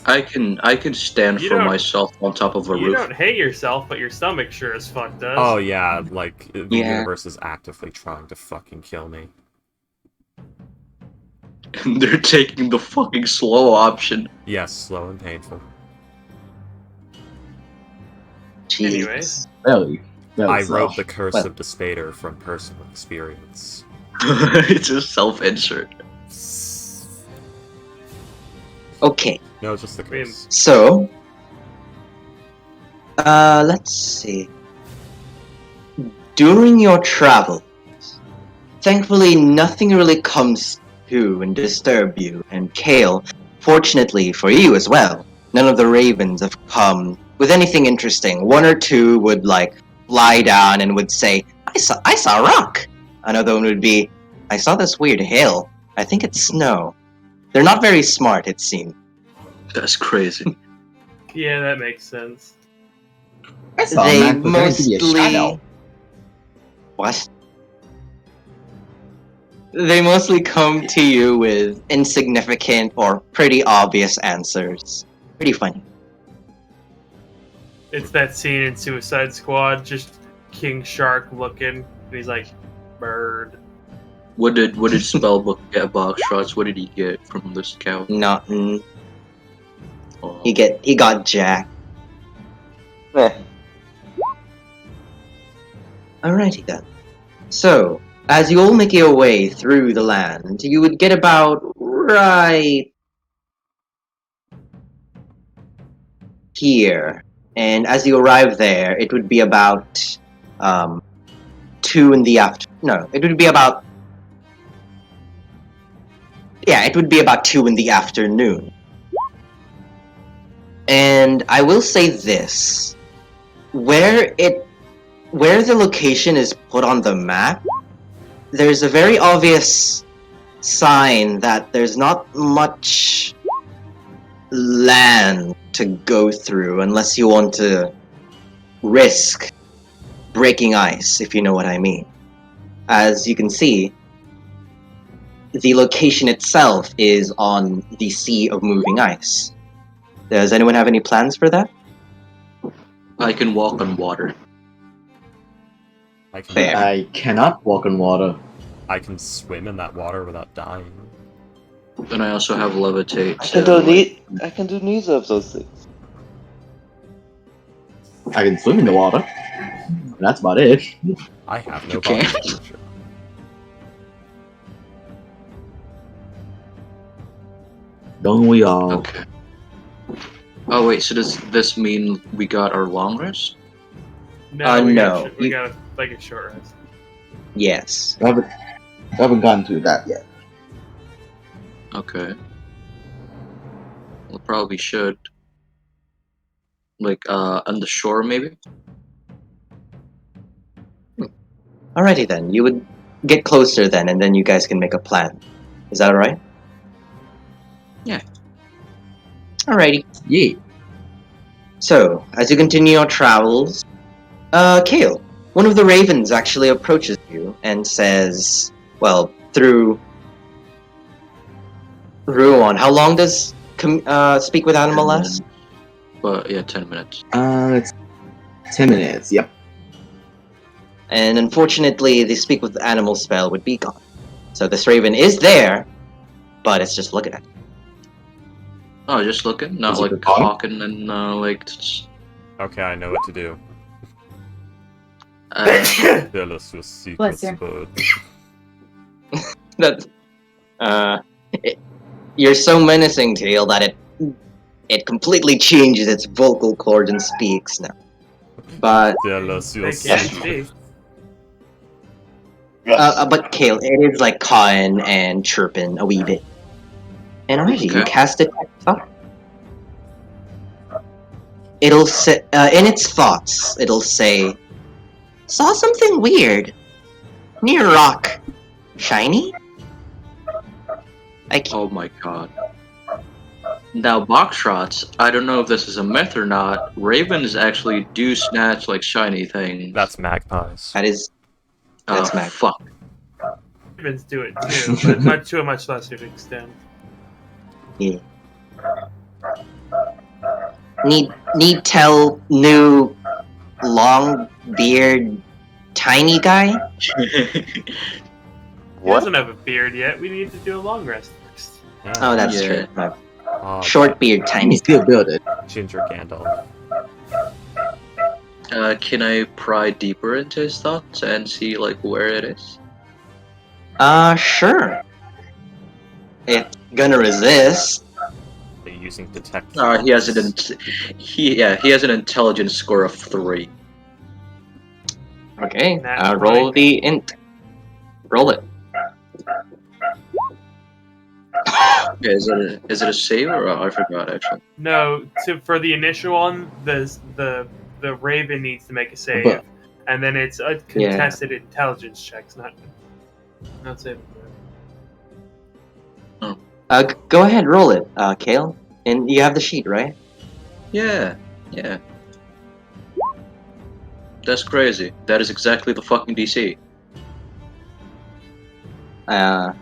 I can stand You for don't- myself on top of a you roof. don't hate yourself, but your stomach sure as fuck does. Oh yeah, like, the Yeah. universe is actively trying to fucking kill me. They're taking the fucking slow option. Yes, slow and painful. Jeez. Anyways. Very I slow. wrote The Curse Well. of Despater from personal experience. It's a self-insert. Okay, No, just the curse. so let's see. During your travels, thankfully nothing really comes to and disturb you. And Kale, fortunately for you as well, none of the ravens have come with anything interesting. One or two would fly down and would say, I saw a rock. Another one would be, I saw this weird hill. I think it's snow. They're not very smart, it seems. That's crazy. Yeah, that makes sense. I saw a they man pretending to be a shadow. mostly what? They mostly come to you with insignificant or pretty obvious answers. Pretty funny. It's that scene in Suicide Squad, just King Shark looking, and he's like, bird. What did Spellbook get, box shots? What did he get from the scout? Nothing. Oh. He got jacked. Eh. Alrighty then. So, as you all make your way through the land, you would get about right here. And as you arrive there, it would be about 2 in the afternoon. No, it would be about it would be about 2 in the afternoon. And I will say this. Where the location is put on the map, there's a very obvious sign that there's not much land to go through unless you want to risk breaking ice, if you know what I mean. As you can see, the location itself is on the Sea of Moving Ice. Does anyone have any plans for that? I can walk on water. Fair. I cannot walk on water. I can swim in that water without dying. And I also have levitate. I can do neither of those things. I can swim in the water. That's about it. I have no You body can't. temperature. Don't we all? Okay. Oh wait, so does this mean we got our long rest? No, no. We got like a short rest. Yes. We haven't gotten to that yet. Okay. We probably should. Like, on the shore, maybe? Alrighty then. You would get closer then, and then you guys can make a plan. Is that alright? Yeah. Alrighty. Yeah. So, as you continue your travels, Kale, one of the ravens actually approaches you and says, well, through Ruon, how long does speak with animal 10 last? minutes. But yeah, 10 minutes. It's 10 minutes. Yep. And unfortunately, the speak with animal spell would be gone. So this raven is there, but it's just looking at you. Oh, just looking? Not Is it like the dog? talking and like. Okay, I know what to do. Tell us your secrets, Bless you. bud. That, you're so menacing, Tail, that it completely changes its vocal cords and speaks now. But Tell us your They can't secrets. see. but Kale, it is like cawing and chirping a wee bit. And already you Okay. cast Detect Thought. It'll say, in its thoughts, it'll say, saw something weird. Near rock. Shiny? I can't. Oh my god. Now, box shots, I don't know if this is a myth or not. Ravens actually do snatch like shiny things. That's magpies. That's mag. Fuck. Ravens do it too, but to a much lesser extent. Yeah. Need tell new long beard tiny guy? He doesn't have a beard yet. We need to do a long rest first. Yeah. Oh, that's Yeah. true. My Oh, short beard tiny. He's still building. Ginger Gandalf. Can I pry deeper into his thoughts and see like where it is? Sure. It's gonna resist. Are you using detect? He has he has an intelligence score of 3. Okay, Nat roll 20. the int. Roll it. Yeah, is it a save or I forgot actually. No, for the initial one, the Raven needs to make a save, But- and then it's a contested intelligence checks, not saving. Go ahead, roll it, Kale. And you have the sheet, right? Yeah. That's crazy. That is exactly the fucking DC. I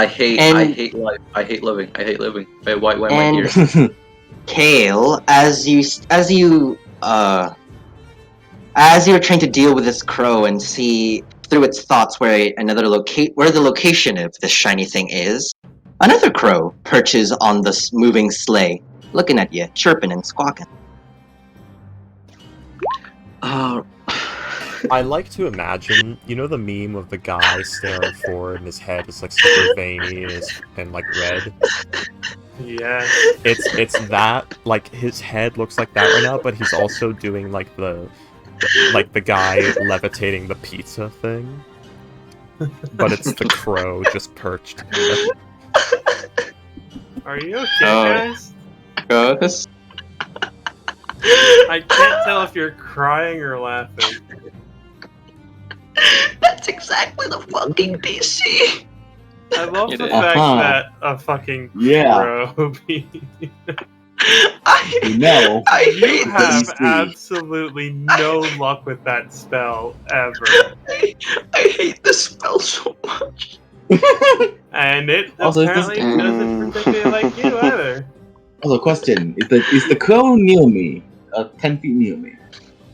hate life. I hate living. Wait, why am I here? Kale, as you're trying to deal with this crow and see through its thoughts where the location of this shiny thing is, another crow perches on this moving sleigh, looking at you, chirping and squawking. I like to imagine, you know the meme of the guy staring forward and his head is like super veiny and like red? Yes. It's that, like his head looks like that right now, but he's also doing like the guy levitating the pizza thing. But it's the crow just perched. Are you okay, guys? Yes. I can't tell if you're crying or laughing. That's exactly the fucking DC. I love It the is. fact Uh-huh. that a fucking Yeah. crow. I You hate have this. absolutely no luck with that spell ever, I hate this spell so much. and it Also, is this- apparently doesn't particularly like you either. Also, question: Is the crow near me? 10 feet near me.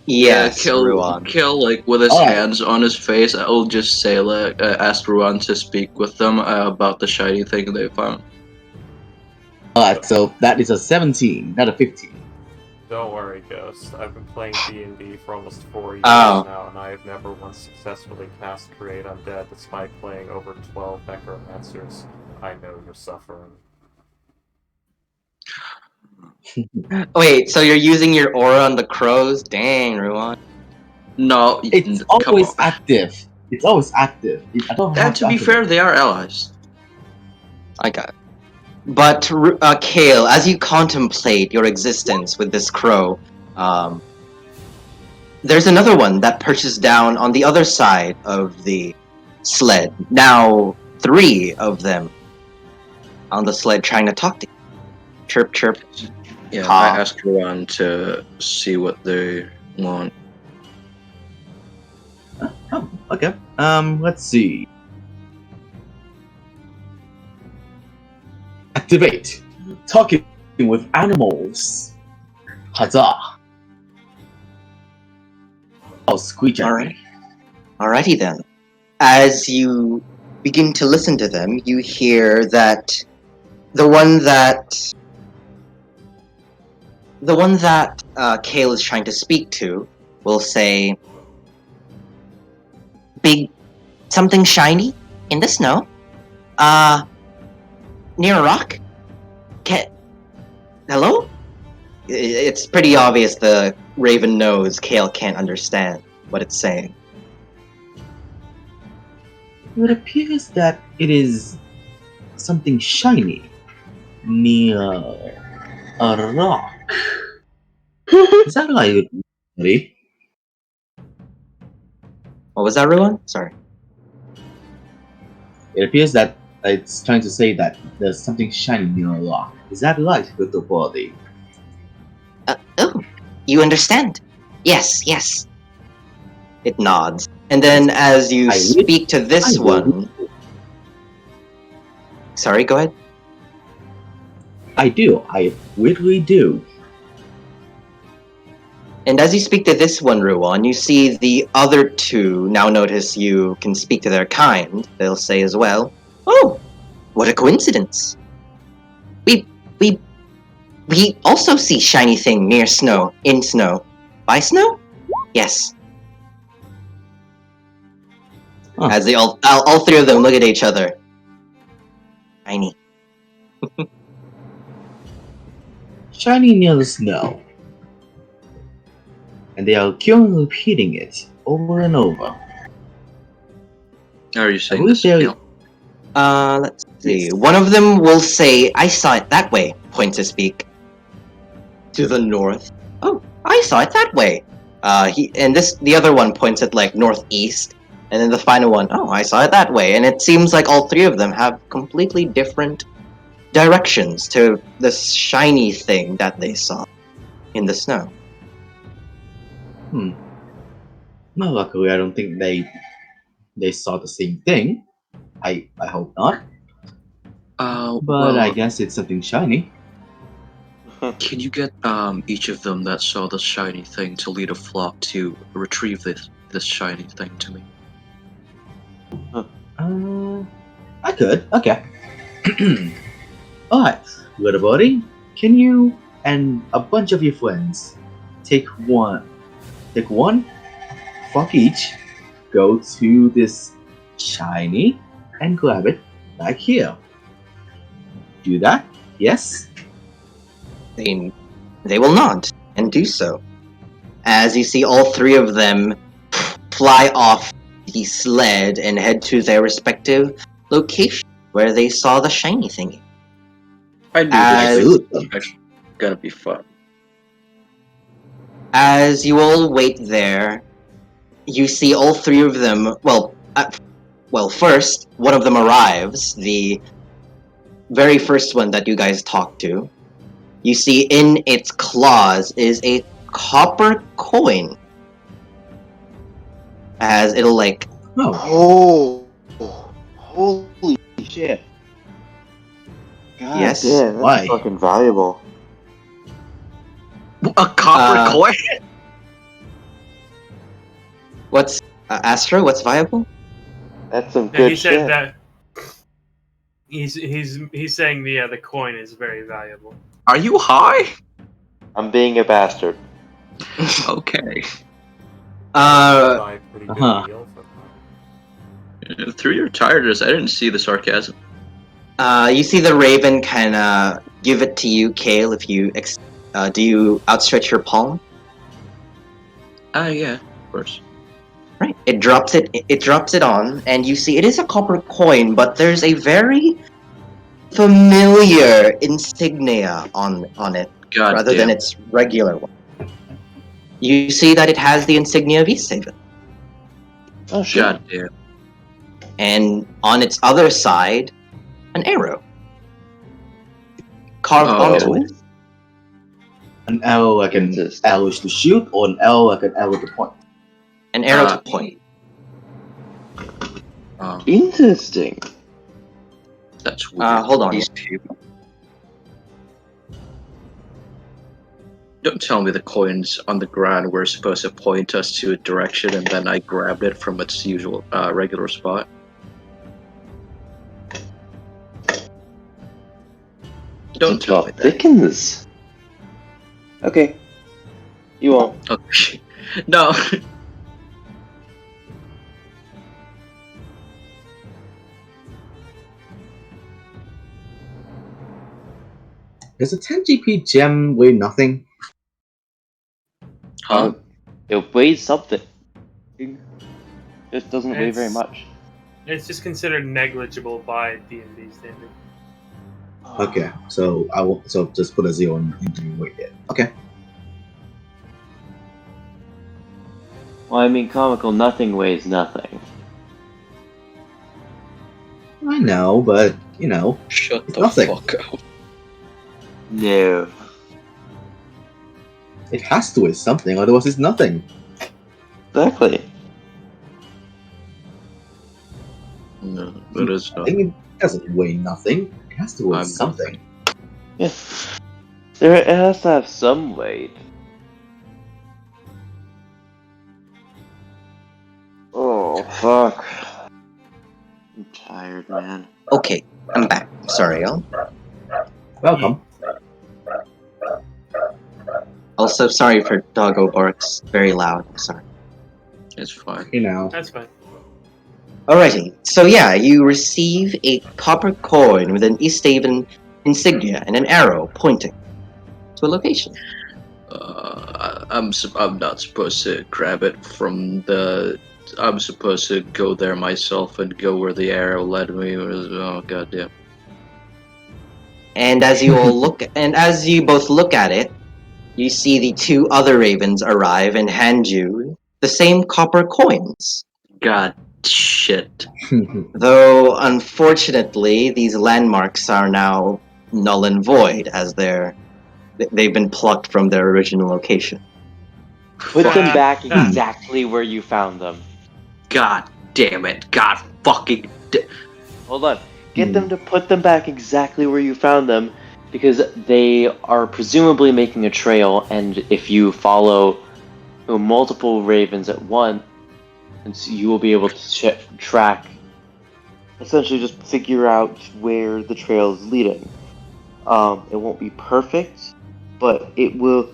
Yes, kill, Ruan. like with his Alright. hands on his face. I'll just say, like, ask Ruan to speak with them about the shiny thing they found. Alright, so that is a 17, not a 15. Don't worry, Ghost. I've been playing D&D for almost 4 years Oh. now, and I have never once successfully cast Create Undead despite playing over 12 Necromancers. I know you're suffering. Wait, so you're using your aura on the crows? Dang, Ruan. No, It's come always on. active. It's always active. I don't have And to be activate fair, it. they are allies. I got it. But, Kale, as you contemplate your existence with this crow, there's another one that perches down on the other side of the sled. Now, 3 of them on the sled trying to talk to you. Chirp, chirp. Yeah, Ha. I asked Ruan to see what they want. Oh, okay. Let's see. Activate. Talking with animals. Huzzah. Oh, squeak at Alright. me. Alrighty then. As you begin to listen to them, you hear that the one that Kale is trying to speak to will say, "Big something shiny in the snow? Near a rock? Hello?" It's pretty obvious the raven knows Kale can't understand what it's saying. It appears that it is something shiny near a rock. Is that right, buddy? What was that, Ruan? Sorry. It appears that it's trying to say that there's something shiny near a rock. Is that right, little body? Oh, you understand? Yes, yes. It nods. And then as you I speak to this I will- one... Sorry, go ahead. I do. I literally do. And as you speak to this one, Ruan, you see the other 2 now notice you can speak to their kind. They'll say as well, "Oh, what a coincidence. We also see shiny thing near snow, in snow. By snow? Yes." Huh. As they all 3 of them look at each other. Shiny. Shiny near the snow. And they are currently repeating it over and over. Are you I saying believe this? they're- Kale? Let's see. One of them will say, "I saw it that way," point to speak. To the north. "Oh, I saw it that way." The other one points at like northeast, and then the final one, "Oh, I saw it that way." And it seems like all 3 of them have completely different directions to the shiny thing that they saw in the snow. Well, luckily, I don't think they saw the same thing. I hope not. But I Well, guess it's something shiny. can you get each of them that saw the shiny thing to lead a flock to retrieve this shiny thing to me? I could. Okay. Alright, little buddy, can you and a bunch of your friends take one flock each, go to this shiny, and grab it back here. Do that? Yes? They will nod and do so. As you see all three of them fly off the sled and head to their respective location where they saw the shiny thingy. I knew As- this was actually gonna be fun. As you all wait there, you see all three of them. Well, first one of them arrives. The very first one that you guys talked to. You see in its claws is a copper coin. As it'll like Oh, Holy shit. God Yes, damn, that's why? fucking valuable. A copper coin? what's Astro? What's viable? That's some Yeah, good he said shit. that. He's saying the coin is very valuable. Are you high? I'm being a bastard. Okay. Buy a pretty good uh-huh. deal for that. Through your tiredness, I didn't see the sarcasm. You see the raven kind of give it to you, Kale. If you do you outstretch your palm? Yeah, of course. Right. It drops it. It drops it on, and you see it is a copper coin, but there's a very familiar insignia on it, God rather damn. than its regular one. You see that it has the insignia of East Haven, Oh shit. God damn. and on its other side, an arrow carved Oh. onto it. An arrow like an Jesus. arrow to shoot, or an arrow like an arrow to point? An arrow to point. Interesting. That's weird. Hold on. These people. Don't tell me the coins on the ground were supposed to point us to a direction, and then I grabbed it from its usual regular spot. Don't tell me that. Thickens. Okay. You won't. Okay. No. Does a 10 GP gem weigh nothing? Huh? It weighs something. It doesn't weigh very It's- much. It's just considered negligible by D&D standard. Okay, so I will just put a 0 into weight it. Okay. Well, I mean, comical nothing weighs nothing. I know, but you know, Shut It's the nothing. fuck up. No. it has to weigh something, otherwise it's nothing. Exactly. No, that is I not. think it doesn't weigh nothing. It has to weigh I'm something. Yeah. It has to have some weight. Oh, fuck. I'm tired, man. Okay, I'm back. Sorry, y'all. Welcome. Also, sorry for doggo barks. Very loud. I'm sorry. It's fine. You know. That's fine. Alrighty. So yeah, you receive a copper coin with an East Haven insignia and an arrow pointing to a location. I'm not supposed to grab it from the. I'm supposed to go there myself and go where the arrow led me. Oh goddamn! And as you all look, and as you both look at it, you see the two other ravens arrive and hand you the same copper coins. God shit! Though unfortunately, these landmarks are now null and void as they've been plucked from their original location. Put them Fuck. back exactly where you found them. God damn it. God fucking. Hold on. Get them to put them back exactly where you found them, because they are presumably making a trail, and if you follow multiple ravens at once, you will be able to track, essentially just figure out where the trail is leading. It won't be perfect, but it will.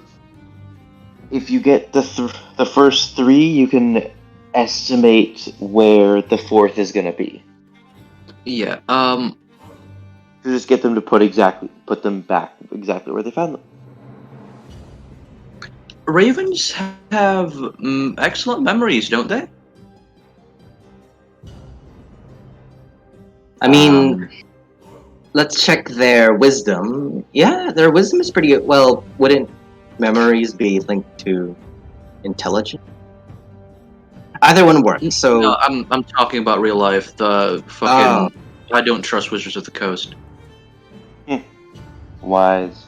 If you get the first three, you can estimate where the fourth is going to be. Yeah, You just get them to put them back exactly where they found them. ravens have excellent memories, don't they? I mean, let's check their wisdom. Yeah, their wisdom is pretty well. Wouldn't memories be linked to intelligence? Either one works. So No, I'm talking about real life. The fucking I don't trust Wizards of the Coast. Wise.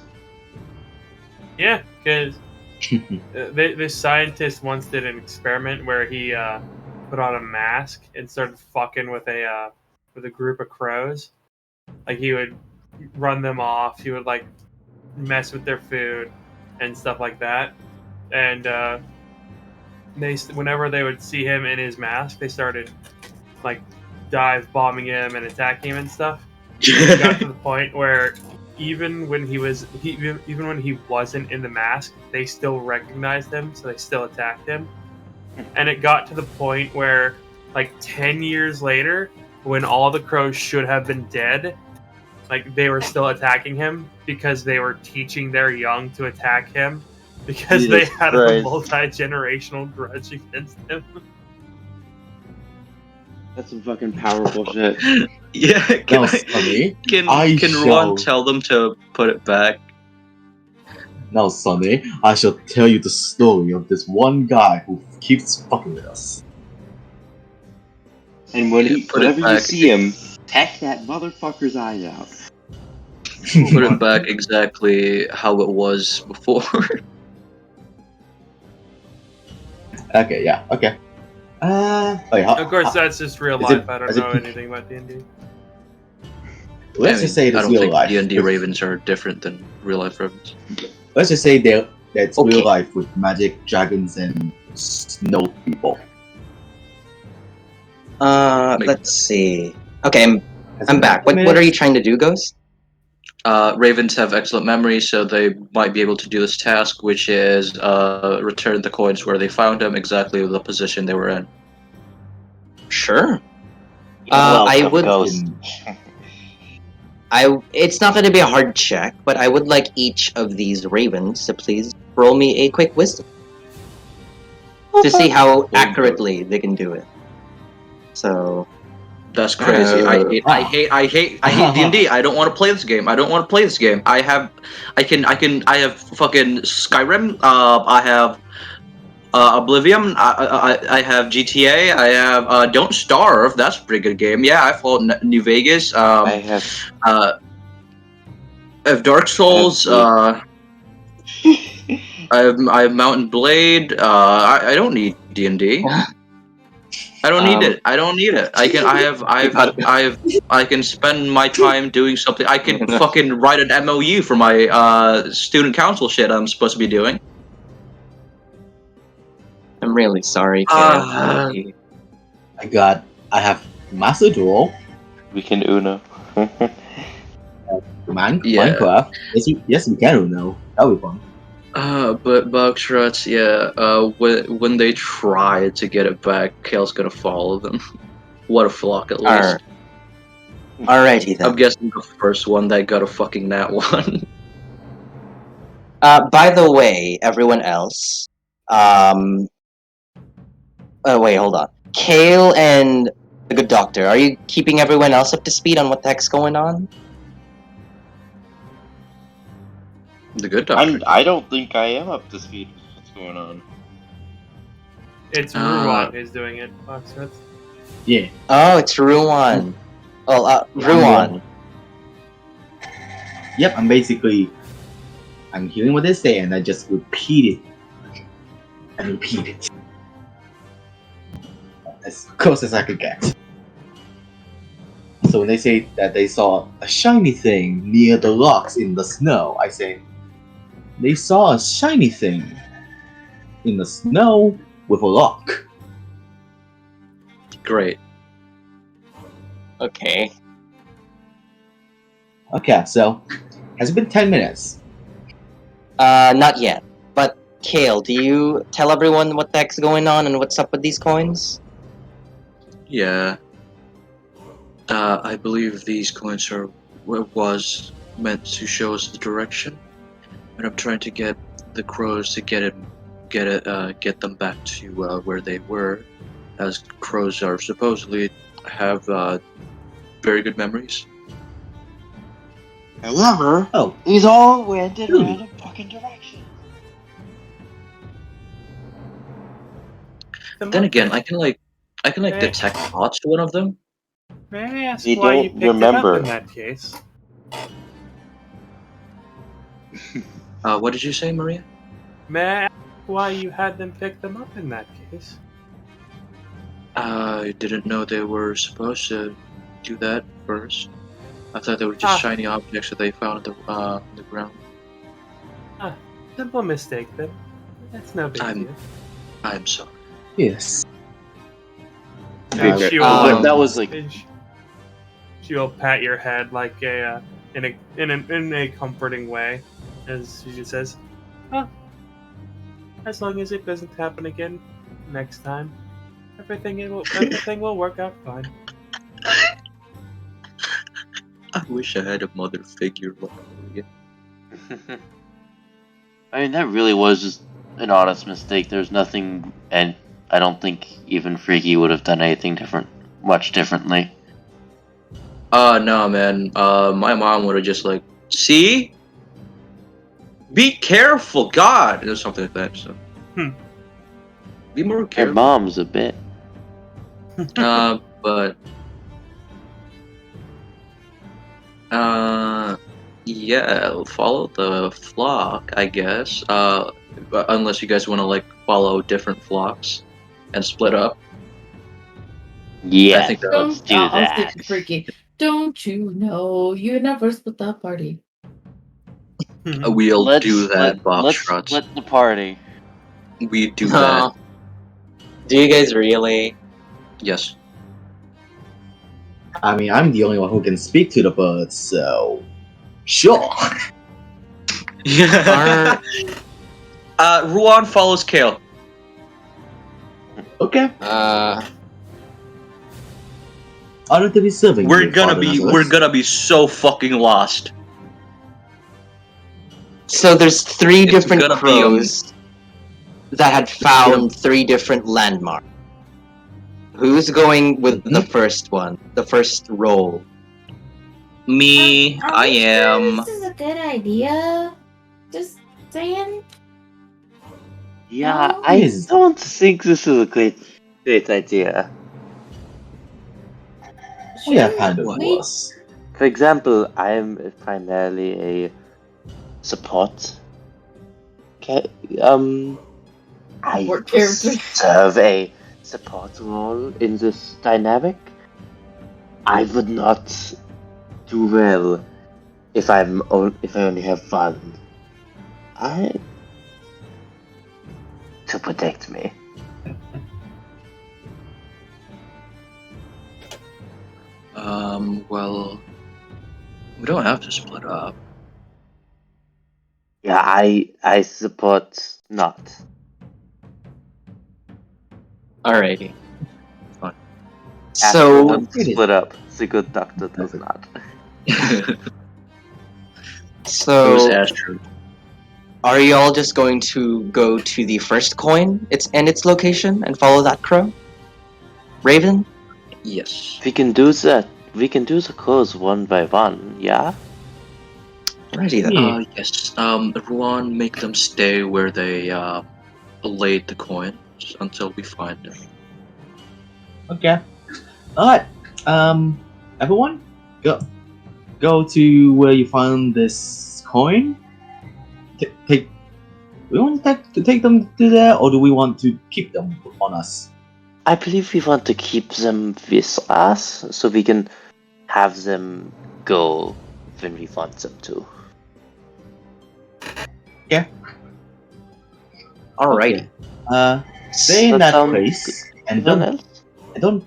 Yeah, because this scientist once did an experiment where he put on a mask and started fucking with a group of crows. Like he would run them off. He would like mess with their food and stuff like that. And whenever they would see him in his mask, they started like dive bombing him and attacking him and stuff. It got to the point where even when he wasn't in the mask, they still recognized him, so they still attacked him. And it got to the point where, like 10 years later, when all the crows should have been dead, like they were still attacking him because they were teaching their young to attack him because they had a multi-generational grudge against him. That's some fucking powerful shit. Yeah, can Ruan tell them to put it back? Now, Sonny, I shall tell you the story of this one guy who keeps fucking with us. And whenever you see him, peck that motherfucker's eyes out. Put it back exactly how it was before. Okay, yeah, okay. Of course, that's just real life. I don't know anything about D&D. Let's just say it's real life. D&D ravens are different than real life ravens. Let's just say that's real life with magic, dragons, and snow people. let's see. Okay, I'm back. What are you trying to do, Ghost? Ravens have excellent memory, so they might be able to do this task, which is return the coins where they found them, exactly the position they were in. Sure. Welcome, I would. Ghost. It's not going to be a hard check, but I would like each of these ravens to please roll me a quick wisdom to see how accurately they can do it. So. That's crazy. I hate D&D. I don't want to play this game. I have fucking Skyrim. I have Oblivion. I have GTA. I have Don't Starve. That's a pretty good game. Yeah, I followed New Vegas. I have Dark Souls. I have Mountain Blade. I don't need D&D. I don't need it. I don't need it. I can spend my time doing something. I can fucking write an MOU for my student council shit I'm supposed to be doing. I'm really sorry. I have Master Duel. We can Uno. Minecraft. Yes, we can Uno. That'll be fun. But Bugstruts, when they try to get it back, Kale's gonna follow them. What a flock, at least. Alrighty then. I'm guessing the first one that got a fucking nat one. By the way, everyone else, oh wait, hold on. Kale and the Good Doctor, are you keeping everyone else up to speed on what the heck's going on? The Good Doctor. I don't think I am up to speed with what's going on. It's Ruan who's doing it, Bugstruts. Yeah. Oh, it's Ruan. Well, Ruan. Yep, I'm hearing what they say and I just repeat it. and repeat it. As close as I could get. So when they say that they saw a shiny thing near the rocks in the snow, I say, they saw a shiny thing in the snow with a lock. Great. Okay. Okay, so has it been 10 minutes? Not yet. But Kale, do you tell everyone what the heck's going on and what's up with these coins? Yeah. I believe these coins was meant to show us the direction, and I'm trying to get the crows to get them back to where they were, as crows are supposedly have very good memories. However, Oh, these all went in Really? random fucking directions. Then again, I can Hey. detect thoughts to one of them. May I ask They why don't you picked it up remember. in that case? What did you say, Maria? May I ask why you had them pick them up in that case? I didn't know they were supposed to do that first. I thought they were just shiny objects that they found in the ground. Simple mistake then. That's no big deal. I'm sorry. yes. She that was like she'll pat your head like in a comforting way, as she just says, "Oh, as long as it doesn't happen again next time, everything will work out fine." I wish I had a mother figure like Maria. I mean, that really was just an honest mistake. There's nothing, and I don't think even Freaky would have done anything much differently. No, man. My mom would have just like, see? Be careful, God! Or something like that, so. Be more Her careful. mom's a bit. But... yeah, follow the flock, I guess. But unless you guys want to, like, follow different flocks and split up. Yeah, I think let's do I'll that. stick to Freaky. Don't you know you never split that party? We'll do that, Bob Let's Struts. split the party. We do that. Do you guys really? Yes. I mean, I'm the only one who can speak to the birds, so sure. Yeah. Ruan follows Kale. Okay. Honored to be serving. We're you, gonna Father be Nicholas. so fucking lost. So there's three It's different gonna be, crows that had found three different landmarks. Who's going with the first one? The first roll? Me, Are I we sure am. This is a good idea. Just saying. Yeah, No? I Yes. don't think this is a great idea. We have Shouldn't handled we- worse. For example, I am primarily a support. I Support character. serve a support role in this dynamic. I would not do well if I only have one. To protect me. Well, we don't have to split up. Yeah, I support not. Alrighty. Fine. After So one split up, the good doctor does not. Who's so Astro? are you all just going to go to the first coin, its location, and follow that crow? Raven? Yes. We can do that. We can do the calls one by one, yeah? Alrighty then. Yeah. Yes. Ruan, make them stay where they laid the coins until we find them. Okay. Alright. Everyone, go to where you found this coin. Take we want to take them to there, or do we want to keep them on us? I believe we want to keep them with us so we can have them go when we want them to. Alrighty. Stay in That that sounds place and Anyone don't. else? I don't.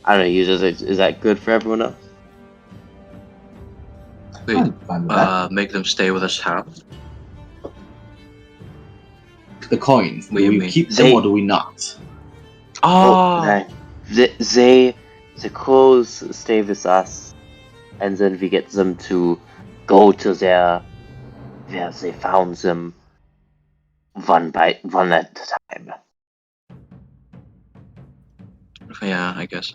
I don't know. Is that good for everyone else? Wait, I'm fine with that. make them stay with us half. The coins. What Do do you we mean? keep them or do we not? Oh, The crows stay with us, and then we get them to go to where they found them one at a time. yeah, I guess.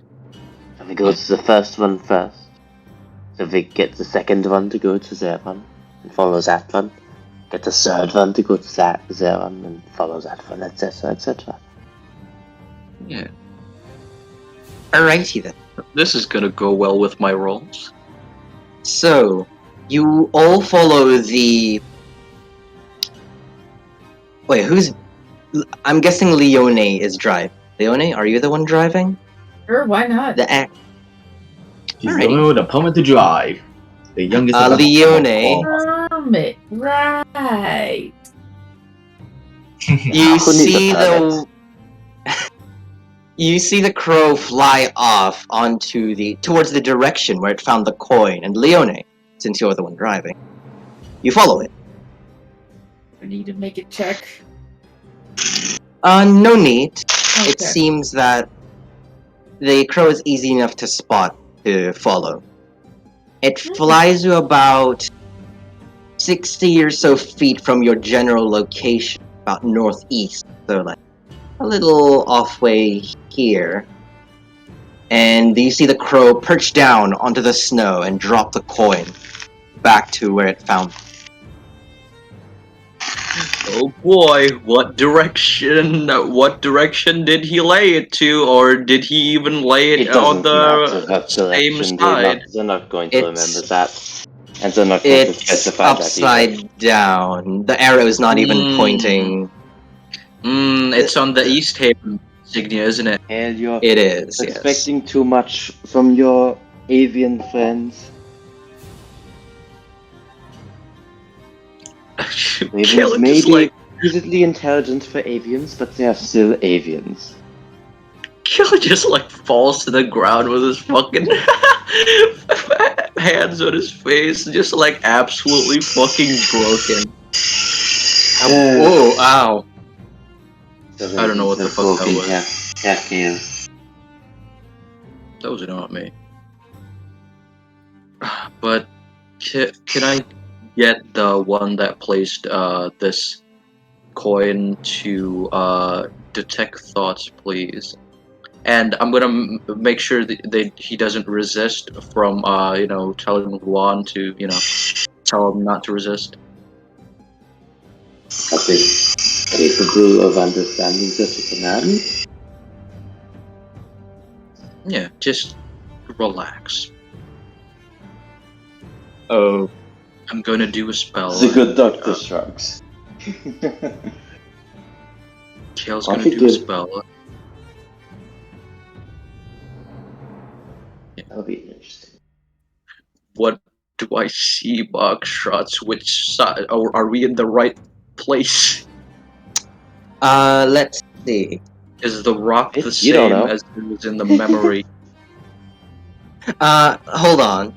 So we go to the first one first. So we get the second one to go to their one and follow that one. Get the third one to go to their one and follow that one, etc., etc. Yeah, Alrighty then. this is gonna go well with my rolls. So, you all follow the. Wait, who's. I'm guessing Leone is driving. Leone, are you the one driving? Sure, why not? The act. He's the Alrighty. one with the permit to drive. The youngest of them Leone. all. Permit, right. You Who needs a see permit? you see the crow fly off towards the direction where it found the coin, and Leone, since you're the one driving, you follow it. I need to make a check. No need. Okay. It seems that the crow is easy enough to spot to follow. It flies you about 60 or so feet from your general location, about northeast, so like a little off way here. And you see the crow perch down onto the snow and drop the coin back to where it found it. Oh boy, what direction did he lay it to, or did he even lay It it on doesn't matter the what same direction. side? They're not going to It's- remember that. And they're not going to It's specify that either. upside down. The arrow is not even pointing. It's on the East Haven insignia, isn't it? And you're It is, yes. expecting too much from your avian friends. Ravens Caleb may just be like exquisitely intelligent for avians, but they are still avians. Caleb just like falls to the ground with his fucking hands on his face, just like absolutely fucking broken. Whoa, ow. I don't know what the fuck that was. That was not me. But can I get the one that placed this coin to detect thoughts, please? And I'm gonna make sure that he doesn't resist from telling Juan to tell him not to resist. Are they capable of understanding such a command? Yeah, just relax. Oh. I'm gonna do a spell. The good doctor shrugs. Kale's I gonna think do a it- spell. That'll be interesting. What do I see, box shots? Which side? Are we in the right place? Let's see. Is the rock the You don't same know. as it was in the memory? Hold on.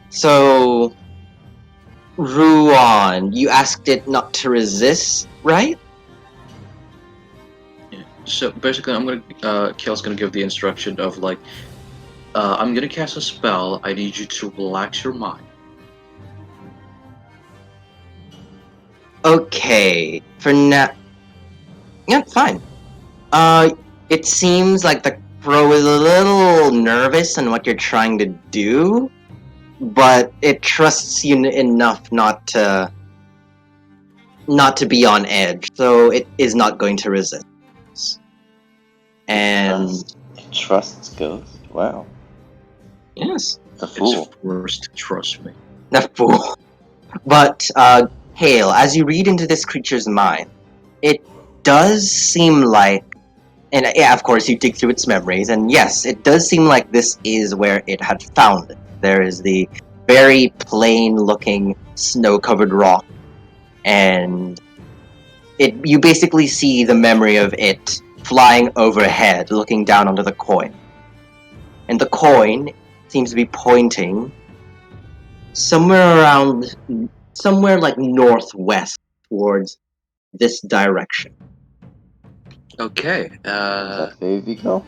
So, Ruan, you asked it not to resist, right? Yeah. So basically, I'm gonna Kale's gonna give the instruction of like, I'm gonna cast a spell. I need you to relax your mind. Okay. For now. Yeah, fine. It seems like the crow is a little nervous in what you're trying to do, but it trusts you enough not to be on edge, so it is not going to resist. And It trusts ghosts. Wow. yes, The fool. It's forced to trust me. the fool. But Hale, as you read into this creature's mind, it does seem like, and yeah, of course you dig through its memories, and yes, it does seem like this is where it had found it. There is the very plain-looking, snow-covered rock, and you basically see the memory of it flying overhead, looking down onto the coin. And the coin seems to be pointing somewhere like northwest towards this direction. Okay. Is that Fey Vigo?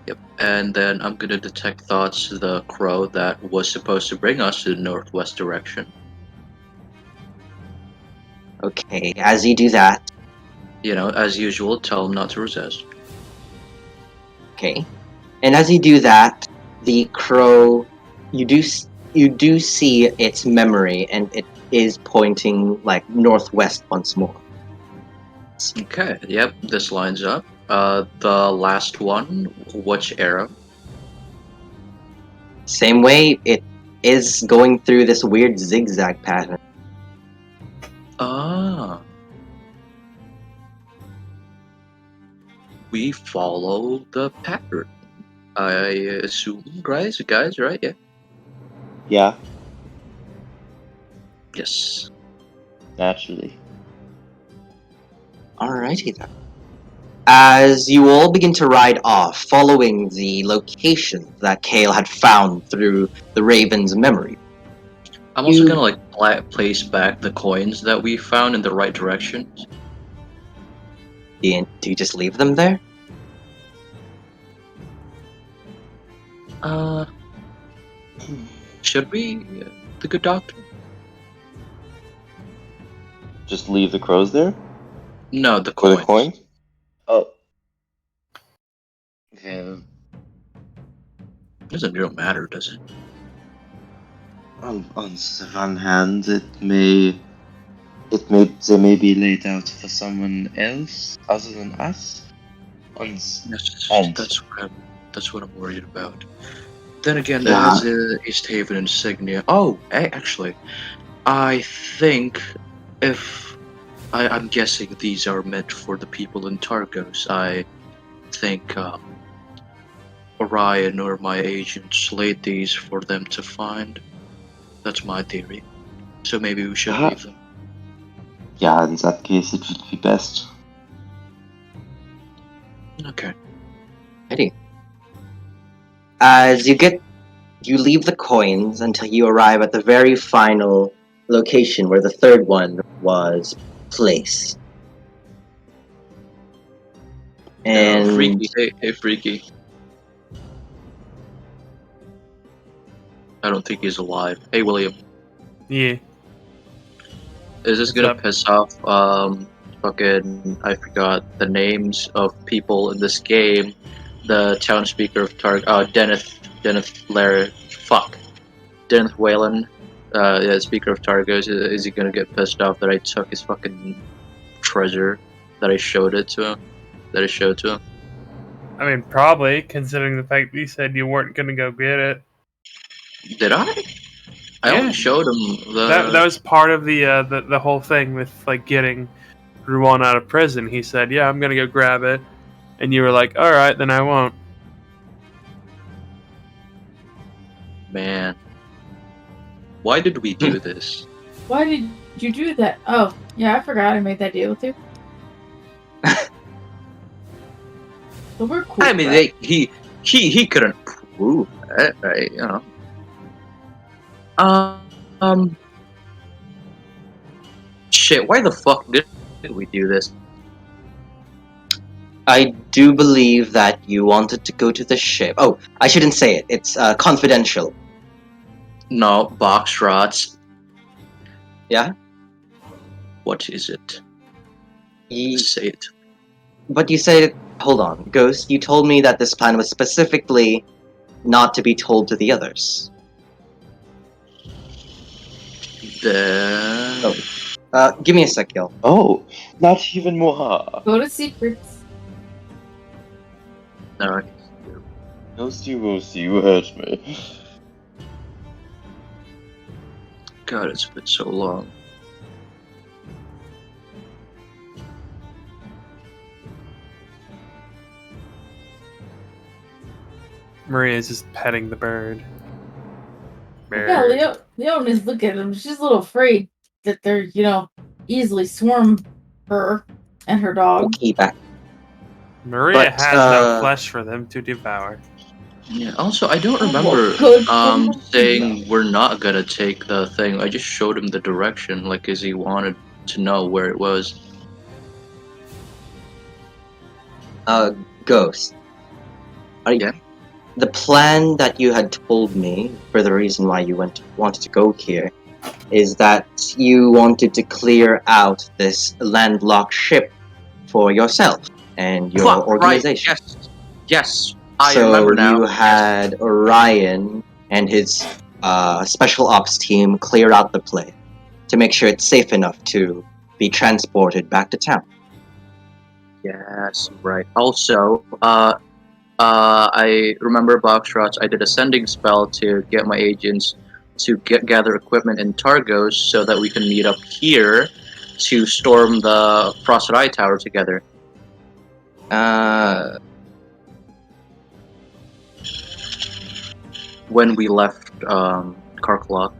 Yep. And then I'm gonna detect thoughts the crow that was supposed to bring us to the northwest direction. Okay, as you do that, You know, as usual, tell him not to resist. okay, and as you do that, the crow, you do see its memory, and it is pointing like northwest once more. Okay. Yep. This lines up. The last one. Which arrow? Same way, it is going through this weird zigzag pattern. Ah. We follow the pattern. I assume, guys, right? Yeah. Yeah, Yes. naturally. Alrighty then. As you all begin to ride off, following the location that Kale had found through the Raven's memory, I'm also gonna like place back the coins that we found in the right direction. do you just leave them there? Should we, the good doctor? Just leave the crows there? No, the For coins. the coin? Oh. Yeah. Doesn't really matter, does it? On the one hand, they may be laid out for someone else other than us. That's what I'm worried about. Then again, Yeah. it has the East Haven insignia. Oh, actually, I think if I'm guessing these are meant for the people in Targos. I think Orion or my agents laid these for them to find. That's my theory. So maybe we should leave them. Yeah, in that case, it would be best. Okay. Ready. As you leave the coins until you arrive at the very final location where the third one was placed. And Freaky. Hey, Freaky. I don't think he's alive. Hey, William. Yeah. Is this What's gonna up? piss off, fucking, I forgot the names of people in this game. The town speaker of Deneth Whalen, yeah, speaker of Targos. Is he gonna get pissed off that I took his fucking treasure, that I showed to him? I mean, probably, considering the fact that you said you weren't gonna go get it. Did I? I Yeah. only showed him the... That was part of the whole thing with like getting Ruan out of prison. He said, "Yeah, I'm gonna go grab it," and you were like, "All right, then I won't." Man. Why did we do this? Why did you do that? Oh, yeah, I forgot I made that deal with you. So we're cool. I mean, right? he couldn't prove it, right? You know. Shit. Why the fuck did we do this? I do believe that you wanted to go to the ship. Oh, I shouldn't say it. It's confidential. No, box rots. Yeah? What is it? Ye- Say it. But you said, hold on, Ghost, you told me that this plan was specifically not to be told to the others. Give me a sec, Gil. Oh, not even more. Go to secrets. No. Roasty, you hurt me. God, it's been so long. Maria's just petting the bird. Yeah, Leon is looking at him. She's a little afraid that they're, easily swarm her and her dog. Okay, back. Maria But, has no flesh for them to devour. Yeah. Also, I don't Oh, remember good. saying we're not gonna take the thing. I just showed him the direction, like, cause he wanted to know where it was. Ghost. Yeah. The plan that you had told me for the reason why you wanted to go here is that you wanted to clear out this landlocked ship for yourself and your Fuck, organization. Right. Yes. I remember now. So you had Orion and his special ops team clear out the place to make sure it's safe enough to be transported back to town. Yes. Right. Also, I remember Boxrots. I did a sending spell to get my agents to gather equipment in Targos so that we can meet up here to storm the Frosted Eye Tower together. When we left Karklok.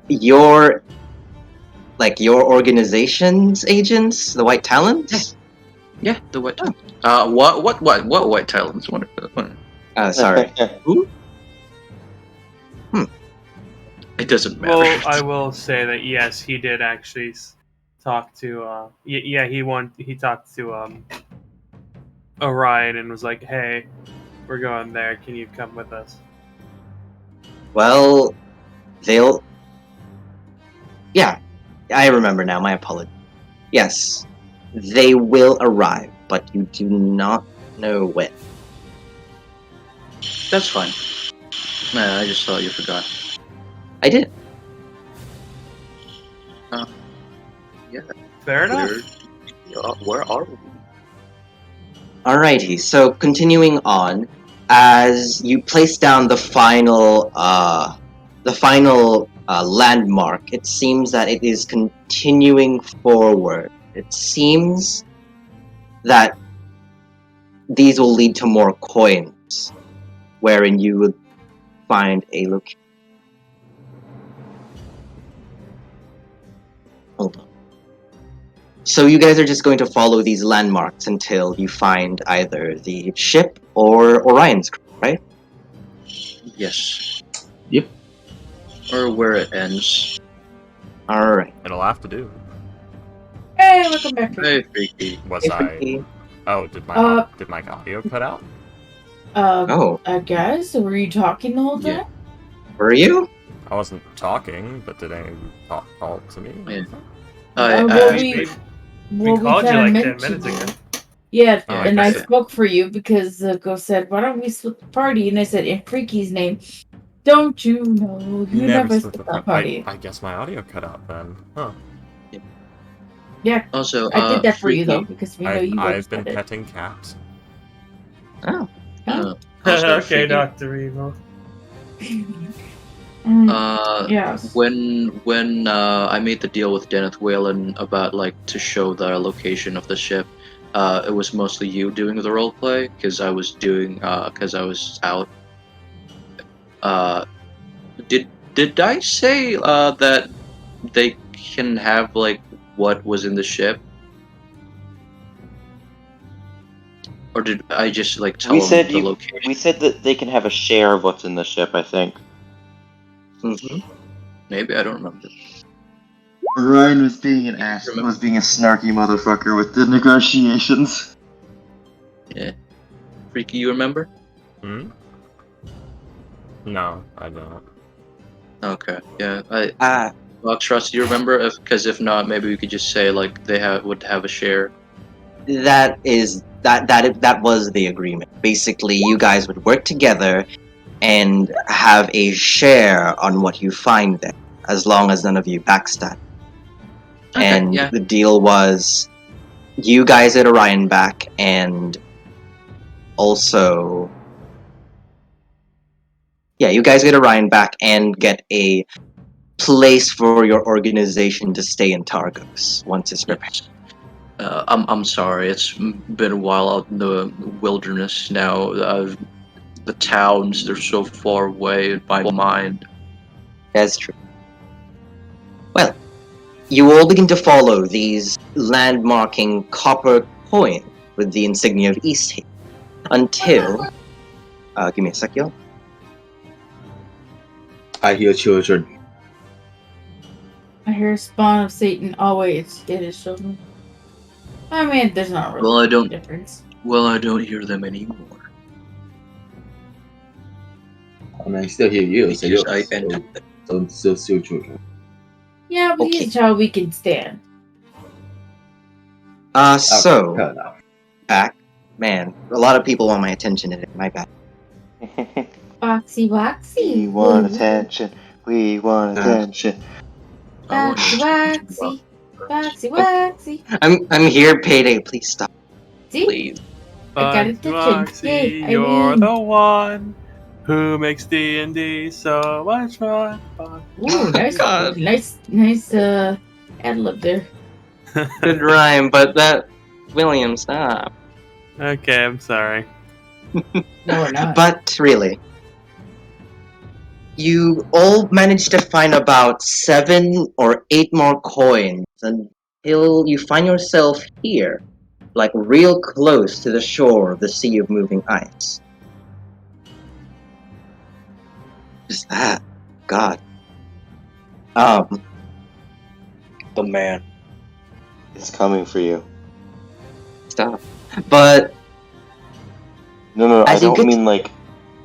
Your organization's agents, the White Talons? Yeah, the White Talons. What White Talons? What? Sorry. Who? It doesn't matter. Well, I will say that yes, he did actually talk to. He talked to Orion and was like, "Hey, we're going there. Can you come with us?" Well, they'll... Yeah, I remember now, my apologies. Yes, they will arrive, but you do not know when. That's fine. Nah, I just thought you forgot. I did. Yeah. Fair enough. Where are we? Alrighty, so continuing on, as you place down the final landmark, it seems that it is continuing forward. It seems that these will lead to more coins, wherein you would find a location. Hold on. So you guys are just going to follow these landmarks until you find either the ship or Orion's crew, right? Yes. Yep. Or where it ends. Alright. It'll have to do. Hey, welcome back. Hey, Freaky. Was Hey, I? Freaky. Oh, did my audio cut out? Oh, I guess. Were you talking the whole time? Yeah. were you? I wasn't talking, but did anyone talk to me? Yeah. We Well, called you kinda like 10 mentioned minutes ago. it. Yeah, Oh, and I guess- spoke for you because Ghost said, "Why don't we split the party?" And I said, "In Freaky's name, don't you know you never split the party?" I guess my audio cut out then. Huh. Yeah, Also, I did that for you though Freaky. because we know you I've been said it. petting cats. Oh. Also, Okay, Freaky. Dr. Evil. Yes. When I made the deal with Deneth Whalen about to show the location of the ship, it was mostly you doing the role play because I was out. Did I say that they can have what was in the ship, or did I just tell We them said the location? we said that they can have a share of what's in the ship, I think. Mm-hmm. Maybe I don't remember. Ryan was being an Remember- was being a snarky motherfucker with the negotiations. Yeah, Freaky, you remember? Hmm? No, I don't. Okay, yeah. Trust, you remember? Because if not, maybe we could just say they would have a share. That was the agreement. Basically, you guys would work together and have a share on what you find there, as long as none of you backstab. Okay, And yeah. the deal was, you guys get Orion back, and also, yeah, you guys get Orion back and get a place for your organization to stay in Targos once it's prepared. I'm sorry. It's been a while out in the wilderness now. The towns, they're so far away in my mind. That's true. Well, you all begin to follow these landmarking copper coins with the insignia of Easthaven until. Give me a sec, y'all. I hear children. I hear spawn of Satan always it is children. I mean, there's not really Well, I a don't- difference. Well, I don't hear them anymore. I mean, I still hear you. So Because you're I ended still children. Yeah, but Okay. he's a child we can stand. So, Fair enough. back. Man, a lot of people want my attention today. My bad. Boxy, boxy. We want Ooh. attention. We want attention. I want Boxy, you boxy. Boxy, boxy. I'm here, payday. Please stop. See? Please. I got But attention. Roxy, Yay, I you're win. the one who makes D&D so much more fun. Ooh, nice, God. nice, ad-lib there. Good rhyme, but that. William, stop. Okay, I'm sorry. No, we're not. But really, you all managed to find about 7 or 8 more coins until you find yourself here, like real close to the shore of the Sea of Moving Ice. Just that. God. The man. It's coming for you. Stop. But No, I As you don't get- mean like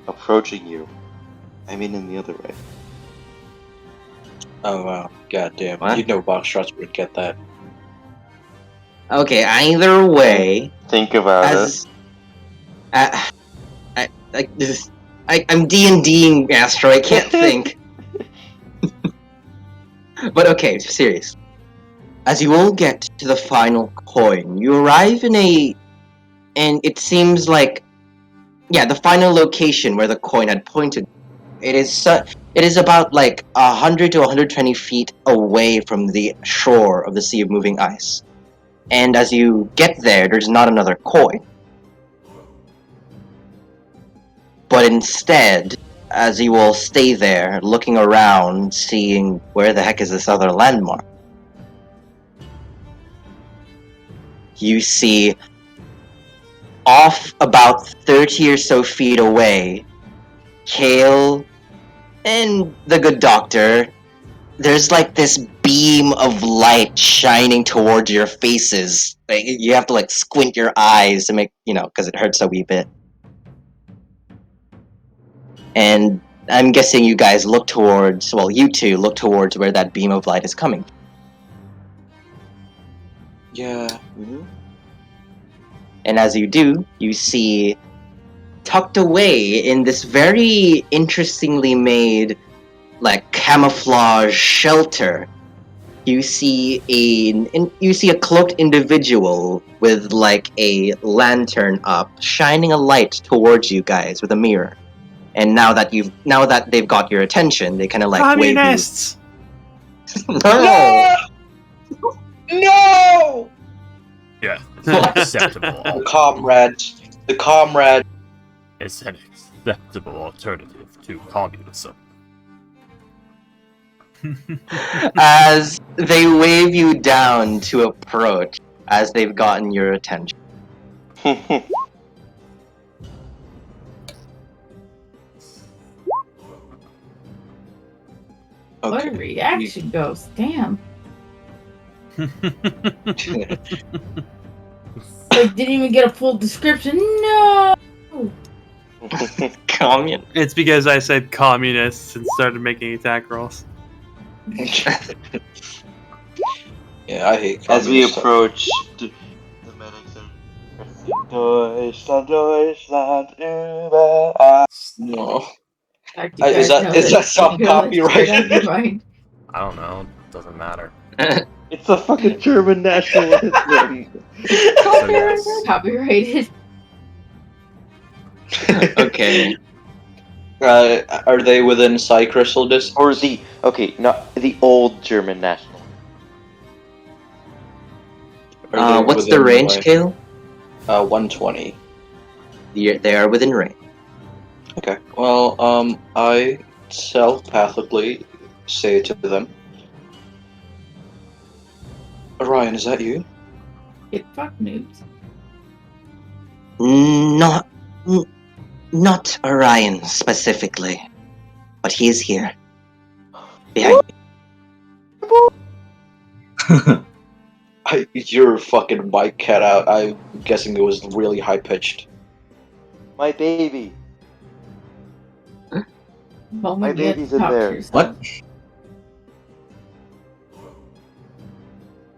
approaching you. I mean in the other way. Oh wow. God damn. What? You know Boxshots would get that. okay, either way, Think about as I'm D&Ding Astro. I can't think. But okay, serious. As you all get to the final coin, you arrive and it seems like, yeah, the final location where the coin had pointed. It is about like 100 to 120 feet away from the shore of the Sea of Moving Ice. And as you get there, there's not another coin. But instead, as you all stay there, looking around, seeing where the heck is this other landmark, you see off about 30 or so feet away, Kale and the good doctor, there's like this beam of light shining towards your faces. Like, you have to like squint your eyes to make, because it hurts a wee bit. And I'm guessing you guys look towards, well, you two look towards where that beam of light is coming. Yeah. And as you do, you see tucked away in this very interestingly made, like, camouflage shelter, you see a cloaked individual with like a lantern up, shining a light towards you guys with a mirror. And now that they've got your attention, they kind of like Communists! wave you. No! Yeah, it's an acceptable. The comrade. It's an acceptable alternative to communism. As they wave you down to approach, as they've gotten your attention. What a reaction goes. Damn. Like, didn't even get a full description. No! Commun. It's because I said communists and started making attack rolls. Yeah, I hate As we communist stuff. approach, the medics are pressing Deutschland, Deutschland, überall. No. Fact, you Is guys that know is that song You're like, straight out of your copyrighted? mind. I don't know. Doesn't matter. It's a fucking German national anthem. So yes. Copyrighted. Okay. Are they within psi crystal distance? Or not the old German national. Are they What's the within range, Kale? 120. They are within range. Okay. Well, I telepathically say to them, Orion, is that you? Get fucked, noobs. Not, not Orion specifically, but he is here, behind me. Your fucking mic cut out. I'm guessing it was really high pitched. My baby. Moment My you have to baby's in talk to there. yourself. What?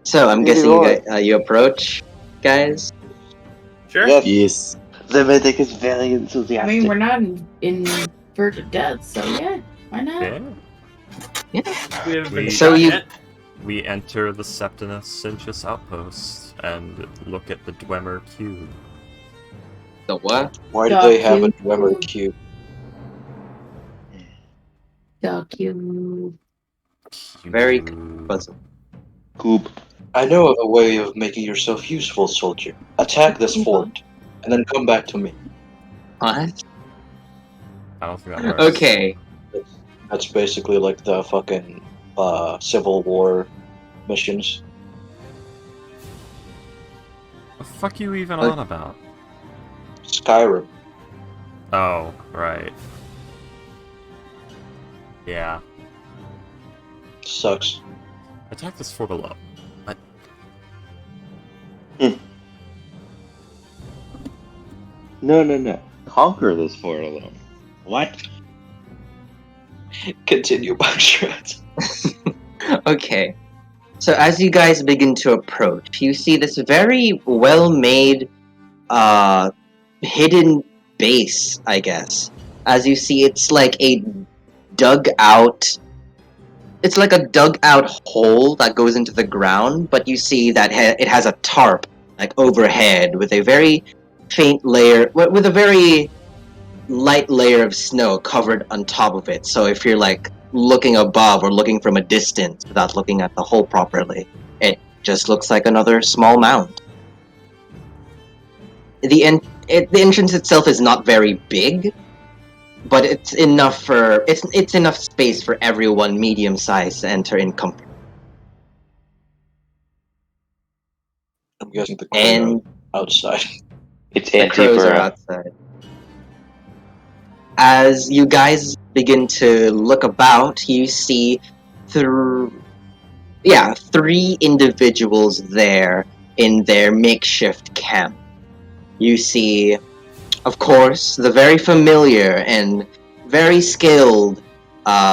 So I'm Baby guessing boy. you approach, guys. Sure. Yes. Yes. The medic is very I enthusiastic. mean, we're not in verge of death, so yeah, why not? Yeah. We haven't been We- So shot you- yet. We enter the Septinus Sintius outpost and look at the Dwemer cube. The what? Why do Dog they have a cube. Dwemer cube? Duck you. Very Cube. puzzle. Coop. I know of a way of making yourself useful, soldier. Attack this fort, and then come back to me. What? I don't think that works. Okay. That's basically like the fucking Civil War missions. The fuck you even Uh, on about? Skyrim. Oh, right. Yeah. Sucks. Attack this fort below. What? No. Conquer this fort alone. What? Continue, Buckshot. Okay. So as you guys begin to approach, you see this very well-made, hidden base, I guess. As you see, it's like a dug-out... It's like a dug-out hole that goes into the ground, but you see that it has a tarp, like, overhead, with a very faint layer... with a very light layer of snow covered on top of it. So if you're, like, looking above or looking from a distance without looking at the hole properly, it just looks like another small mound. The entrance itself is not very big, but it's enough for it's enough space for everyone medium size to enter in comfort. I'm guessing the crow And outside. It's the crows are Antifa. outside. As you guys begin to look about, you see three individuals there in their makeshift camp. You see, of course, the very familiar and very skilled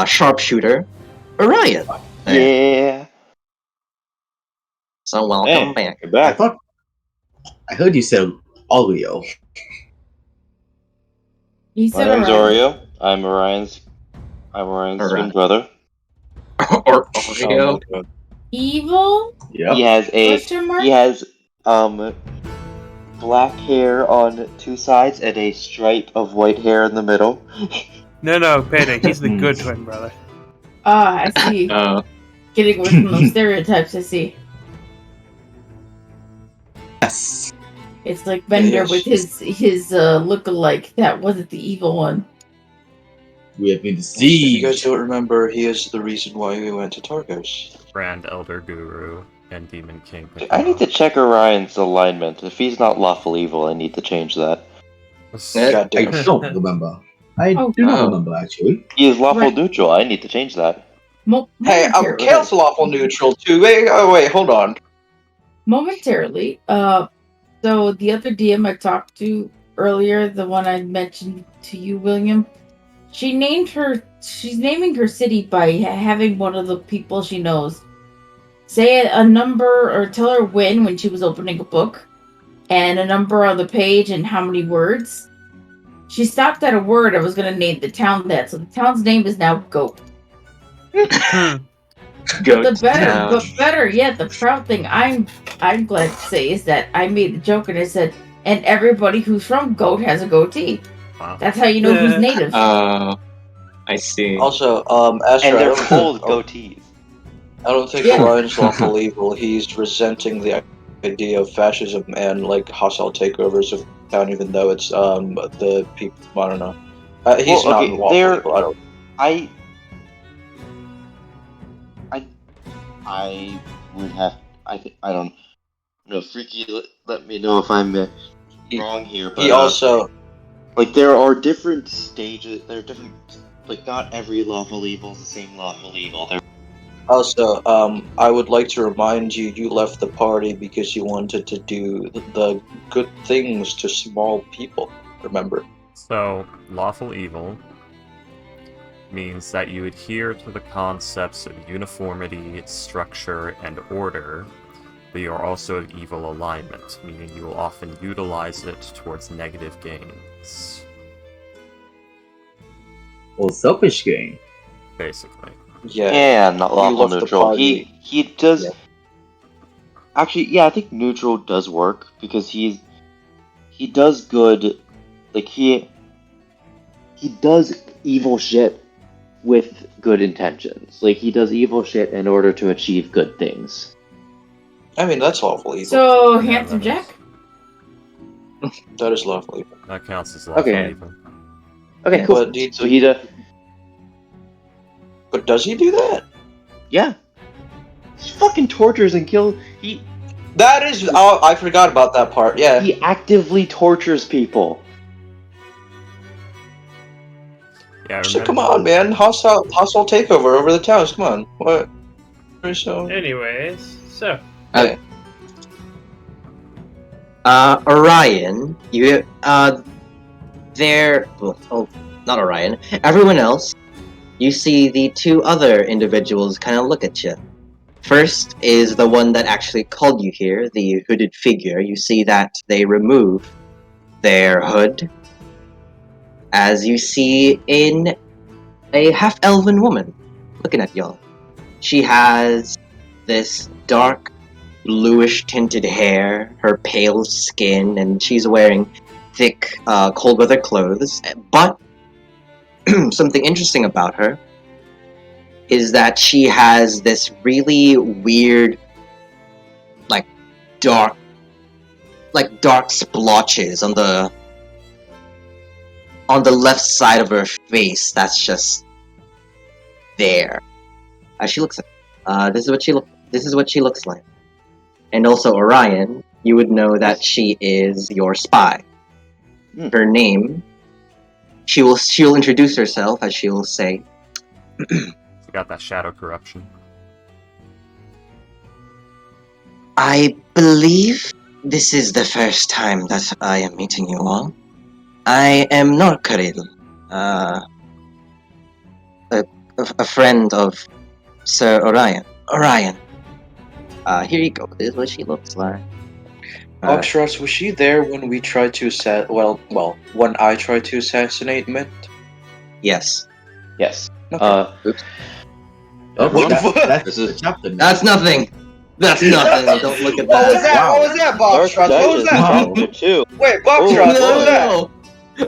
sharpshooter, Orion. Yeah. So welcome back. You're back. I heard you said Oreo. He My said name's Orion. Oreo. I'm Orion's Orion. twin brother. Or Oh Oreo. my god. Evil? Yep. He has Question mark? he has black hair on two sides and a stripe of white hair in the middle. No, Payday. He's the good twin brother. Ah, I see. Getting away from those stereotypes, I see. Yes. It's like Bender Yes. with his look-alike. That wasn't the evil one. We have been If you guys deceived. don't remember, he is the reason why we went to Targos. Brand Elder Guru and Demon King. I need to check Orion's alignment. If he's not lawful evil, I need to change that. God I damn. don't remember. I Oh, do not no. remember, actually. He is lawful Right. neutral. I need to change that. Hey, Momentarily. Kale's lawful neutral too. Wait, hold on. Momentarily. So the other DM I talked to earlier, the one I mentioned to you, William, she's naming her city by having one of the people she knows say a number or tell her when she was opening a book and a number on the page and how many words. She stopped at a word. I was going to name the town that. So the town's name is now Goat. Goat But town. better yet, the proud thing I'm glad to say is that I made the joke and I said, and everybody who's from Goat has a goatee. Wow. That's how you know who's native. I see. Also, Astra, And I they're don't called think, goatees. I don't think Yeah. Orion's lawful evil. He's resenting the idea of fascism and like hostile takeovers of town, even though it's the people. I don't know. He's Well, not okay, lawful evil. I don't. I I would have. I don't know. Freaky, let me know if I'm wrong here. But He also. like there are different stages. There are different. Like not every lawful evil is the same lawful evil. Also, I would like to remind you, you left the party because you wanted to do the good things to small people. Remember? So, lawful evil means that you adhere to the concepts of uniformity, structure, and order, but you are also of evil alignment, meaning you will often utilize it towards negative gains. Or selfish gain. Basically. Yeah. Not you lawful left the neutral. party. He does. Yeah. Actually, yeah, I think neutral does work because he does good. Like he does evil shit with good intentions. Like he does evil shit in order to achieve good things. I mean, that's lawful evil. So, Yeah, Handsome that is. Jack? That is lawful evil. That counts as lawful Okay. evil. Okay, cool. But So he does. But does he do that? Yeah. He fucking tortures and kills. That is. Oh, I forgot about that part. Yeah. He actively tortures people. Yeah, I So remember. come on, man. Hostile takeover over the towns. Come on. What? So. Anyways, so Okay. Orion, not Orion. Everyone else, you see the two other individuals kind of look at you. First is the one that actually called you here, the hooded figure. You see that they remove their hood, as you see in a half-elven woman looking at y'all. She has this dark bluish tinted hair, her pale skin, and she's wearing thick cold weather clothes. But something interesting about her is that she has this really weird, dark splotches on the left side of her face. That's just there. She looks. This is what she looks like. And also Orion, you would know that she is your spy. Her name, she'll introduce herself as she will say, She got that shadow corruption. I believe this is the first time that I am meeting you all. I am Norkaril, a friend of Sir Orion. Orion. Here you go. This is what she looks like. Oxros, was she there when we tried to when I tried to assassinate Mint? Yes. Yes. Okay. Oops. What the fuck? That's This is- the chapter. That's nothing. That's nothing. Don't look at that. What was that? Wow. What was that, Bob Dark Strauss? What was Duchess that? is chapter 2. Wait, Bob Oh, Strauss, what was that? No!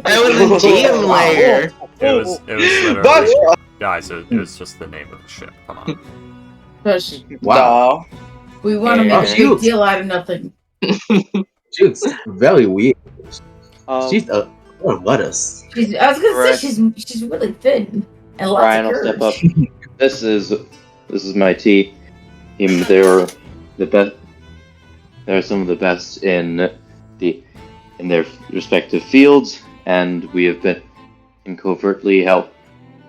I was in Team Layer. It was Bob literally, Strauss! guys. It was just the name of the ship. Come on. Push. Wow. No. We want to Yeah. make a big deal out of nothing. She's very weird. She's Um, one of us. I was gonna Right. say she's really thin and lots Ryan of will step curves. up. This is my tea. They're the best. They're some of the best in their respective fields, and we have been covertly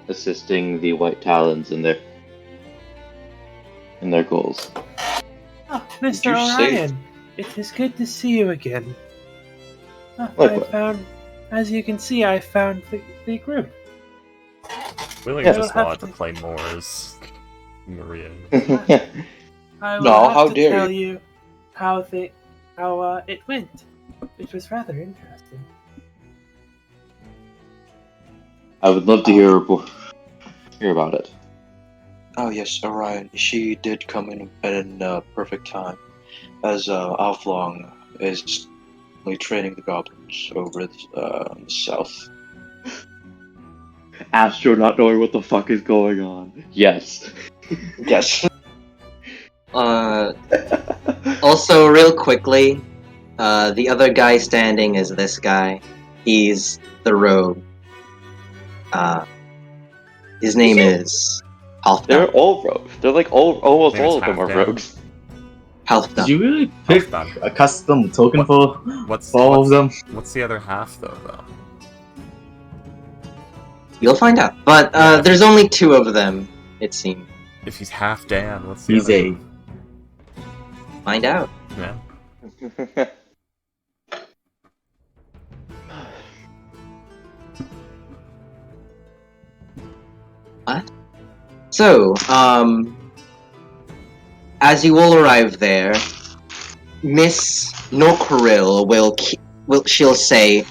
assisting the White Talons in their goals. Oh, Did Mr. you say- Orion, it is good to see you again. Likewise. As you can see, I found the group. We really Yeah. just We'll have wanted to to- play more as Maria. I will No, have how to dare tell you how it went. It was rather interesting. I would love to hear about it. Oh yes, Orion. She did come in perfect time, as Alflong is training the goblins over the south. Astro not knowing what the fuck is going on. Yes. Yes. Also, Also, real quickly, the other guy standing is this guy. He's the rogue. His name is Halfdan. They're all rogues. They're like almost Name is all of them are Halfdan. rogues. Did Halfdan. you really pick Halfdan. a custom token for What's all of them? What's the other half though? You'll find out. But Yeah. there's only 2 of them, it seems. If he's half Dan, what's the He's other? a Find out. Yeah. So, as you all arrive there, Miss Nokoril she'll say,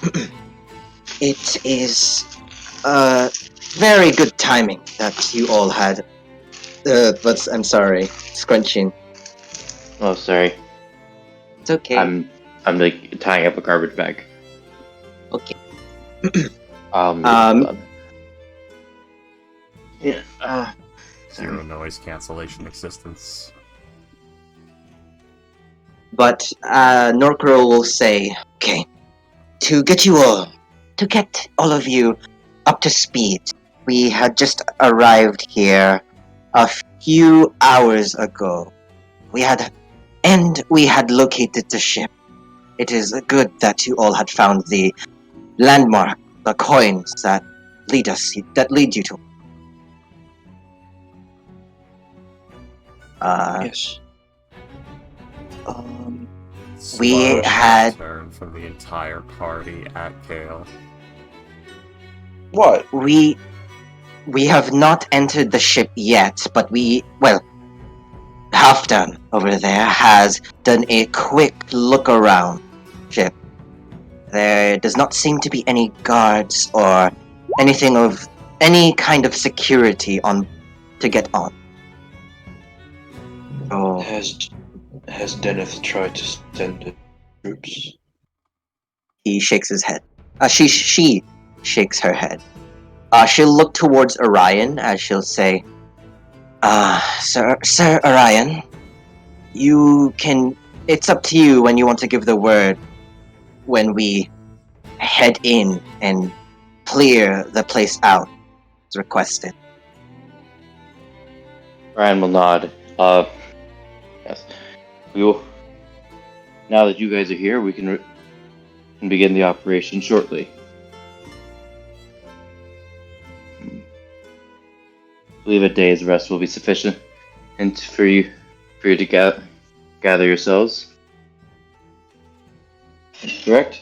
"It is very good timing that you all had." But I'm sorry, scrunching. Oh, sorry. It's okay. I'm like tying up a garbage bag. Okay. Yeah. Zero noise cancellation existence. But Norkro will say, "Okay, to get all of you up to speed, we had just arrived here a few hours ago. We had located the ship. It is good that you all had found the landmark, the coins that lead you to." Yes. We had- turn from the entire party at Kale. What? We have not entered the ship yet, but Halfdan over there has done a quick look around ship. There does not seem to be any guards or anything of any kind of security to get on. Oh, Has Deneth tried to send the troops? he shakes his head. She shakes her head. She'll look towards Orion as she'll say, Sir Orion, it's up to you when you want to give the word when we head in and clear the place out as requested." Ryan will nod. Yes. We will. Now that you guys are here, we can begin the operation shortly. I believe a day's rest will be sufficient, and for you to gather yourselves. Correct?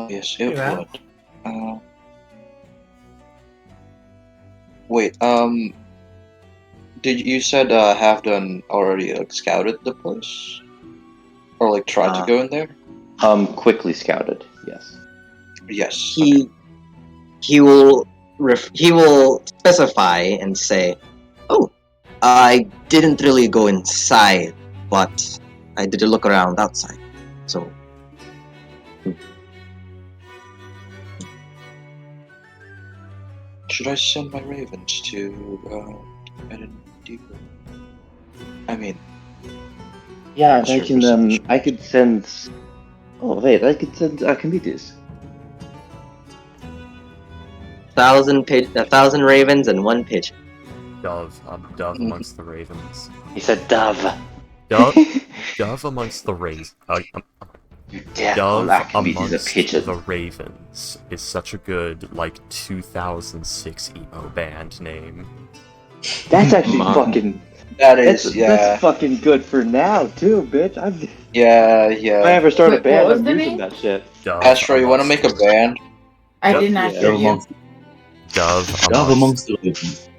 Yes, it Yeah. would. Wait, you said Halfdan already scouted the place? Or tried to go in there? Quickly scouted, yes. Yes. He will specify and say, "Oh, I didn't really go inside, but I did a look around outside." So Should I send my ravens to get in deeper? I mean, Yeah, I Sure, can. percentage. I could send. Oh wait, I could send Archimedes. 1,000 ravens and 1 pigeon. Dove. Dove amongst the ravens. He said dove. Dove. Dove amongst the ravens. You damn Dove Archimedes is a amongst pigeon. the ravens is such a good 2006 emo band name. That's actually Mom. fucking. that is, That's fucking good for now too, bitch. If yeah. I ever start a Wait, band, what was I'm the using name? that shit. Dove Astro, you want to amongst- make a band? I Yep. did not Yeah. hear Dove you. amongst, Dove Dove amongst amongst the ravens.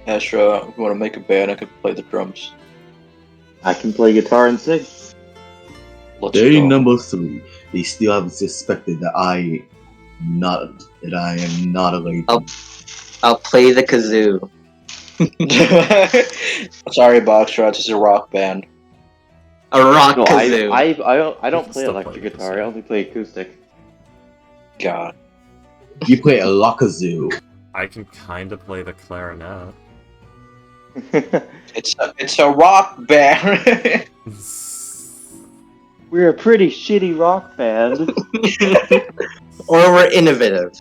Astro, if you want to make a band, I could play the drums. I can play guitar and sing. Let's Day go. number 3. They still haven't suspected that I am not a raven. I'll play the kazoo. Sorry, Boxtrot, this is a rock band. A rock No, kazoo. I You don't can play still electric play this, guitar. I yeah. only play acoustic. God. You play a lockazoo. I can kind of play the clarinet. It's a rock band. We're a pretty shitty rock band. Or we're innovative.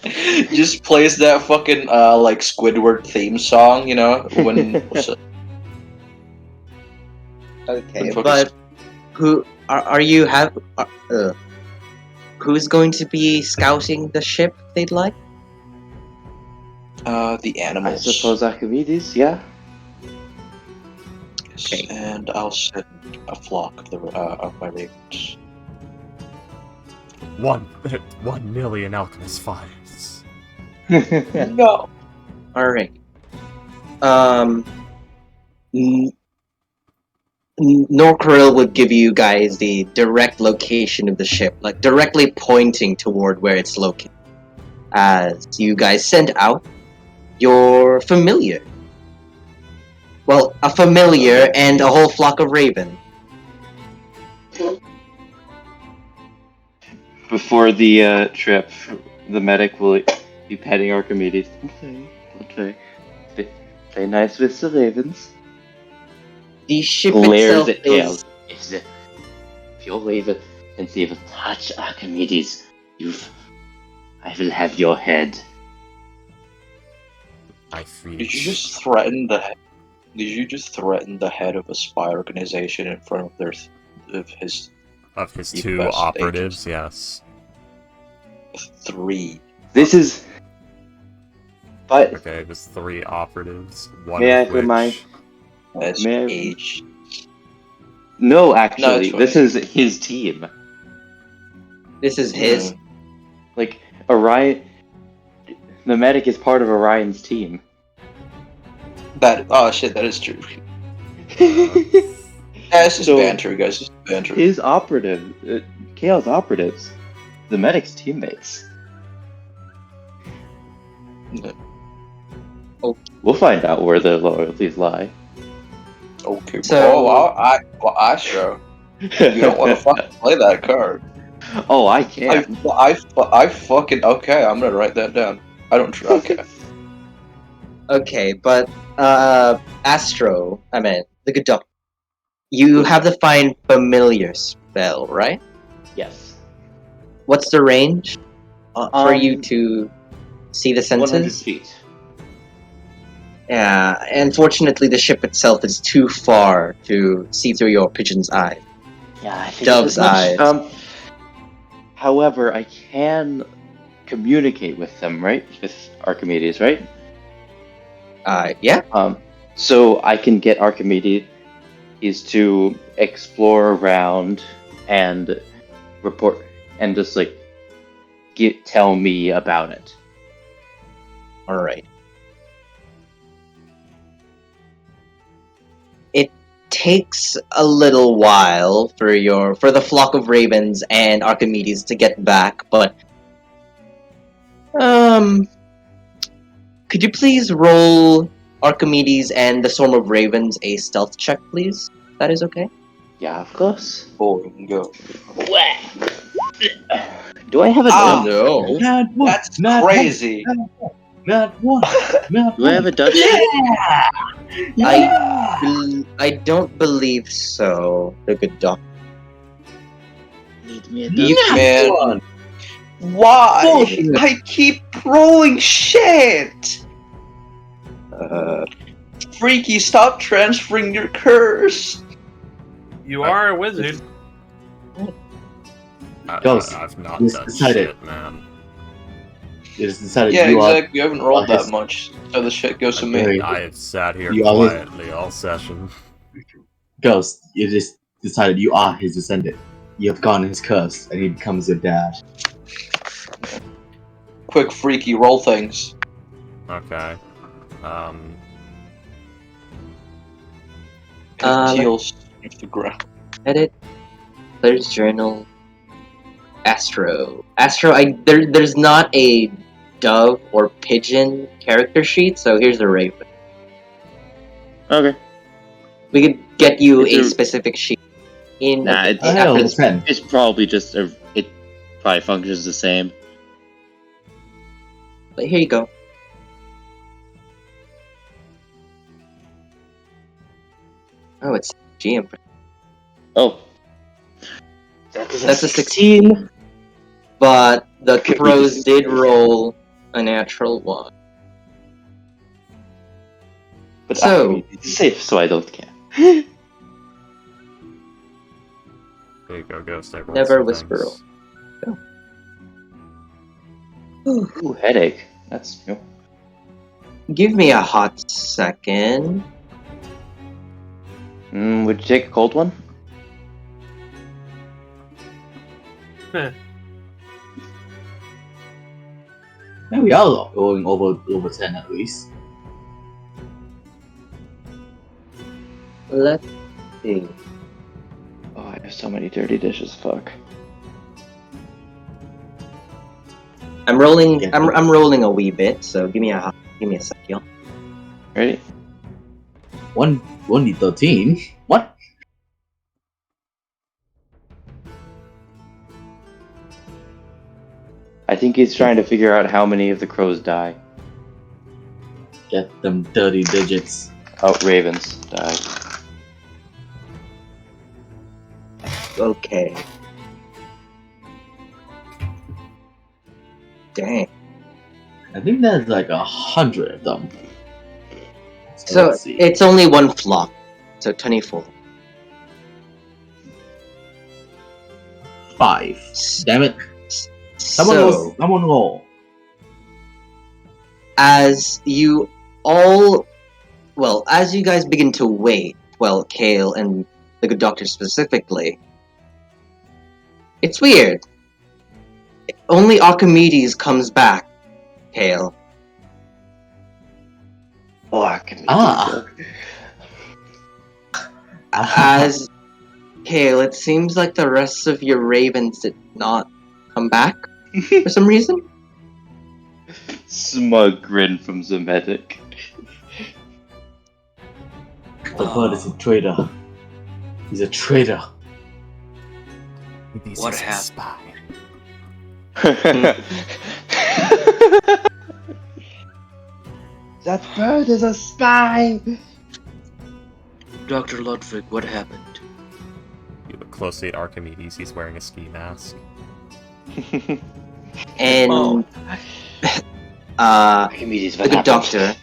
Just plays that fucking like Squidward theme song, you know? When Okay, fuck but is- who are you have? Who's going to be scouting the ship? They'd like. the I animals. suppose Archimedes, yeah? Yes, Okay. and I'll send a flock of my ravens. 1 million alchemist fires. No. All right. Norkril would give you guys the direct location of the ship, like directly pointing toward where it's located. As you guys send out your familiar. Well, a familiar and a whole flock of ravens. Before the trip, the medic will be petting Archimedes. Okay. Play nice with the ravens. The ship Glares itself at is Tails. If you'll leave it and see if it touch Archimedes, I will have your head. I freeze. Did you just threaten the? Did you just threaten the head of a spy organization in front of his Of his the 2 best operatives, yes. 3? This is. But Okay, there's 3 operatives. One May I of put which... my- Best May I- age. no, actually, it's this fine. is his team. this is his. Like Orion, the medic is part of Orion's team. That shit, that is true. It's just So- banter, guys. Just banter. His operative, Kale's operatives, the medic's teammates. Yeah. We'll find out where the loyalties lie. Okay. So- I sure. You don't want to fucking play that card. Oh, I can. I fucking okay. I'm gonna write that down. I don't try. Okay. Okay, but Astro, I mean the good doctor. You have the find familiar spell, right? Yes. What's the range for you Um, to see the 100 senses? feet. Yeah, unfortunately, the ship itself is too far to see through your pigeon's eye. Yeah, I think Dove's eyes. However, I can communicate with them, right? With Archimedes, right? Yeah. So I can get Archimedes to explore around and report and just like tell me about it. All right. It takes a little while for the flock of ravens and Archimedes to get back, but could you please roll Archimedes and the swarm of ravens a stealth check, please? That is okay. Yeah, of course. Go. Do I have a Ah, Dutch? no. Not one. That's not crazy. Not one. Not Do I have a Dutch? I don't believe so. The good doctor. Need me a You Dutch? Man, one. why? Bullshit. I keep rolling shit. Freaky, stop transferring your curse. You are a wizard. Ghost, I've not just done decided. shit, man. You just decided Yeah, you exactly. You haven't rolled are that much, so the shit goes to me. Very- I have sat here You always- quietly all session. Ghost, you just decided you are his descendant. You have gone his curse, and he becomes your dad. Quick, freaky, roll things. Okay. Teals off the ground. Edit. Player's journal. Astro. There's not a dove or pigeon character sheet, so here's the raven. Okay. We could get you It's a a- specific sheet in Nah, it's- after Hell, this. 10. It's probably just it probably functions the same. But here you go. Oh, it's GM. Oh. That's a 16. But the Could be crows just- did roll a natural 1. But So- it's safe, so I don't care. There you go, Ghost. I rolled Never some whisper. dice. Ooh, headache. That's new. Give me a hot second. Would you take a cold one? Yeah, we are going over 10 at least. Let's see. Oh, I have so many dirty dishes. Fuck. I'm rolling. Yeah. I'm rolling a wee bit. So give me a sec, y'all. Ready? 1d13? What? I think he's trying to figure out how many of the crows die. Get them dirty digits. Oh, ravens die. Okay. Dang. I think there's like 100 of them. So let's see. it's only one flock. So 24. 5. Damn it. Someone roll. As you all, well, as you guys begin to wait, well, Kale and the good doctor specifically, it's weird. Only Archimedes comes back, Kale. Oh, I can. As Kale, it seems like the rest of your ravens did not come back for some reason. Smug grin from Zemetic. The bird is a traitor. He's a traitor. This What is a happened? spy. That bird is a spy! Dr. Ludwig, what happened? You look closely at Archimedes. He's wearing a ski mask. And Oh. Archimedes, the what good happened? doctor,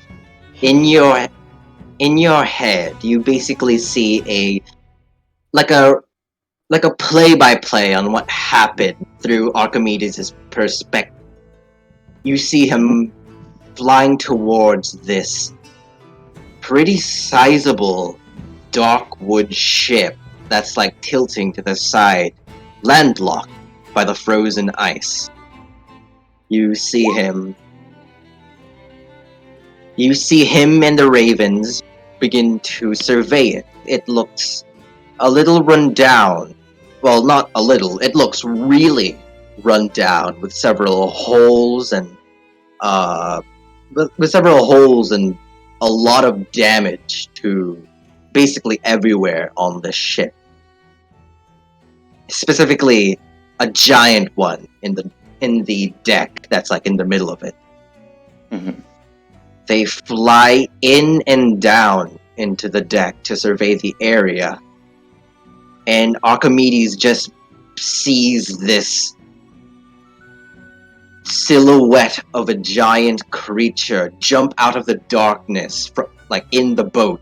in your head, you basically see a play-by-play on what happened through Archimedes' perspective. You see him flying towards this pretty sizable dark wood ship that's like tilting to the side, landlocked by the frozen ice. You see him and the ravens begin to survey it. It looks a little run down. Well, not a little. It looks really run down with several holes and a lot of damage to basically everywhere on the ship. Specifically, a giant one in the deck that's like in the middle of it. Mhm. They fly in and down into the deck to survey the area, and Archimedes just sees this silhouette of a giant creature jump out of the darkness, in the boat,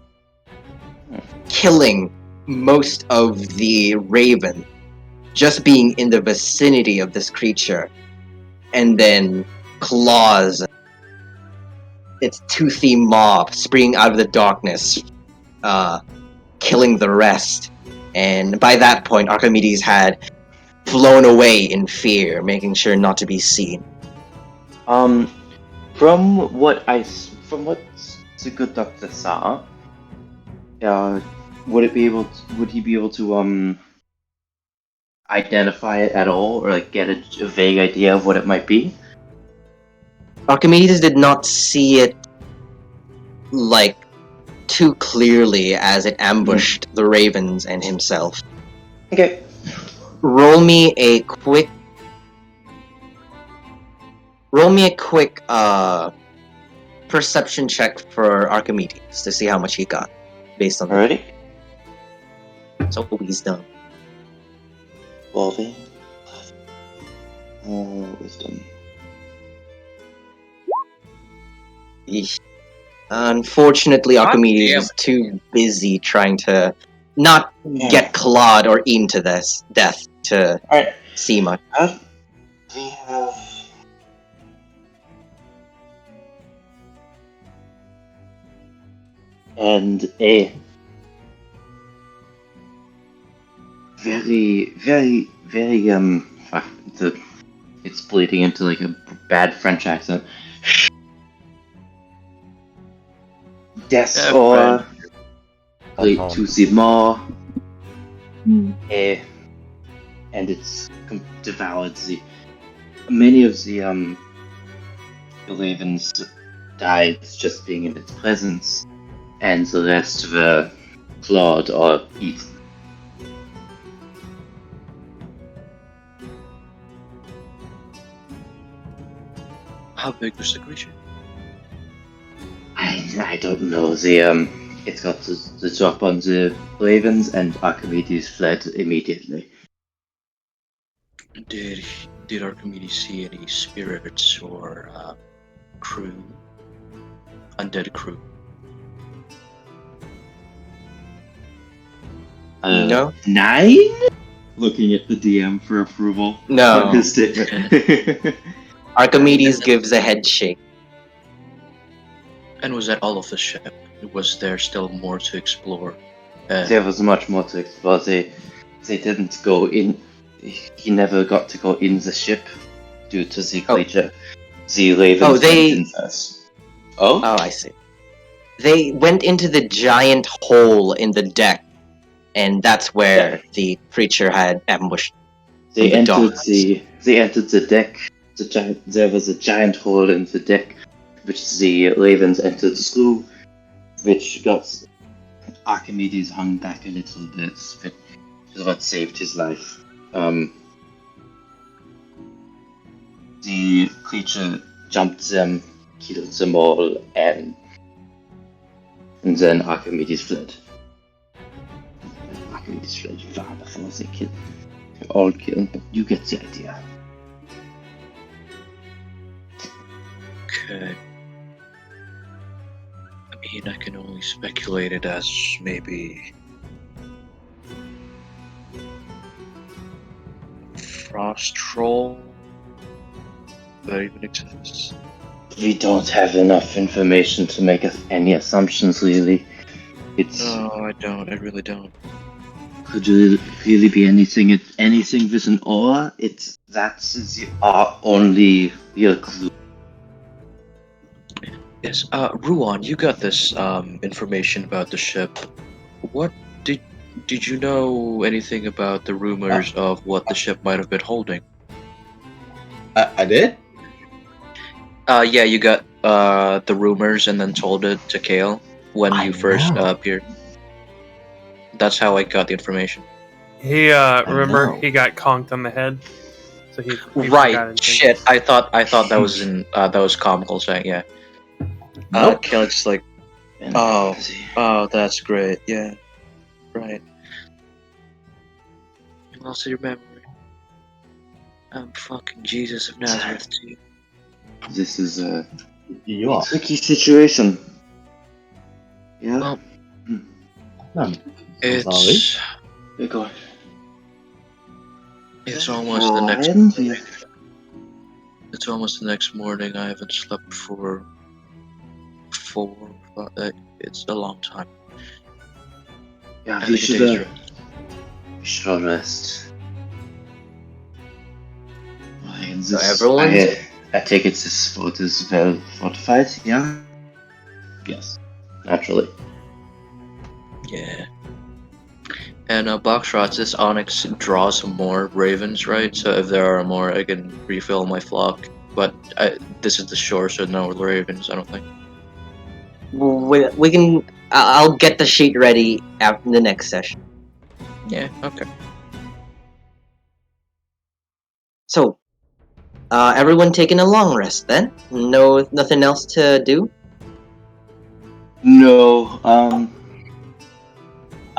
killing most of the raven, just being in the vicinity of this creature, and then claws, its toothy maw springing out of the darkness, killing the rest. And by that point, Archimedes had flown away in fear, making sure not to be seen. From what the good doctor saw, would he be able to identify it at all, or like get a vague idea of what it might be? Archimedes did not see it too clearly as it ambushed the ravens and himself. Okay. Roll me a quick roll me a quick perception check for Archimedes to see how much he got based on Alrighty. so wisdom. 12. Wisdom. Eesh. Unfortunately, God Archimedes damn was too busy trying to not get clawed or eaten to death to Alright. see much. We have. And a very it's bleeding into like a bad French accent. Des or to the more, and it's devoured the many of the ravens died just being in its presence, and the rest were clawed or eaten. How big was the creature? I don't know. It got the drop on the ravens, and Archimedes fled immediately. Did Archimedes see any spirits or crew? Undead crew? No. 9? Looking at the DM for approval. No. On his stick. Archimedes gives a head shake. And was that all of the ship? Was there still more to explore? There was much more to explore. They didn't go in. He never got to go in the ship due to the creature. The ravens went in first. Oh, I see. They went into the giant hole in the deck, and that's where the creature had ambushed. They the entered dogs. They entered the deck. There was a giant hole in the deck, which the ravens entered through, which got Archimedes hung back a little bit. Which is what saved his life. The creature jumped them, killed them all, and then Archimedes fled. Archimedes fled far before they killed. All killed, but you get the idea. Okay. I mean, I can only speculate it as maybe frost troll that even exists. We don't have enough information to make any assumptions, really. No, I don't. I really don't. Could it really be anything with an aura? That's our only real clue. Yes, Ruan, you got this information about the ship. What did you know anything about the rumors of what the ship might have been holding? I did? Yeah, you got the rumors and then told it to Kale when you first appeared. That's how I got the information. He remember know. he got conked on the head, so he forgot Right. his Shit. I thought that was that was comical saying. Yeah. Nope. Kale just like, oh, that's great. Yeah. Right. You lost your memory. I'm fucking Jesus of Nazareth to you. This is a You are. tricky situation. Yeah. Well, No, it's You're going. it's almost the next morning. It's almost the next morning. I haven't slept for 4. It's a long time. Yeah, I we think a day's should. rest. We should all rest. So everyone? I take it this fort is well fortified, yeah? Yes, naturally. Yeah. And Boxrots, this Onyx draws more ravens, right? So if there are more, I can refill my flock. But this is the shore, so no ravens, I don't think. We can. I'll get the sheet ready after the next session. Yeah, okay. So, Everyone taking a long rest then? No, nothing else to do? No, I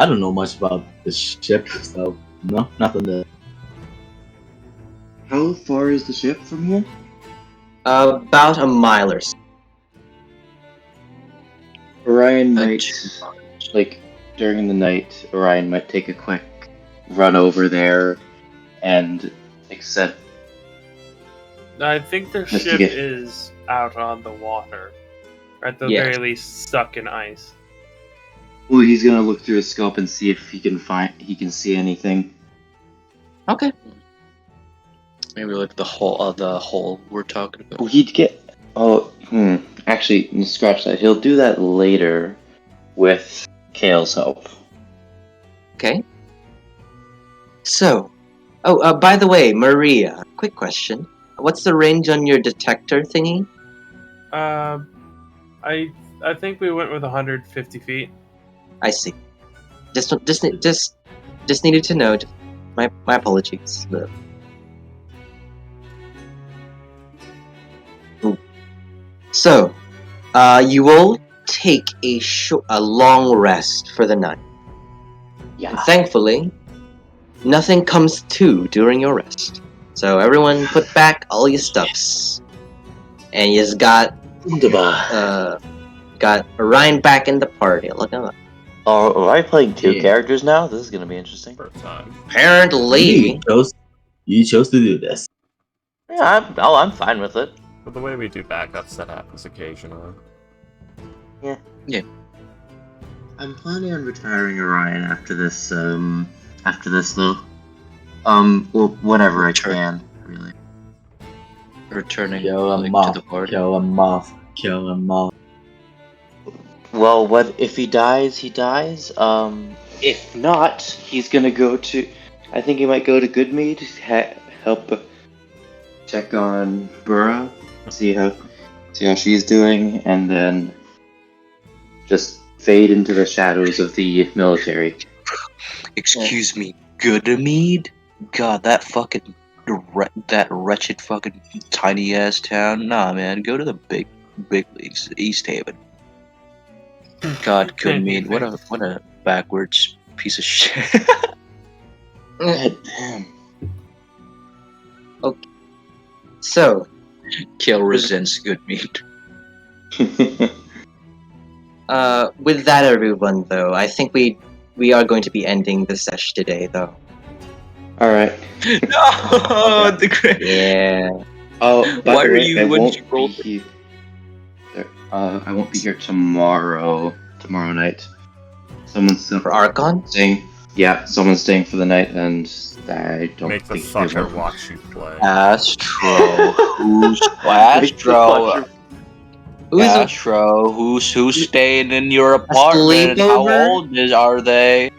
don't know much about the ship, so no, nothing there. how far is the ship from here? About a mile or so. Orion Uh, might, like, during the night, Orion might take a quick run over there and accept. I think their Just to ship get- is out on the water. Or at the Yeah. very least, stuck in ice. Well, he's gonna look through his scope and see if he can see anything. Okay. Maybe like the hole we're talking about. Oh, he'd get. Oh, actually, scratch that. He'll do that later with Kale's help. Okay. So, by the way, Maria, quick question. What's the range on your detector thingy? I think we went with 150 feet. I see. Just needed to know. My apologies. Ooh. So, you will take a long rest for the night. Yeah. And thankfully, nothing comes to during your rest. So everyone put back all your stuffs. And you just got Orion back in the party. Look at that. Oh, am I playing two Yeah. characters now? This is gonna be interesting. For a time. Apparently. You chose to do this. Yeah, I'm fine with it. But the way we do backups, that happens occasionally. I'm planning on retiring Orion after this. Though. Well, whenever I can, really. Returning Kill like, him to off. the party. Kill him off. Kill him off. Well, what if he dies? He dies. If not, he's gonna go to. I think he might go to Goodmead, help check on Burra, see how she's doing, and then just fade into the shadows of the military. Excuse me, Goodamead? God, that fucking that wretched fucking tiny ass town. Nah, man, go to the big leagues, East Haven. God, Goodamead, what a backwards piece of shit. God damn. So, Kill resents Goodmead. with that, everyone, though, I think we are going to be ending the sesh today, though. All right. No, the great. Yeah. Oh, by Why the are way, you I when won't you be rolled here. I won't be here tomorrow. Tomorrow night. Someone's For Archon? staying. Yeah, someone's staying for the night, and I don't Make the think they fucker will. watch you play. Astro, who's Astro, who's staying in your apartment? How sleepover? old are they?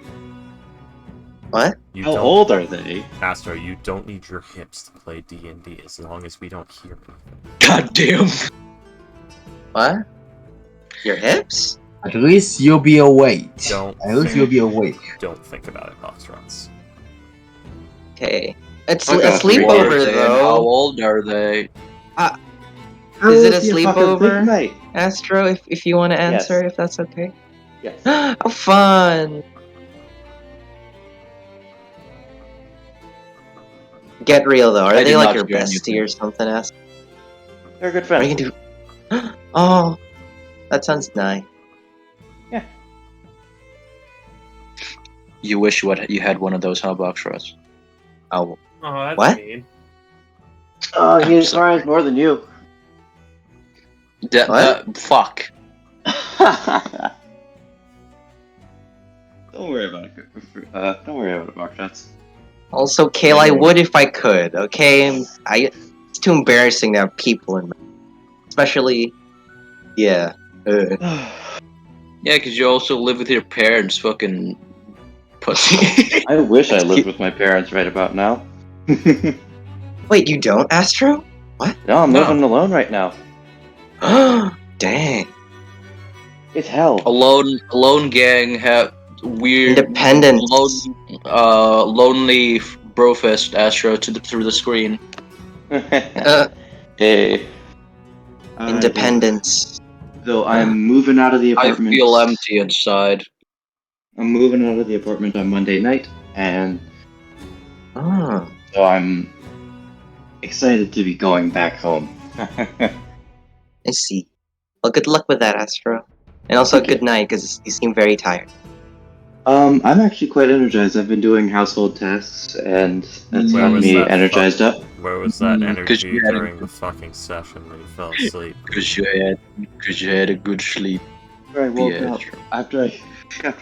What? You How don't, old are they? Astro, you don't need your hips to play D&D as long as we don't hear anything. God damn. What? Your hips? At least you'll be awake. Don't At least think- you'll be awake. Don't think about it, Foxtrots. Okay. It's I a got sleepover, How though. old are they? Is it a sleepover? Night. Astro, if you want to answer, Yes. if that's okay. Yes. How fun! Get real though. Are I they did like not your hear bestie anything. or something? Astro? They're good What are you friends. gonna do? Oh, that sounds nice. You wish you had one of those Hellbox rods. Oh, Oh, that's What? mean. Oh, I'm he sorry. inspires more than you. What? Fuck. Don't worry about it. Don't worry about it, Markshots. also, Kale, I would if I could. Okay, it's too embarrassing to have people in, especially, yeah. Yeah, because you also live with your parents, fucking pussy. I wish I lived with my parents right about now. Wait, you don't, Astro? No, I'm No. living alone right now. Dang. It's hell. Alone gang have weird Independence. lonely brofist Astro through the screen. Hey. Independence. Though I'm moving out of the I apartment. feel empty inside. I'm moving out of the apartment on Monday night, and Ah, so I'm excited to be going back home. I see. Well, good luck with that, Astro. And also, Thank you. good night, because you seem very tired. I'm actually quite energized. I've been doing household tasks, and that's Where gotten was me that energized up. Where was that energy you had a- during the fucking session when you fell asleep? Because you had a good sleep. I woke Yeah, up true. after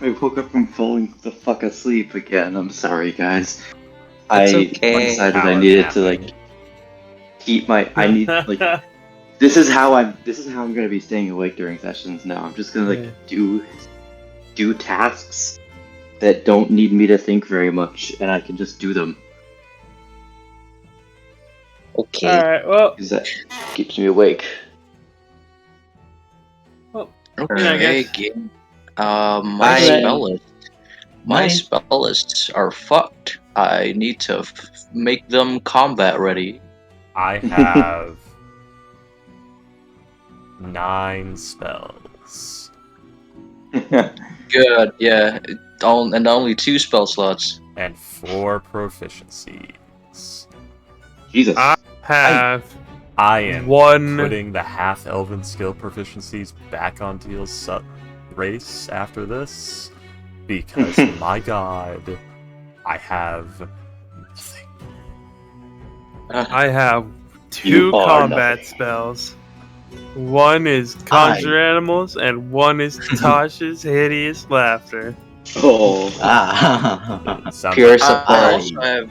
I woke up from falling the fuck asleep again. I'm sorry, guys. That's I okay. decided I Power needed to napping. like keep my. I need like. This is how I'm gonna be staying awake during sessions now. I'm just gonna like do tasks that don't need me to think very much, and I can just do them. Okay. Alright, well, Because that keeps me awake. Okay, guess. game. My Bye. spell list. My Night. spell lists are fucked. I need to make them combat ready. I have 9 spells. Good, yeah. And only 2 spell slots. And 4 proficiencies. Jesus. I have I am one. putting the half-elven skill proficiencies back on Deal's race after this. Because, my god, I have nothing. I have 2 You are combat nothing. spells. One is conjure animals, and one is Tasha's hideous laughter. Oh. Sounds Pure like support. I also have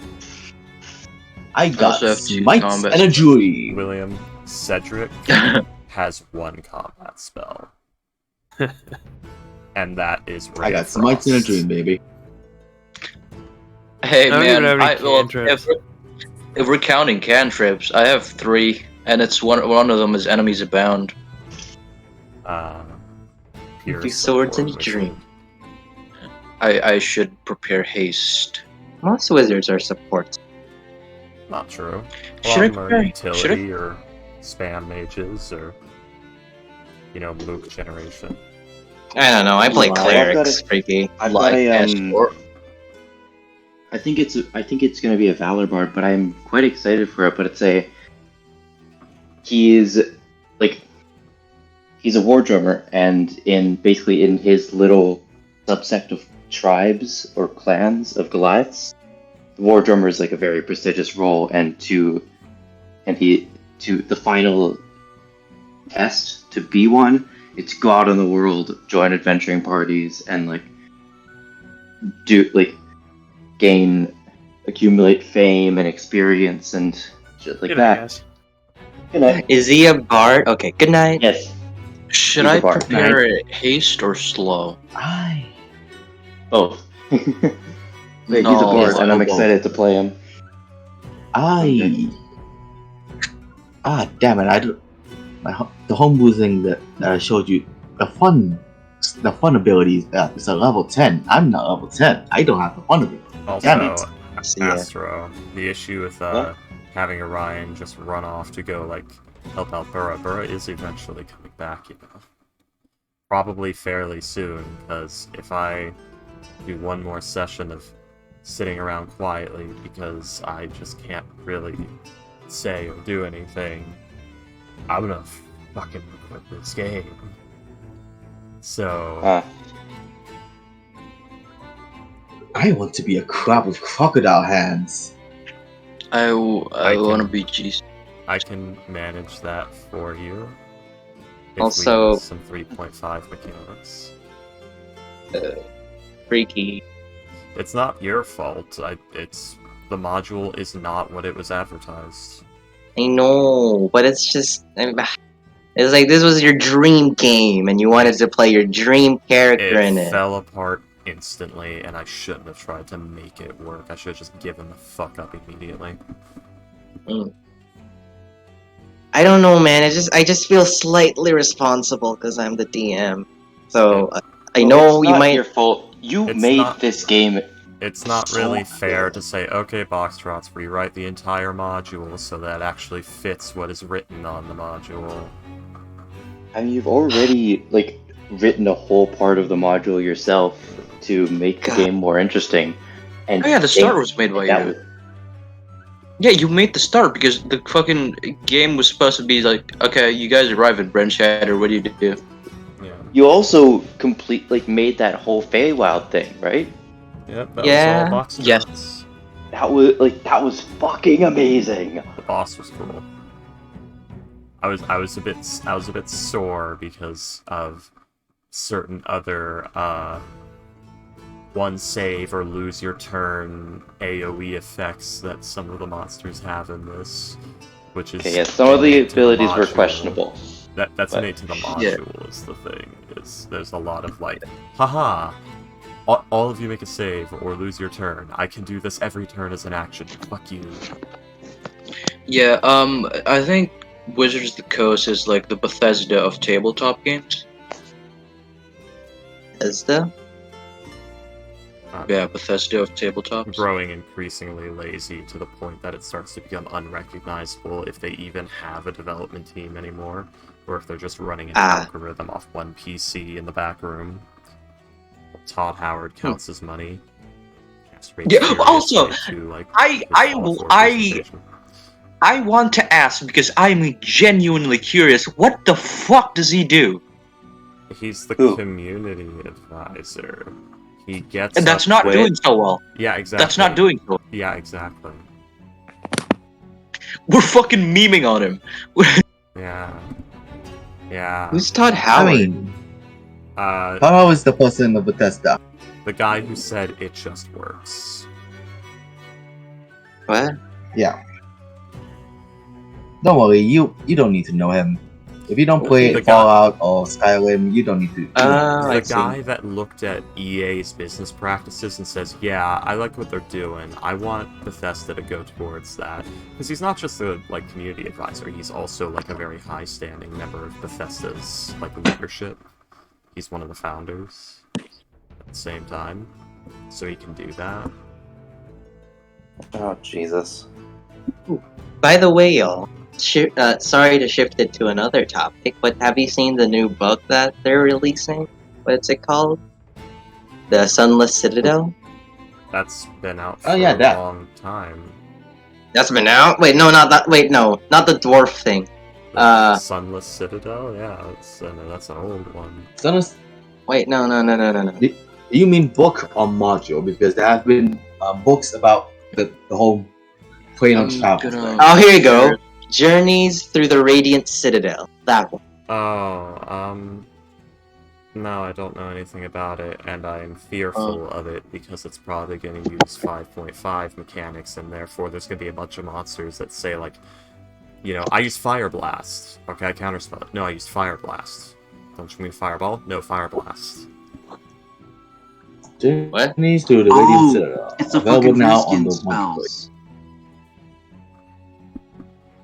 I got also have 2 Smite combat and a Dream. William Cedric has 1 combat spell. And that is Ray I got of Smites and a Frost. Dream, baby. Hey I don't even man, have any cantrips. if we're counting cantrips, I have 3, and it's one of them is enemies abound. Pure Two swords and a support dream. wizard. I should prepare haste. Most wizards are support. Not true. A Should lot I of them are prepare- utility or spam mages or, mook generation. I don't know. I play Wow. clerics, freaky. I've got Like a escort. I think it's gonna be a Valor Bard, but I'm quite excited for it. But he's a war drummer, and in his little subsect of tribes or clans of Goliaths, the war drummer is like a very prestigious role, and the final test to be one, it's go out in the world, join adventuring parties, and accumulate fame and experience and shit like Good, I that. guess. Good night. Is he a bard? Okay, good night. Yes. Should He's a I bard. prepare it haste or slow? I Both. He's a No, bard, and I'm both. excited to play him. Damn it! The homebrew thing that I showed you, the fun ability is a level 10. I'm not level 10. I don't have the fun ability. Damn it! Also, Astro, the issue with having Orion just run off to go help out Burra. Burra is eventually coming back, probably fairly soon, because if I do one more session of sitting around quietly because I just can't really say or do anything, I'm gonna fucking quit this game. So I want to be a crab with crocodile hands. I I want to can- be Jesus. I can manage that for you. If Also- we use some 3.5 mechanics. Freaky. It's not your fault. The module is not what it was advertised. I know, but it's just. It's like this was your dream game, and you wanted to play your dream character in It it. fell apart instantly, and I shouldn't have tried to make it work. I should have just given the fuck up immediately. I don't know, man. I just feel slightly responsible because I'm the DM. So I know you It's not might. your fault. You It's made not- this game it's not really fair to say, okay, Boxtrots, rewrite the entire module so that actually fits what is written on the module. I mean, you've already like written a whole part of the module yourself to make the game more interesting. And Oh yeah, the start was made by that you. Yeah, you made the start because the fucking game was supposed to be like, okay, you guys arrive at Brent Shatter, what do you do? Yeah. You also made that whole Feywild thing, right? Yep, that Yeah. was all Yes. Boxtrots. That was fucking amazing. The boss was cool. I was a bit sore because of certain other one save or lose your turn AoE effects that some of the monsters have in this, which is Okay, yeah, some of the innate to abilities were module. questionable. That's but- innate to the module is the thing. There's a lot of like, haha, all of you make a save or lose your turn. I can do this every turn as an action. Fuck you. Yeah, I think Wizards of the Coast is like the Bethesda of tabletop games. Bethesda? Yeah, Bethesda of tabletops. Growing increasingly lazy to the point that it starts to become unrecognizable if they even have a development team anymore, or if they're just running an algorithm off one PC in the back room. Todd Howard counts as money. Yeah, also, I want to ask because I'm genuinely curious. What the fuck does he do? He's the community advisor. He gets And that's not doing so well. Yeah, exactly. That's not doing so well. Yeah, exactly. We're fucking memeing on him. Yeah. Yeah. Who's Todd Howard? I mean, Todd Howard is the person of Bethesda. The guy who said it just works. What? Yeah. Don't worry, you don't need to know him. If you don't play The Fallout or Skyrim, you don't need to. The guy that looked at EA's business practices and says, yeah, I like what they're doing. I want Bethesda to go towards that. Because he's not just a community advisor, he's also a very high-standing member of Bethesda's leadership. He's one of the founders at the same time. So he can do that. Oh, Jesus. By the way, y'all, sorry to shift it to another topic, but have you seen the new book that they're releasing? What's it called? The Sunless Citadel? That's been out for a long time. That's been out? Wait, no, not that. Wait, no, not the dwarf thing. Sunless Citadel? Yeah, that's an old one. Sunless. Wait, no. Do you mean book or module? Because there have been books about the whole plane of travel. Oh, here you go. Journeys Through the Radiant Citadel. That one. Oh, no, I don't know anything about it, and I'm fearful of it because it's probably going to use 5.5 mechanics, and therefore there's going to be a bunch of monsters that say, I used Fire Blast. Okay, I counterspell it. No, I used Fire Blast. Don't you mean Fireball? No, Fire Blast. Journeys Through the Radiant Citadel. It's a available fucking now reskin on the spells.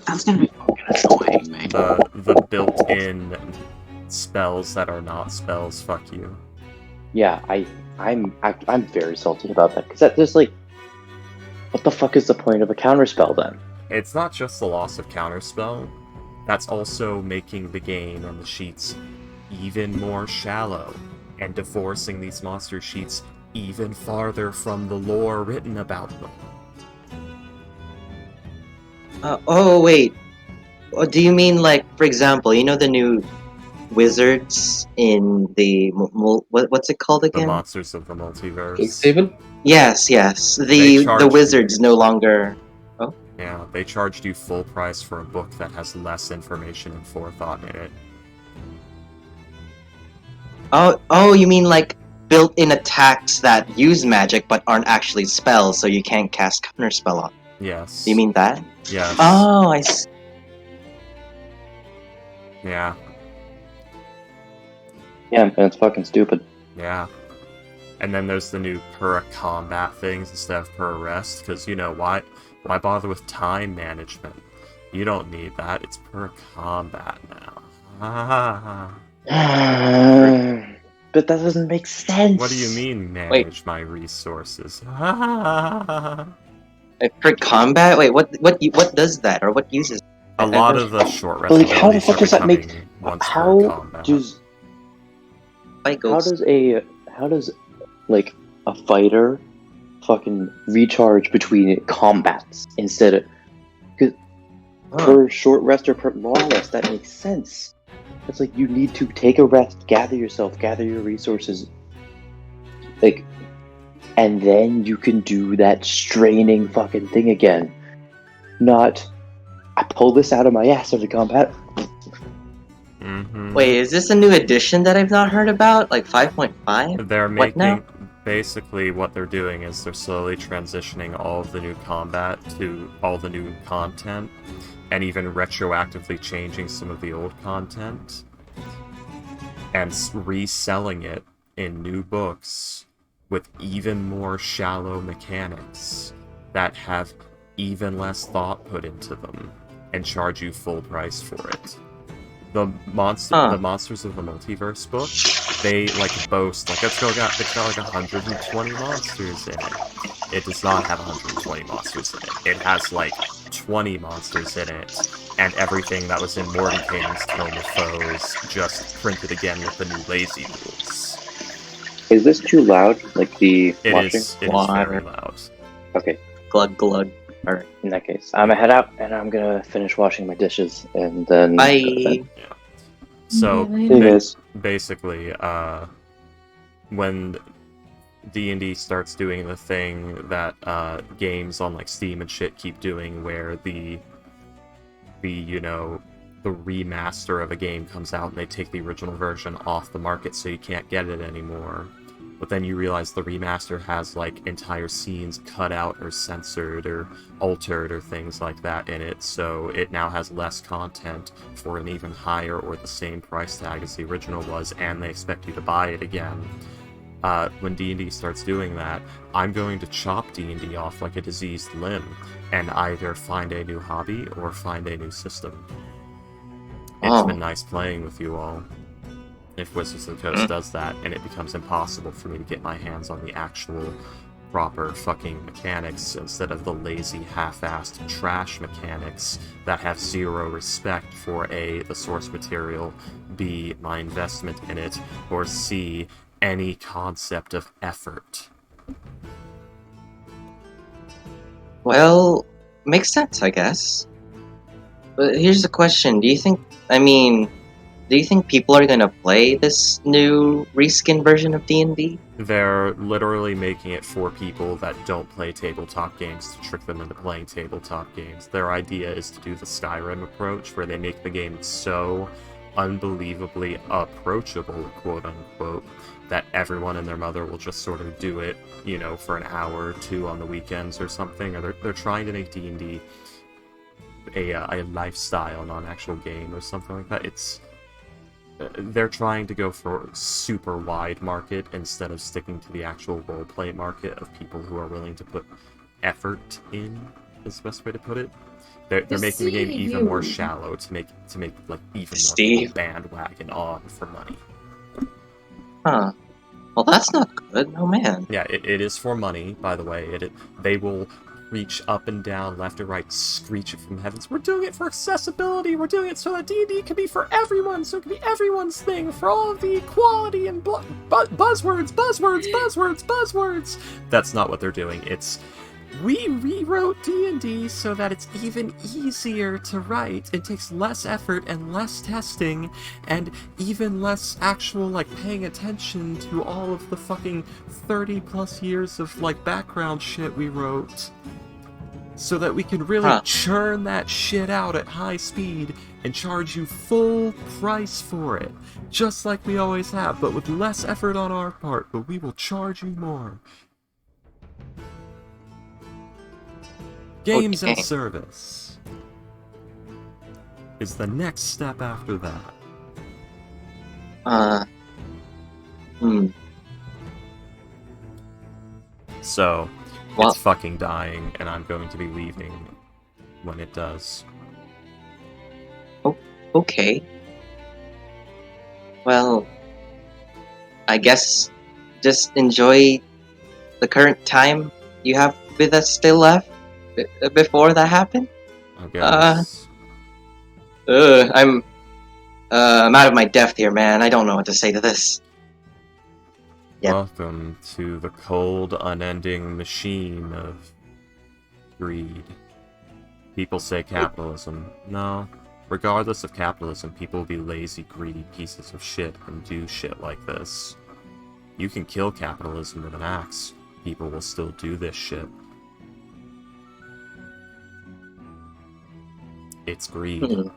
That's gonna be fucking annoying, man. The built-in spells that are not spells, fuck you. Yeah, I'm very salty about that because there's what the fuck is the point of a counterspell then? It's not just the loss of counterspell. That's also making the game and the sheets even more shallow and divorcing these monster sheets even farther from the lore written about them. Oh, wait. Do you mean, for example, the new wizards in the... what's it called again? The Monsters of the Multiverse. Kingshaven? Yes. The wizards no longer... Oh? Yeah, they charged you full price for a book that has less information and forethought in it. Oh, you mean built-in attacks that use magic but aren't actually spells, so you can't cast counterspell on? Yes. Do you mean that? Yes. Oh, I see. Yeah. Yeah, and it's fucking stupid. Yeah. And then there's the new per combat things instead of per rest, because why bother with time management? You don't need that. It's per combat now. But that doesn't make sense. What do you mean, manage my resources? For combat? Wait, what does that, or what uses? A lot of the short rest But, like, how the abilities fuck are does that make? becoming once per How combat. does Like how does like a fighter fucking recharge between combats instead of per short rest or per long rest? That makes sense. It's like you need to take a rest, gather yourself, gather your resources, like, and then you can do that straining fucking thing again. Not, I pull this out of my ass every combat. Mm-hmm. Wait, is this a new edition that I've not heard about? Like 5.5? They're What now? making basically what they're doing is they're slowly transitioning all of the new combat to all the new content, and even retroactively changing some of the old content and reselling it in new books with even more shallow mechanics that have even less thought put into them and charge you full price for it. The Monsters of the Multiverse book, they like boast like it's got like 120 monsters in it. It does not have 120 monsters in it. It has like 20 monsters in it, and everything that was in Mordenkainen's Tome of Foes just printed again with the new lazy rules. Is this too loud? Like the washing? It is very loud. Okay. Glug glug. Alright. In that case, I'm gonna head out and I'm gonna finish washing my dishes and then. Bye. So basically, when D&D starts doing the thing that games on like Steam and shit keep doing, where the remaster of a game comes out and they take the original version off the market so you can't get it anymore. But then you realize the remaster has like entire scenes cut out or censored or altered or things like that in it, so it now has less content for an even higher or the same price tag as the original was, and they expect you to buy it again. When D&D starts doing that, I'm going to chop D&D off like a diseased limb and either find a new hobby or find a new system. It's been nice playing with you all. If Wizards of the Coast does that, and it becomes impossible for me to get my hands on the actual proper fucking mechanics instead of the lazy, half-assed trash mechanics that have zero respect for A, the source material, B, my investment in it, or C, any concept of effort. Well, makes sense, I guess. But here's the question: do you think people are gonna play this new reskin version of D&D? They're literally making it for people that don't play tabletop games to trick them into playing tabletop games. Their idea is to do the Skyrim approach, where they make the game so unbelievably approachable, quote-unquote, that everyone and their mother will just sort of do it, for an hour or two on the weekends or something. Or they're trying to make D&D a lifestyle, not an actual game or something like that. They're trying to go for super wide market instead of sticking to the actual roleplay market of people who are willing to put effort in, is the best way to put it. They're making the game even more shallow to make like even more people bandwagon on for money. Huh. Well, that's not good. Oh man. Yeah, it is for money, by the way. They will reach up and down, left and right, screech it from the heavens. We're doing it for accessibility. We're doing it so that D&D can be for everyone, so it can be everyone's thing, for all of the equality and buzzwords. That's not what they're doing. It's, we rewrote D&D so that it's even easier to write. It takes less effort and less testing and even less actual, like, paying attention to all of the fucking 30 plus years of, like, background shit we wrote. So that we can really churn that shit out at high speed and charge you full price for it. Just like we always have, but with less effort on our part, but we will charge you more. Games as service is the next step after that. So, it's fucking dying, and I'm going to be leaving when it does. Oh, okay. Well, I guess just enjoy the current time you have with us still left before that happened. I guess. I'm out of my depth here, man. I don't know what to say to this. Yep. Welcome to the cold, unending machine of greed. People say capitalism. No. Regardless of capitalism, people will be lazy, greedy pieces of shit and do shit like this. You can kill capitalism with an axe. People will still do this shit. It's greed.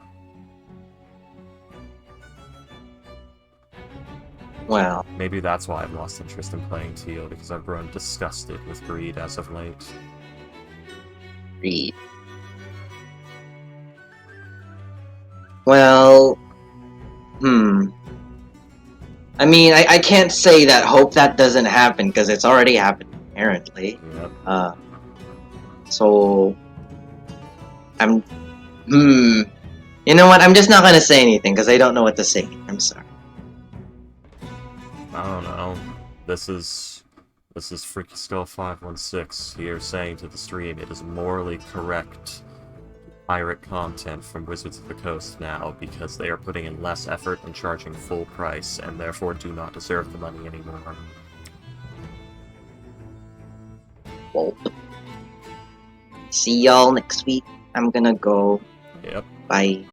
Well, maybe that's why I've lost interest in playing Teal, because I've grown disgusted with greed as of late. Greed. Well, I mean, I can't say that hope that doesn't happen, because it's already happened, apparently. Yep. So... I'm... You know what, I'm just not gonna say anything, because I don't know what to say. I'm sorry. I don't know. This is Freaky Skull 516 here saying to the stream it is morally correct to pirate content from Wizards of the Coast now because they are putting in less effort and charging full price and therefore do not deserve the money anymore. Well, see y'all next week. I'm gonna go. Yep. Bye.